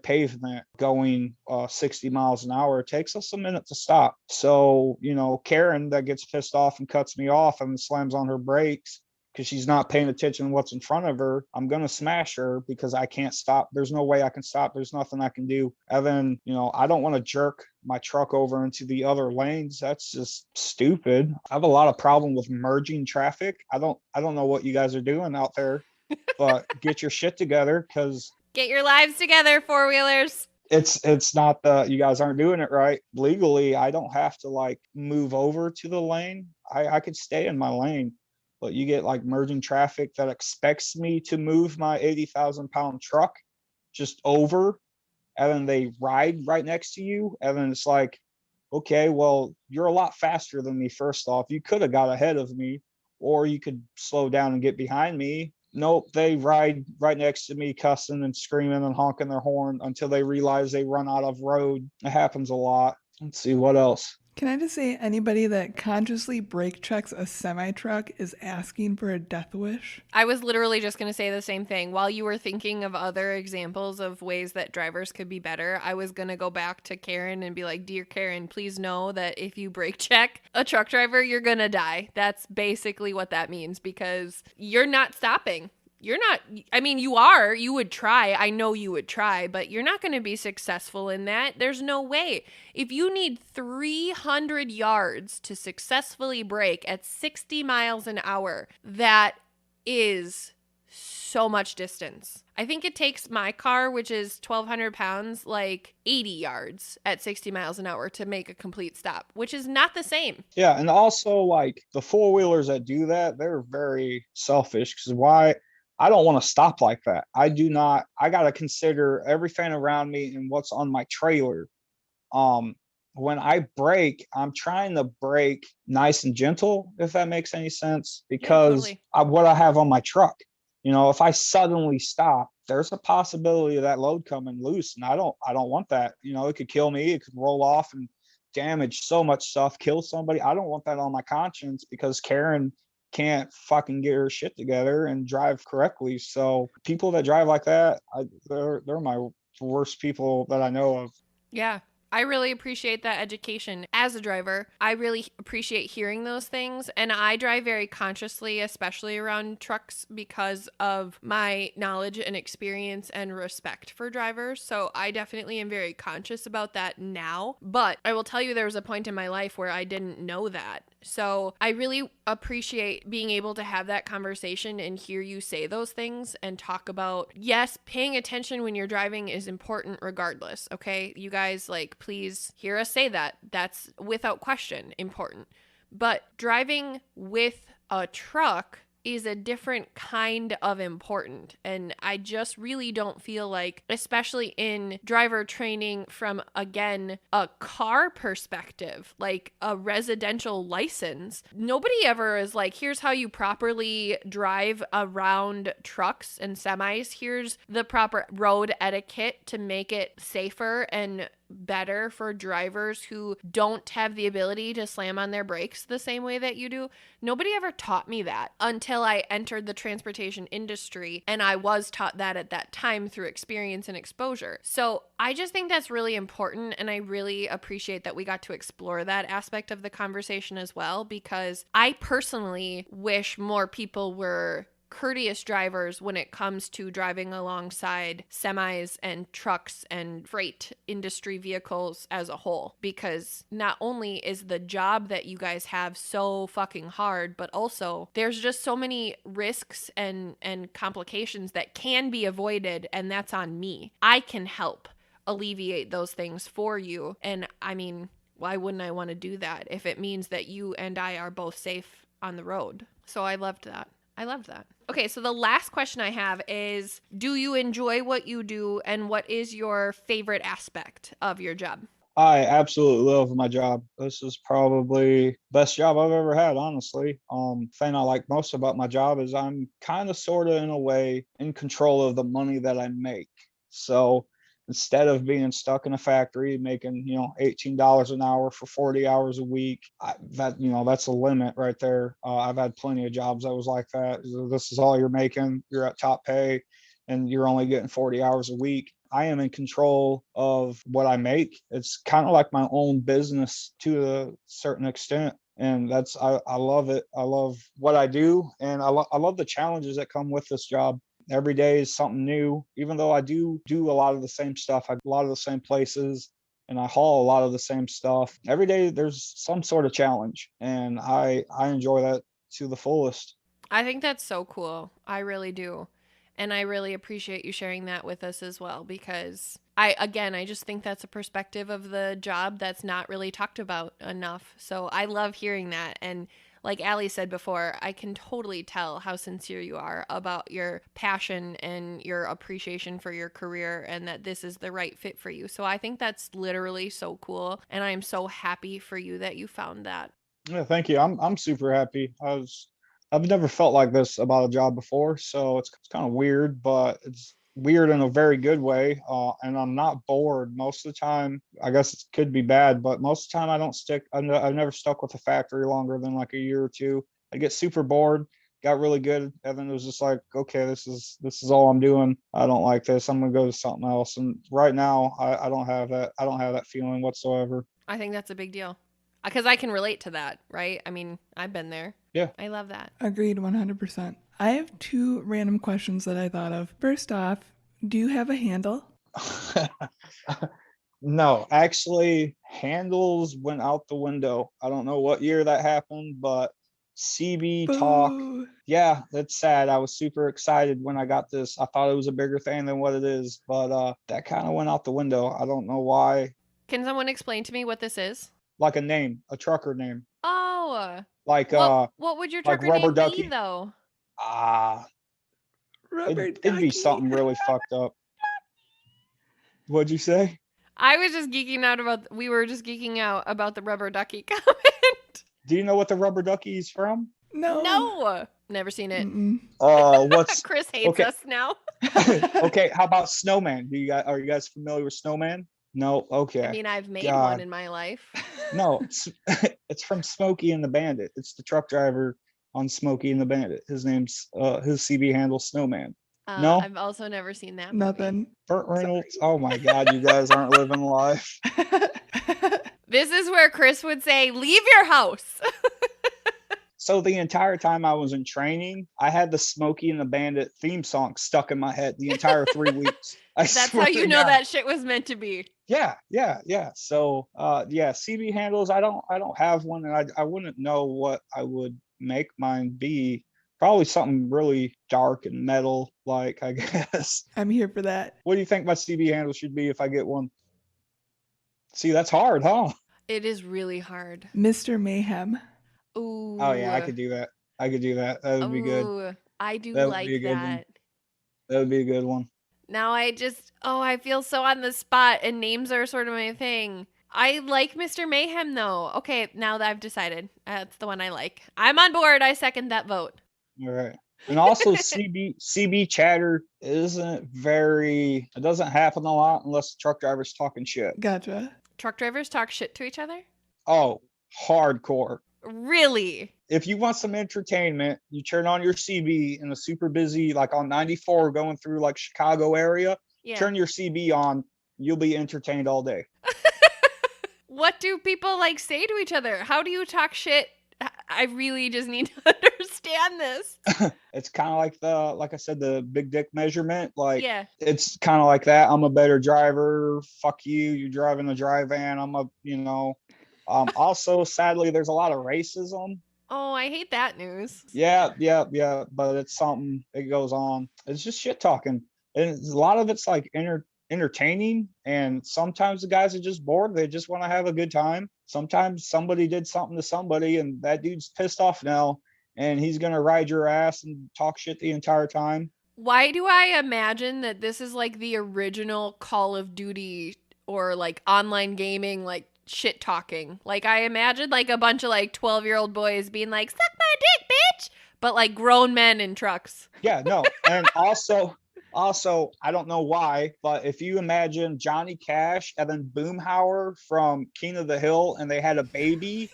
Speaker 3: pavement going 60 miles an hour. It takes us a minute to stop. So, Karen that gets pissed off and cuts me off and slams on her brakes, because she's not paying attention to what's in front of her, I'm going to smash her because I can't stop. There's no way I can stop. There's nothing I can do. And then, I don't want to jerk my truck over into the other lanes. That's just stupid. I have a lot of problem with merging traffic. I don't know what you guys are doing out there, but get your shit together, because
Speaker 2: Get your lives together, four-wheelers.
Speaker 3: it's not you guys aren't doing it right. Legally, I don't have to like move over to the lane. I could stay in my lane, but you get like merging traffic that expects me to move my 80,000-pound truck just over, and then they ride right next to you, and then it's like, okay, well, you're a lot faster than me. First off, you could have got ahead of me, or you could slow down and get behind me. Nope, they ride right next to me, cussing and screaming and honking their horn until they realize they run out of road. It happens a lot. Let's see what else.
Speaker 1: Can I just say, anybody that consciously brake checks a semi-truck is asking for a death wish?
Speaker 2: I was literally just going to say the same thing. While you were thinking of other examples of ways that drivers could be better, I was going to go back to Karen and be like, dear Karen, please know that if you brake check a truck driver, you're going to die. That's basically what that means, because you're not stopping. You would try. I know you would try, but you're not going to be successful in that. There's no way. If you need 300 yards to successfully brake at 60 miles an hour, that is so much distance. I think it takes my car, which is 1,200 pounds, like 80 yards at 60 miles an hour to make a complete stop, which is not the same.
Speaker 3: Yeah, and also like the four-wheelers that do that, they're very selfish, because why? I don't want to stop like that. I got to consider everything around me and what's on my trailer. When I brake, I'm trying to brake nice and gentle, if that makes any sense, because
Speaker 2: Yeah, totally.
Speaker 3: what I have on my truck. If I suddenly stop, there's a possibility of that load coming loose, and I don't want that. It could kill me. It could roll off and damage so much stuff, kill somebody. I don't want that on my conscience, because Karen can't fucking get her shit together and drive correctly. So people that drive like that, they're my worst people that I know of.
Speaker 2: Yeah. I really appreciate that education as a driver. I really appreciate hearing those things. And I drive very consciously, especially around trucks, because of my knowledge and experience and respect for drivers. So I definitely am very conscious about that now. But I will tell you, there was a point in my life where I didn't know that. So I really appreciate being able to have that conversation and hear you say those things and talk about, yes, paying attention when you're driving is important regardless. Okay. You guys, like, please hear us say that. That's without question important. But driving with a truck is a different kind of important. And I just really don't feel like, especially in driver training from, again, a car perspective, like a residential license, nobody ever is like, here's how you properly drive around trucks and semis. Here's the proper road etiquette to make it safer and better for drivers who don't have the ability to slam on their brakes the same way that you do. Nobody ever taught me that until I entered the transportation industry, and I was taught that at that time through experience and exposure. So I just think that's really important, and I really appreciate that we got to explore that aspect of the conversation as well, because I personally wish more people were courteous drivers when it comes to driving alongside semis and trucks and freight industry vehicles as a whole, because not only is the job that you guys have so fucking hard, but also there's just so many risks and complications that can be avoided, and that's on me. I can help alleviate those things for you, and I mean, why wouldn't I want to do that if it means that you and I are both safe on the road? So I loved that. Okay, so the last question I have is, do you enjoy what you do, and what is your favorite aspect of your job?
Speaker 3: I absolutely love my job. This is probably best job I've ever had, honestly. Thing I like most about my job is I'm kind of sort of in a way in control of the money that I make. So instead of being stuck in a factory making, $18 an hour for 40 hours a week, that's a limit right there. I've had plenty of jobs that was like that. This is all you're making. You're at top pay and you're only getting 40 hours a week. I am in control of what I make. It's kind of like my own business to a certain extent. And I love it. I love what I do, and I love the challenges that come with this job. Every day is something new. Even though I do a lot of the same stuff, a lot of the same places, and I haul a lot of the same stuff. Every day there's some sort of challenge, and I enjoy that to the fullest.
Speaker 2: I think that's so cool. I really do. And I really appreciate you sharing that with us as well, because I just think that's a perspective of the job that's not really talked about enough. So I love hearing that. And like Allie said before, I can totally tell how sincere you are about your passion and your appreciation for your career, and that this is the right fit for you. So I think that's literally so cool. And I'm so happy for you that you found that.
Speaker 3: Yeah, thank you. I'm super happy. I've never felt like this about a job before, so it's kind of weird, but it's weird in a very good way. And I'm not bored most of the time. I guess it could be bad, but most of the time I don't stick. I've never stuck with a factory longer than like a year or two. I get super bored. Got really good, and then it was just like, okay, this is all I'm doing. I don't like this. I'm gonna go to something else. And right now, I don't have that. I don't have that feeling whatsoever.
Speaker 2: I think that's a big deal because I can relate to that, right? I mean, I've been there.
Speaker 3: Yeah.
Speaker 2: I love that.
Speaker 1: Agreed 100%. I have two random questions that I thought of. First off, do you have a handle?
Speaker 3: No, actually, handles went out the window. I don't know what year that happened, but CB talk.
Speaker 1: Boo.
Speaker 3: Yeah, that's sad. I was super excited when I got this. I thought it was a bigger thing than what it is, but that kind of went out the window. I don't know why.
Speaker 2: Can someone explain to me what this is?
Speaker 3: Like a name, a trucker name,
Speaker 2: Oh,
Speaker 3: like
Speaker 2: what would your
Speaker 3: like
Speaker 2: trucker
Speaker 3: rubber
Speaker 2: name
Speaker 3: ducky.
Speaker 2: be though?
Speaker 3: Ah,
Speaker 1: Rubber
Speaker 3: it'd be
Speaker 1: ducky.
Speaker 3: something really fucked up. What'd you say?
Speaker 2: I was just geeking out about. We were just geeking out about the rubber ducky comment.
Speaker 3: Do you know what the rubber ducky is from?
Speaker 1: No.
Speaker 2: No, never seen it.
Speaker 1: Mm-mm.
Speaker 3: What's
Speaker 2: Chris hates
Speaker 3: okay?
Speaker 2: us now.
Speaker 3: Okay, how about snowman? Are you guys familiar with snowman? No, okay.
Speaker 2: I mean, I've made
Speaker 3: God.
Speaker 2: one in my life.
Speaker 3: No, it's from Smokey and the Bandit. It's the truck driver on Smokey and the Bandit. His name's his CB handle Snowman. No,
Speaker 2: I've also never seen that movie.
Speaker 1: Nothing.
Speaker 3: Burt Reynolds. Oh my God, you guys aren't living life.
Speaker 2: This is where Chris would say, "Leave your house."
Speaker 3: So the entire time I was in training, I had the Smokey and the Bandit theme song stuck in my head the entire 3 weeks.
Speaker 2: That's how you know that shit was meant to be.
Speaker 3: Yeah. So yeah, CB handles. I don't have one, and I wouldn't know what I would make mine be. Probably something really dark and metal, like, I guess.
Speaker 1: I'm here for that.
Speaker 3: What do you think my CB handle should be if I get one? See, that's hard, huh?
Speaker 2: It is really hard.
Speaker 1: Mr. Mayhem.
Speaker 2: Ooh.
Speaker 3: Oh yeah, I could do that. That would be good.
Speaker 2: Ooh, I do
Speaker 3: That would
Speaker 2: like
Speaker 3: be a good one.
Speaker 2: that.
Speaker 3: That would be a good one.
Speaker 2: Now I feel so on the spot, and names are sort of my thing. I like Mr. Mayhem though. Okay, now that I've decided, that's the one I like. I'm on board. I second that vote.
Speaker 3: All right. And also CB chatter it doesn't happen a lot unless the truck driver's talking shit.
Speaker 1: Gotcha.
Speaker 2: Truck drivers talk shit to each other?
Speaker 3: Oh, hardcore.
Speaker 2: Really?
Speaker 3: If you want some entertainment, you turn on your CB in a super busy, like on 94 going through like Chicago area,
Speaker 2: Yeah.
Speaker 3: turn your CB on, you'll be entertained all day.
Speaker 2: What do people like say to each other? How do you talk shit? I really just need to understand this.
Speaker 3: It's kind of like I said, the big dick measurement. Like,
Speaker 2: Yeah.
Speaker 3: it's kind of like that. I'm a better driver. Fuck you. You're driving a dry van. Also, sadly, there's a lot of racism.
Speaker 2: Oh, I hate that news.
Speaker 3: Yeah. But it's something, it goes on. It's just shit talking. And a lot of it's like entertaining. And sometimes the guys are just bored. They just want to have a good time. Sometimes somebody did something to somebody and that dude's pissed off now. And he's going to ride your ass and talk shit the entire time.
Speaker 2: Why do I imagine that this is like the original Call of Duty or like online gaming, like shit talking? Like, I imagine like a bunch of like 12-year-old boys being like, suck my dick, bitch, but like grown men in trucks.
Speaker 3: Yeah, no. And also, I don't know why, but if you imagine Johnny Cash and then Boomhauer from King of the Hill and they had a baby,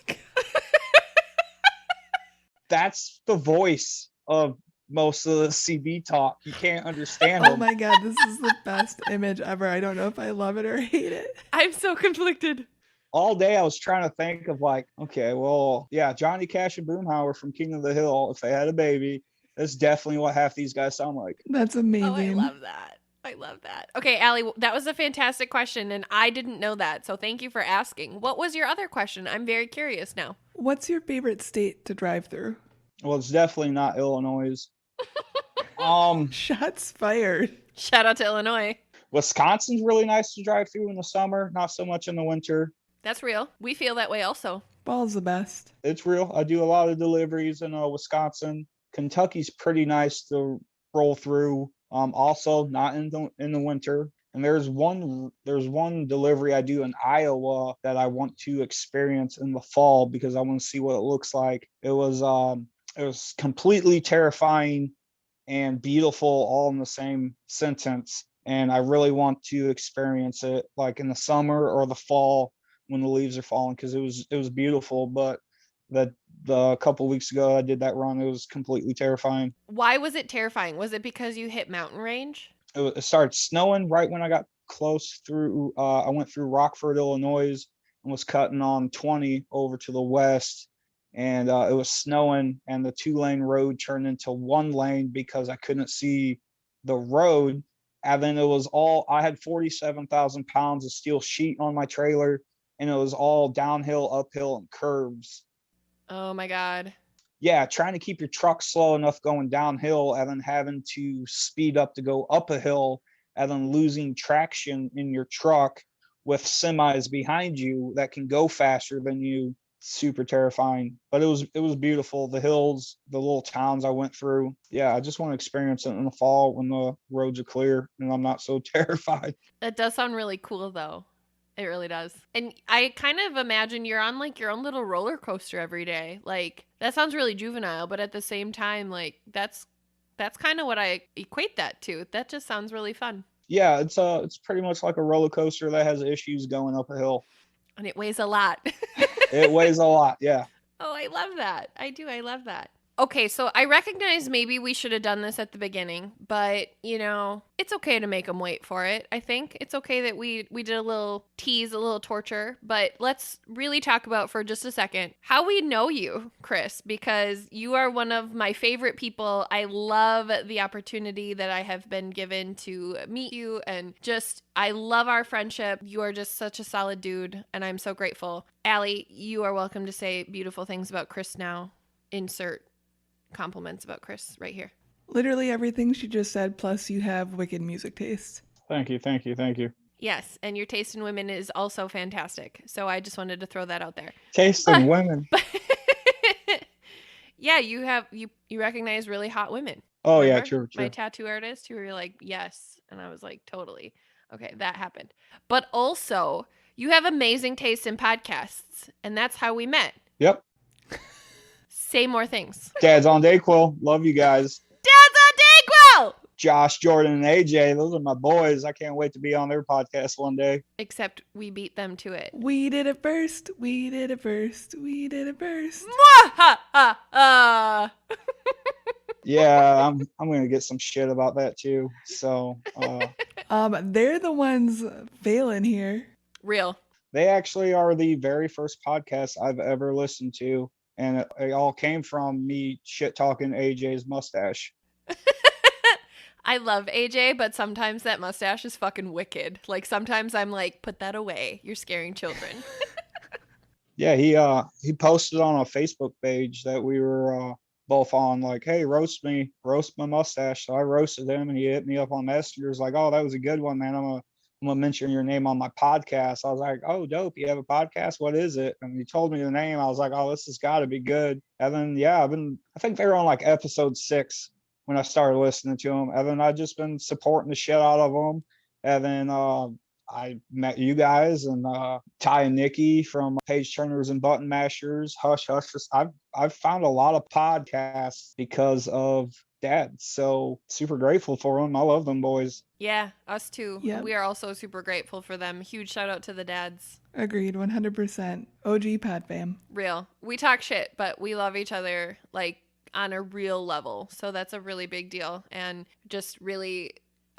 Speaker 3: that's the voice of most of the CB talk. You can't understand
Speaker 1: Oh
Speaker 3: them.
Speaker 1: my God, this is the best image ever. I don't know if I love it or hate it.
Speaker 2: I'm so conflicted.
Speaker 3: all day I was trying to think of like, okay, well, yeah, Johnny Cash and Boomhauer from King of the Hill, if they had a baby, that's definitely what half these guys sound like.
Speaker 1: That's
Speaker 2: Oh, I
Speaker 1: amazing.
Speaker 2: love that. I love that. Okay, Allie, that was a fantastic question, and I didn't know that, so thank you for asking. What was your other question? I'm very curious now.
Speaker 1: What's your favorite state to drive through?
Speaker 3: Well, it's definitely not Illinois.
Speaker 1: Shots fired.
Speaker 2: Shout out to Illinois.
Speaker 3: Wisconsin's really nice to drive through in the summer, not so much in the winter.
Speaker 2: That's real. We feel that way also.
Speaker 1: Ball's the best.
Speaker 3: It's real. I do a lot of deliveries in Wisconsin. Kentucky's pretty nice to roll through. Also not in the winter. And there's one delivery I do in Iowa that I want to experience in the fall because I want to see what it looks like. It was completely terrifying and beautiful all in the same sentence. And I really want to experience it like in the summer or the fall when the leaves are falling because it was beautiful. But the couple weeks ago I did that run. It was completely terrifying.
Speaker 2: Why was it terrifying? Was it because you hit mountain range?
Speaker 3: It started snowing right when I got close through. I went through Rockford, Illinois, and was cutting on 20 over to the west. And it was snowing, and the 2-lane road turned into 1 lane because I couldn't see the road. And then it was I had 47,000 pounds of steel sheet on my trailer, and it was all downhill, uphill, and curves.
Speaker 2: Oh my God.
Speaker 3: Yeah, trying to keep your truck slow enough going downhill and then having to speed up to go up a hill and then losing traction in your truck with semis behind you that can go faster than you. Super terrifying, but it was beautiful. The hills, the little towns I went through. Yeah, I just want to experience it in the fall when the roads are clear and I'm not so terrified.
Speaker 2: That does sound really cool though. It really does. And I kind of imagine you're on like your own little roller coaster every day. Like that sounds really juvenile, but at the same time, like that's kind of what I equate that to. That just sounds really fun.
Speaker 3: Yeah, it's pretty much like a roller coaster that has issues going up a hill.
Speaker 2: And it weighs a lot.
Speaker 3: It weighs a lot, yeah.
Speaker 2: Oh, I love that. I do. I love that. Okay, so I recognize maybe we should have done this at the beginning, but, it's okay to make them wait for it, I think. It's okay that we did a little tease, a little torture, but let's really talk about for just a second how we know you, Chris, because you are one of my favorite people. I love the opportunity that I have been given to meet you, and just, I love our friendship. You are just such a solid dude, and I'm so grateful. Allie, you are welcome to say beautiful things about Chris now. Insert compliments about Chris right here.
Speaker 1: Literally everything she just said, plus you have wicked music taste.
Speaker 3: Thank you.
Speaker 2: Yes, and your taste in women is also fantastic. So I just wanted to throw that out there.
Speaker 3: Taste in women.
Speaker 2: Yeah, you recognize really hot women.
Speaker 3: Oh,
Speaker 2: Remember?
Speaker 3: yeah, true.
Speaker 2: My tattoo artist, who were like, yes. And I was like, totally. Okay, that happened. But also, you have amazing taste in podcasts. And that's how we met.
Speaker 3: Yep.
Speaker 2: Say more things.
Speaker 3: Dad's on Dayquil. Love you guys.
Speaker 2: Dad's on Dayquil!
Speaker 3: Josh, Jordan, and AJ. Those are my boys. I can't wait to be on their podcast one day.
Speaker 2: Except we beat them to it.
Speaker 1: We did it first. We did it first. We did it first.
Speaker 3: Yeah, I'm gonna get some shit about that too. So
Speaker 1: They're the ones failing here.
Speaker 2: Real.
Speaker 3: they actually are the very first podcast I've ever listened to. And it all came from me shit talking AJ's mustache.
Speaker 2: I love AJ, but sometimes that mustache is fucking wicked. Like sometimes I'm like, put that away. You're scaring children.
Speaker 3: Yeah, he posted on a Facebook page that we were both on, like, hey, roast my mustache. So I roasted him, and he hit me up on Messenger. Like, oh, that was a good one, man. I'm gonna mention your name on my podcast. I was like, oh, dope. You have a podcast? What is it? And he told me the name. I was like, oh, this has got to be good. And then, yeah, I think they were on like episode 6 when I started listening to them. And then I've just been supporting the shit out of them. And then I met you guys and Ty and Nikki from Page Turners and Button Mashers. Hush Hush. I've found a lot of podcasts because of Dad. So super grateful for them. I love them boys.
Speaker 2: Yeah, us too.
Speaker 1: Yep.
Speaker 2: We are also super grateful for them. Huge shout out to the dads.
Speaker 1: Agreed, 100%. OG pod fam.
Speaker 2: Real. We talk shit, but we love each other like on a real level. So that's a really big deal. And just really,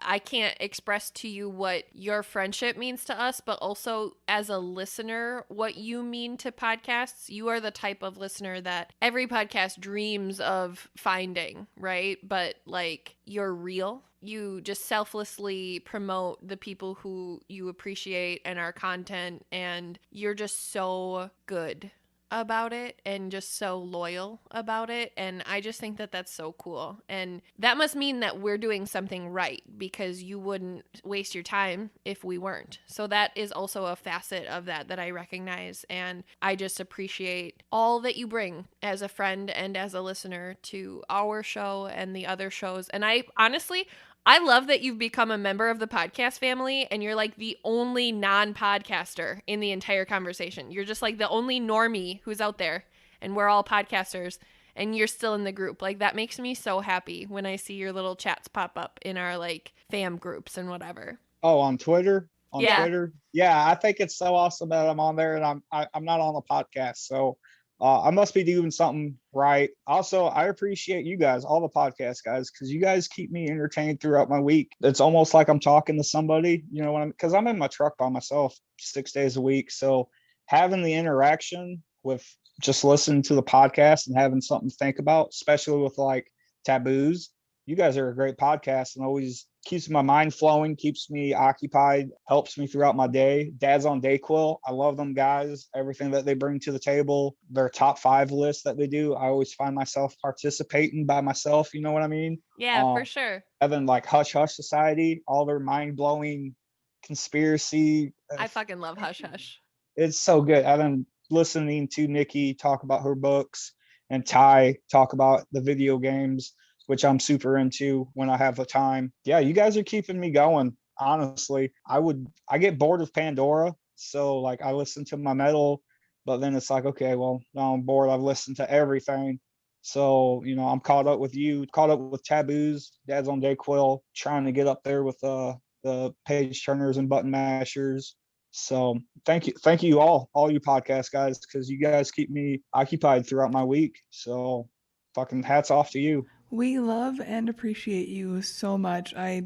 Speaker 2: I can't express to you what your friendship means to us, but also as a listener, what you mean to podcasts. You are the type of listener that every podcast dreams of finding, right? But like, you're real. You just selflessly promote the people who you appreciate and our content, and you're just so good about it and just so loyal about it. And I just think that that's so cool. And that must mean that we're doing something right, because you wouldn't waste your time if we weren't. So that is also a facet of that I recognize. And I just appreciate all that you bring as a friend and as a listener to our show and the other shows. And I honestly, I love that you've become a member of the podcast family, and you're like the only non-podcaster in the entire conversation. You're just like the only normie who's out there, and we're all podcasters, and you're still in the group. Like, that makes me so happy when I see your little chats pop up in our like fam groups and whatever.
Speaker 3: Oh, on Twitter?
Speaker 2: Yeah.
Speaker 3: Twitter? Yeah, I think it's so awesome that I'm on there, and I'm not on the podcast. So I must be doing something right. Also, I appreciate you guys, all the podcast guys, because you guys keep me entertained throughout my week. It's almost like I'm talking to somebody, you know, because I'm in my truck by myself 6 days a week. So having the interaction with just listening to the podcast and having something to think about, especially with like taboos. You guys are a great podcast and always keeps my mind flowing, keeps me occupied, helps me throughout my day. Dad's on Dayquil. I love them guys. Everything that they bring to the table, their top 5 list that they do, I always find myself participating by myself. You know what I mean?
Speaker 2: Yeah, for sure.
Speaker 3: And then like Hush Hush Society, all their mind-blowing conspiracy.
Speaker 2: I fucking love Hush Hush.
Speaker 3: It's so good. I've been listening to Nikki talk about her books and Ty talk about the video games, which I'm super into when I have the time. Yeah, you guys are keeping me going. Honestly, I get bored of Pandora. So like I listen to my metal, but then it's like, okay, well, now I'm bored. I've listened to everything. So, you know, I'm caught up with you, caught up with Taboos, Dad's on Dayquil, trying to get up there with the page turners and button mashers. So thank you all you podcast guys, because you guys keep me occupied throughout my week. So fucking hats off to you.
Speaker 1: We love and appreciate you so much. I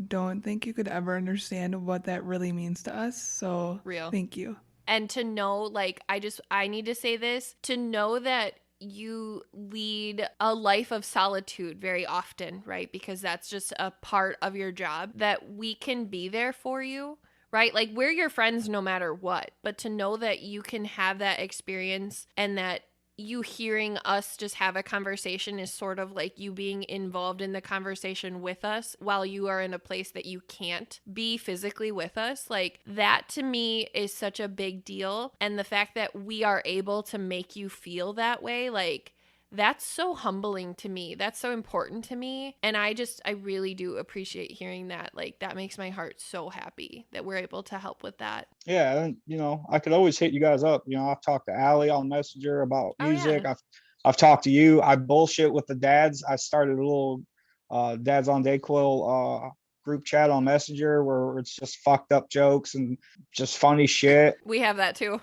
Speaker 1: don't think you could ever understand what that really means to us. So
Speaker 2: real.
Speaker 1: Thank you.
Speaker 2: And to know, like, I need to say this, to know that you lead a life of solitude very often, right? Because that's just a part of your job, that we can be there for you, right? Like, we're your friends no matter what, but to know that you can have that experience and that you hearing us just have a conversation is sort of like you being involved in the conversation with us while you are in a place that you can't be physically with us. Like, that to me is such a big deal. And the fact that we are able to make you feel that way, like, that's so humbling to me. That's so important to me. And I really do appreciate hearing that. Like, that makes my heart so happy that we're able to help with that.
Speaker 3: Yeah, and you know, I could always hit you guys up. You know, I've talked to Allie on Messenger about music.
Speaker 2: Yeah.
Speaker 3: I've talked to you. I bullshit with the dads. I started a little Dads on Dayquil group chat on Messenger where it's just fucked up jokes and just funny shit.
Speaker 2: We have that too.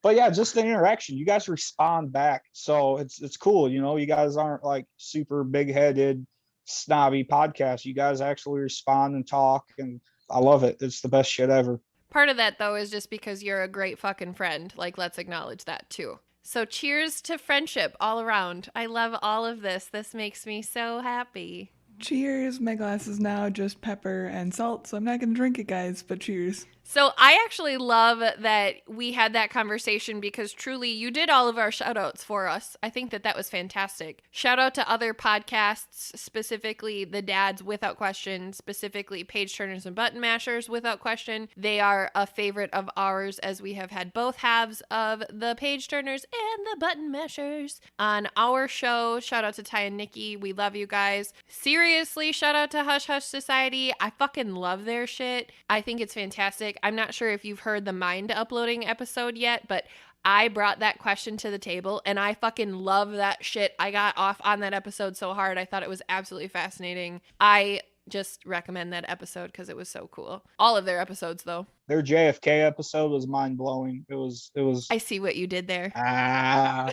Speaker 3: But yeah, just the interaction. You guys respond back. So it's cool. You know, you guys aren't like super big-headed, snobby podcasts. You guys actually respond and talk, and I love it. It's the best shit ever.
Speaker 2: Part of that, though, is just because you're a great fucking friend. Like, let's acknowledge that, too. So cheers to friendship all around. I love all of this. This makes me so happy.
Speaker 1: Cheers. My glass is now just pepper and salt, so I'm not going to drink it, guys, but cheers.
Speaker 2: So I actually love that we had that conversation because truly you did all of our shout outs for us. I think that was fantastic. Shout out to other podcasts, specifically the Dads Without Question, specifically Page Turners and Button Mashers Without Question. They are a favorite of ours as we have had both halves of the Page Turners and the Button Mashers on our show. Shout out to Ty and Nikki. We love you guys. Seriously, shout out to Hush Hush Society. I fucking love their shit. I think it's fantastic. I'm not sure if you've heard the Mind Uploading episode yet, but I brought that question to the table and I fucking love that shit. I got off on that episode so hard. I thought it was absolutely fascinating. I just recommend that episode because it was so cool. All of their episodes, though.
Speaker 3: Their JFK episode was mind-blowing. It was.
Speaker 2: I see what you did there.
Speaker 3: Ah.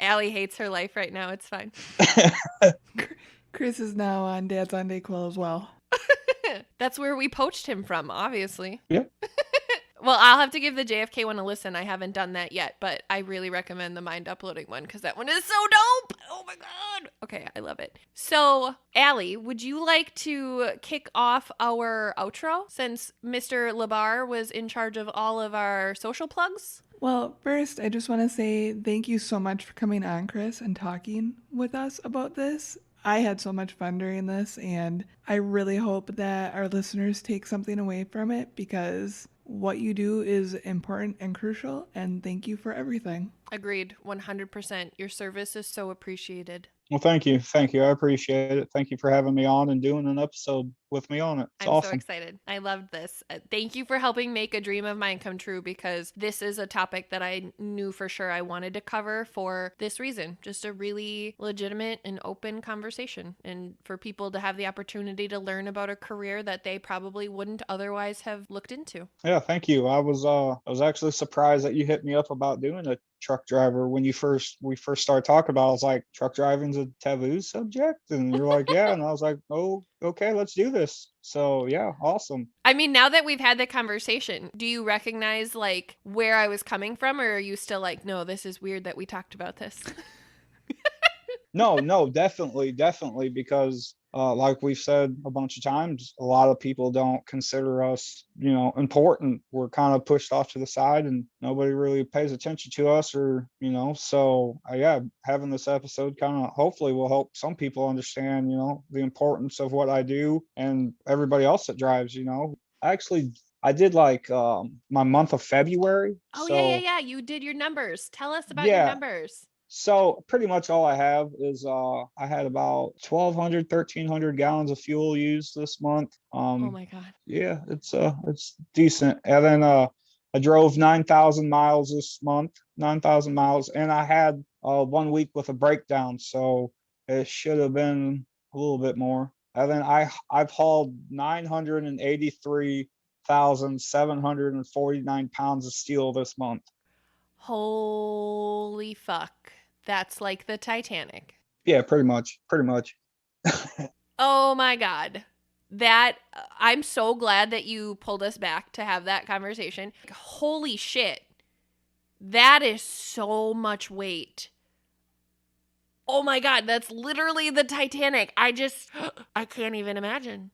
Speaker 2: Allie hates her life right now. It's fine.
Speaker 1: Chris is now on Dad's on Dayquil as well.
Speaker 2: That's where we poached him from, obviously.
Speaker 3: Yep.
Speaker 2: Well, I'll have to give the JFK one a listen. I haven't done that yet, but I really recommend the mind uploading one because that one is so dope. Oh my God. Okay, I love it. So, Allie, would you like to kick off our outro since Mr. LaBar was in charge of all of our social plugs?
Speaker 1: Well, first, I just want to say thank you so much for coming on, Chris, and talking with us about this. I had so much fun during this, and I really hope that our listeners take something away from it because what you do is important and crucial, and thank you for everything.
Speaker 2: Agreed, 100%. Your service is so appreciated.
Speaker 3: Well, thank you. Thank you. I appreciate it. Thank you for having me on and doing an episode with me on it. It's
Speaker 2: I'm
Speaker 3: awesome.
Speaker 2: so excited. I loved this. Thank you for helping make a dream of mine come true because this is a topic that I knew for sure I wanted to cover for this reason. Just a really legitimate and open conversation and for people to have the opportunity to learn about a career that they probably wouldn't otherwise have looked into.
Speaker 3: Yeah, thank you. I was actually surprised that you hit me up about doing a truck driver when we first started talking about it. I was like, truck driving's a taboo subject, and you're like, yeah, and I was like, oh, okay, let's do this. So yeah, awesome.
Speaker 2: I mean, now that we've had the conversation, do you recognize like where I was coming from, or are you still like, no, this is weird that we talked about this?
Speaker 3: No, definitely, because like we've said a bunch of times, a lot of people don't consider us, important. We're kind of pushed off to the side and nobody really pays attention to us or, so yeah, having this episode kind of hopefully will help some people understand, the importance of what I do and everybody else that drives, I did like my month of February.
Speaker 2: Oh,
Speaker 3: so,
Speaker 2: yeah. You did your numbers. Tell us about your
Speaker 3: yeah.
Speaker 2: numbers.
Speaker 3: So pretty much all I have is I had about 1,300 gallons of fuel used this month.
Speaker 2: Oh my God.
Speaker 3: Yeah, it's decent. And then I drove 9,000 miles this month, 9,000 miles, and I had 1 week with a breakdown, so it should have been a little bit more. And then I've hauled 983,749 pounds of steel this month.
Speaker 2: Holy fuck. That's like the Titanic.
Speaker 3: Yeah, pretty much.
Speaker 2: Oh my God. That I'm so glad that you pulled us back to have that conversation. Holy shit. That is so much weight. Oh my God, that's literally the Titanic. I can't even imagine.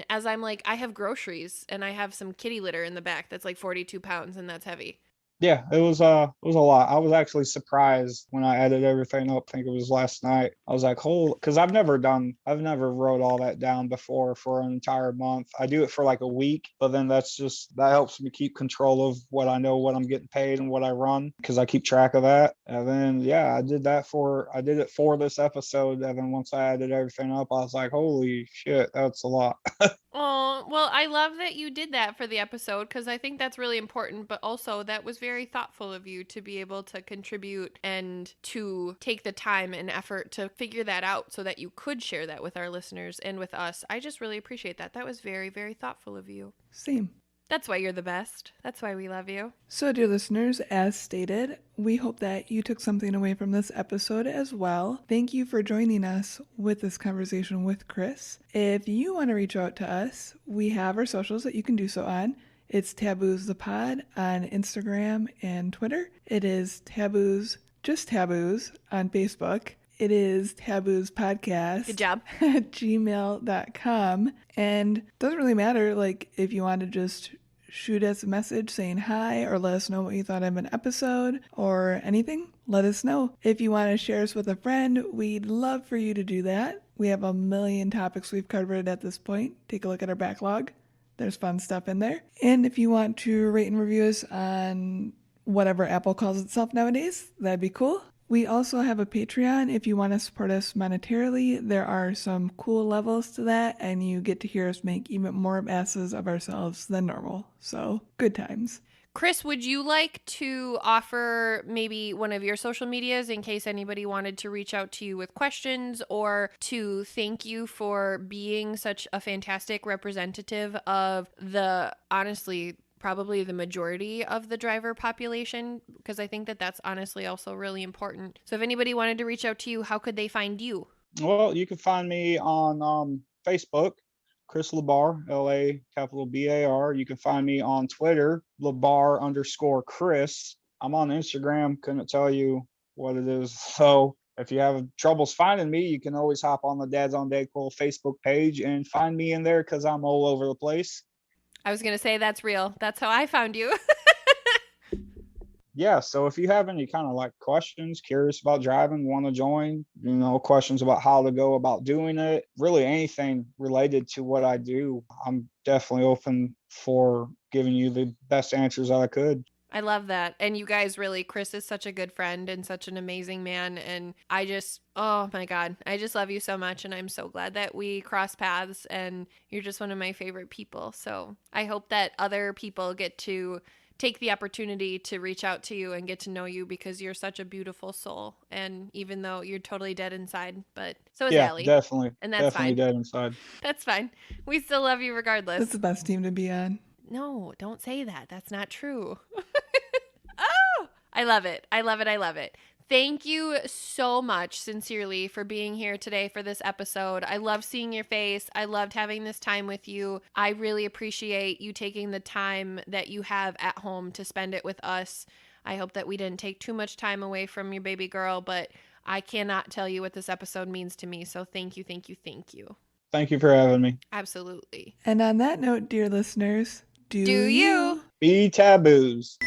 Speaker 2: As I'm like, I have groceries and I have some kitty litter in the back that's like 42 pounds and that's heavy.
Speaker 3: Yeah, it was a lot. I was actually surprised when I added everything up. I think it was last night. I was like, because I've never wrote all that down before for an entire month. I do it for like a week, but then that helps me keep control of what I know, what I'm getting paid and what I run, because I keep track of that. And then, yeah, I did it for this episode. And then once I added everything up, I was like, holy shit, that's a lot.
Speaker 2: Oh, well, I love that you did that for the episode because I think that's really important, but also that was very thoughtful of you to be able to contribute and to take the time and effort to figure that out so that you could share that with our listeners and with us. I just really appreciate that. That was very, very thoughtful of you.
Speaker 1: Same.
Speaker 2: That's why you're the best. That's why we love you.
Speaker 1: So, dear listeners, as stated, we hope that you took something away from this episode as well. Thank you for joining us with this conversation with Chris. If you want to reach out to us, we have our socials that you can do so on. It's Taboos the Pod on Instagram and Twitter. It is Just Taboos on Facebook. It is Taboos Podcast.
Speaker 2: Good job.
Speaker 1: At gmail.com. And it doesn't really matter, like, if you want to just shoot us a message saying hi or let us know what you thought of an episode or anything, let us know. If you want to share us with a friend, we'd love for you to do that. We have a million topics we've covered at this point. Take a look at our backlog. There's fun stuff in there. And if you want to rate and review us on whatever Apple calls itself nowadays, that'd be cool. We also have a Patreon if you want to support us monetarily. There are some cool levels to that, and you get to hear us make even more asses of ourselves than normal. So, good times.
Speaker 2: Chris, would you like to offer maybe one of your social medias in case anybody wanted to reach out to you with questions or to thank you for being such a fantastic representative of the, honestly, probably the majority of the driver population, because I think that that's honestly also really important. So if anybody wanted to reach out to you, how could they find you?
Speaker 3: Well, you can find me on Facebook, Chris LaBar, LABAR. You can find me on Twitter, LaBar_Chris. I'm on Instagram. Couldn't tell you what it is. So if you have troubles finding me, you can always hop on the Dads on Deck Pool Facebook page and find me in there because I'm all over the place.
Speaker 2: I was going to say that's real. That's how I found you.
Speaker 3: Yeah, so if you have any kind of like questions, curious about driving, want to join, questions about how to go about doing it, really anything related to what I do, I'm definitely open for giving you the best answers that I could.
Speaker 2: I love that. And you guys really, Chris is such a good friend and such an amazing man. And I just, oh my God, I just love you so much. And I'm so glad that we cross paths and you're just one of my favorite people. So I hope that other people get to take the opportunity to reach out to you and get to know you because you're such a beautiful soul. And even though you're totally dead inside, but so is Allie.
Speaker 3: Definitely.
Speaker 2: And that's
Speaker 3: definitely
Speaker 2: fine.
Speaker 3: Dead inside.
Speaker 2: That's fine. We still love you regardless.
Speaker 1: That's the best team to be on.
Speaker 2: No, don't say that. That's not true. Oh, I love it. I love it. I love it. Thank you so much, sincerely, for being here today for this episode. I love seeing your face. I loved having this time with you. I really appreciate you taking the time that you have at home to spend it with us. I hope that we didn't take too much time away from your baby girl, but I cannot tell you what this episode means to me. So thank you, thank you, thank you.
Speaker 3: Thank you for having me.
Speaker 2: Absolutely.
Speaker 1: And on that note, dear listeners, do
Speaker 2: you
Speaker 3: be taboos?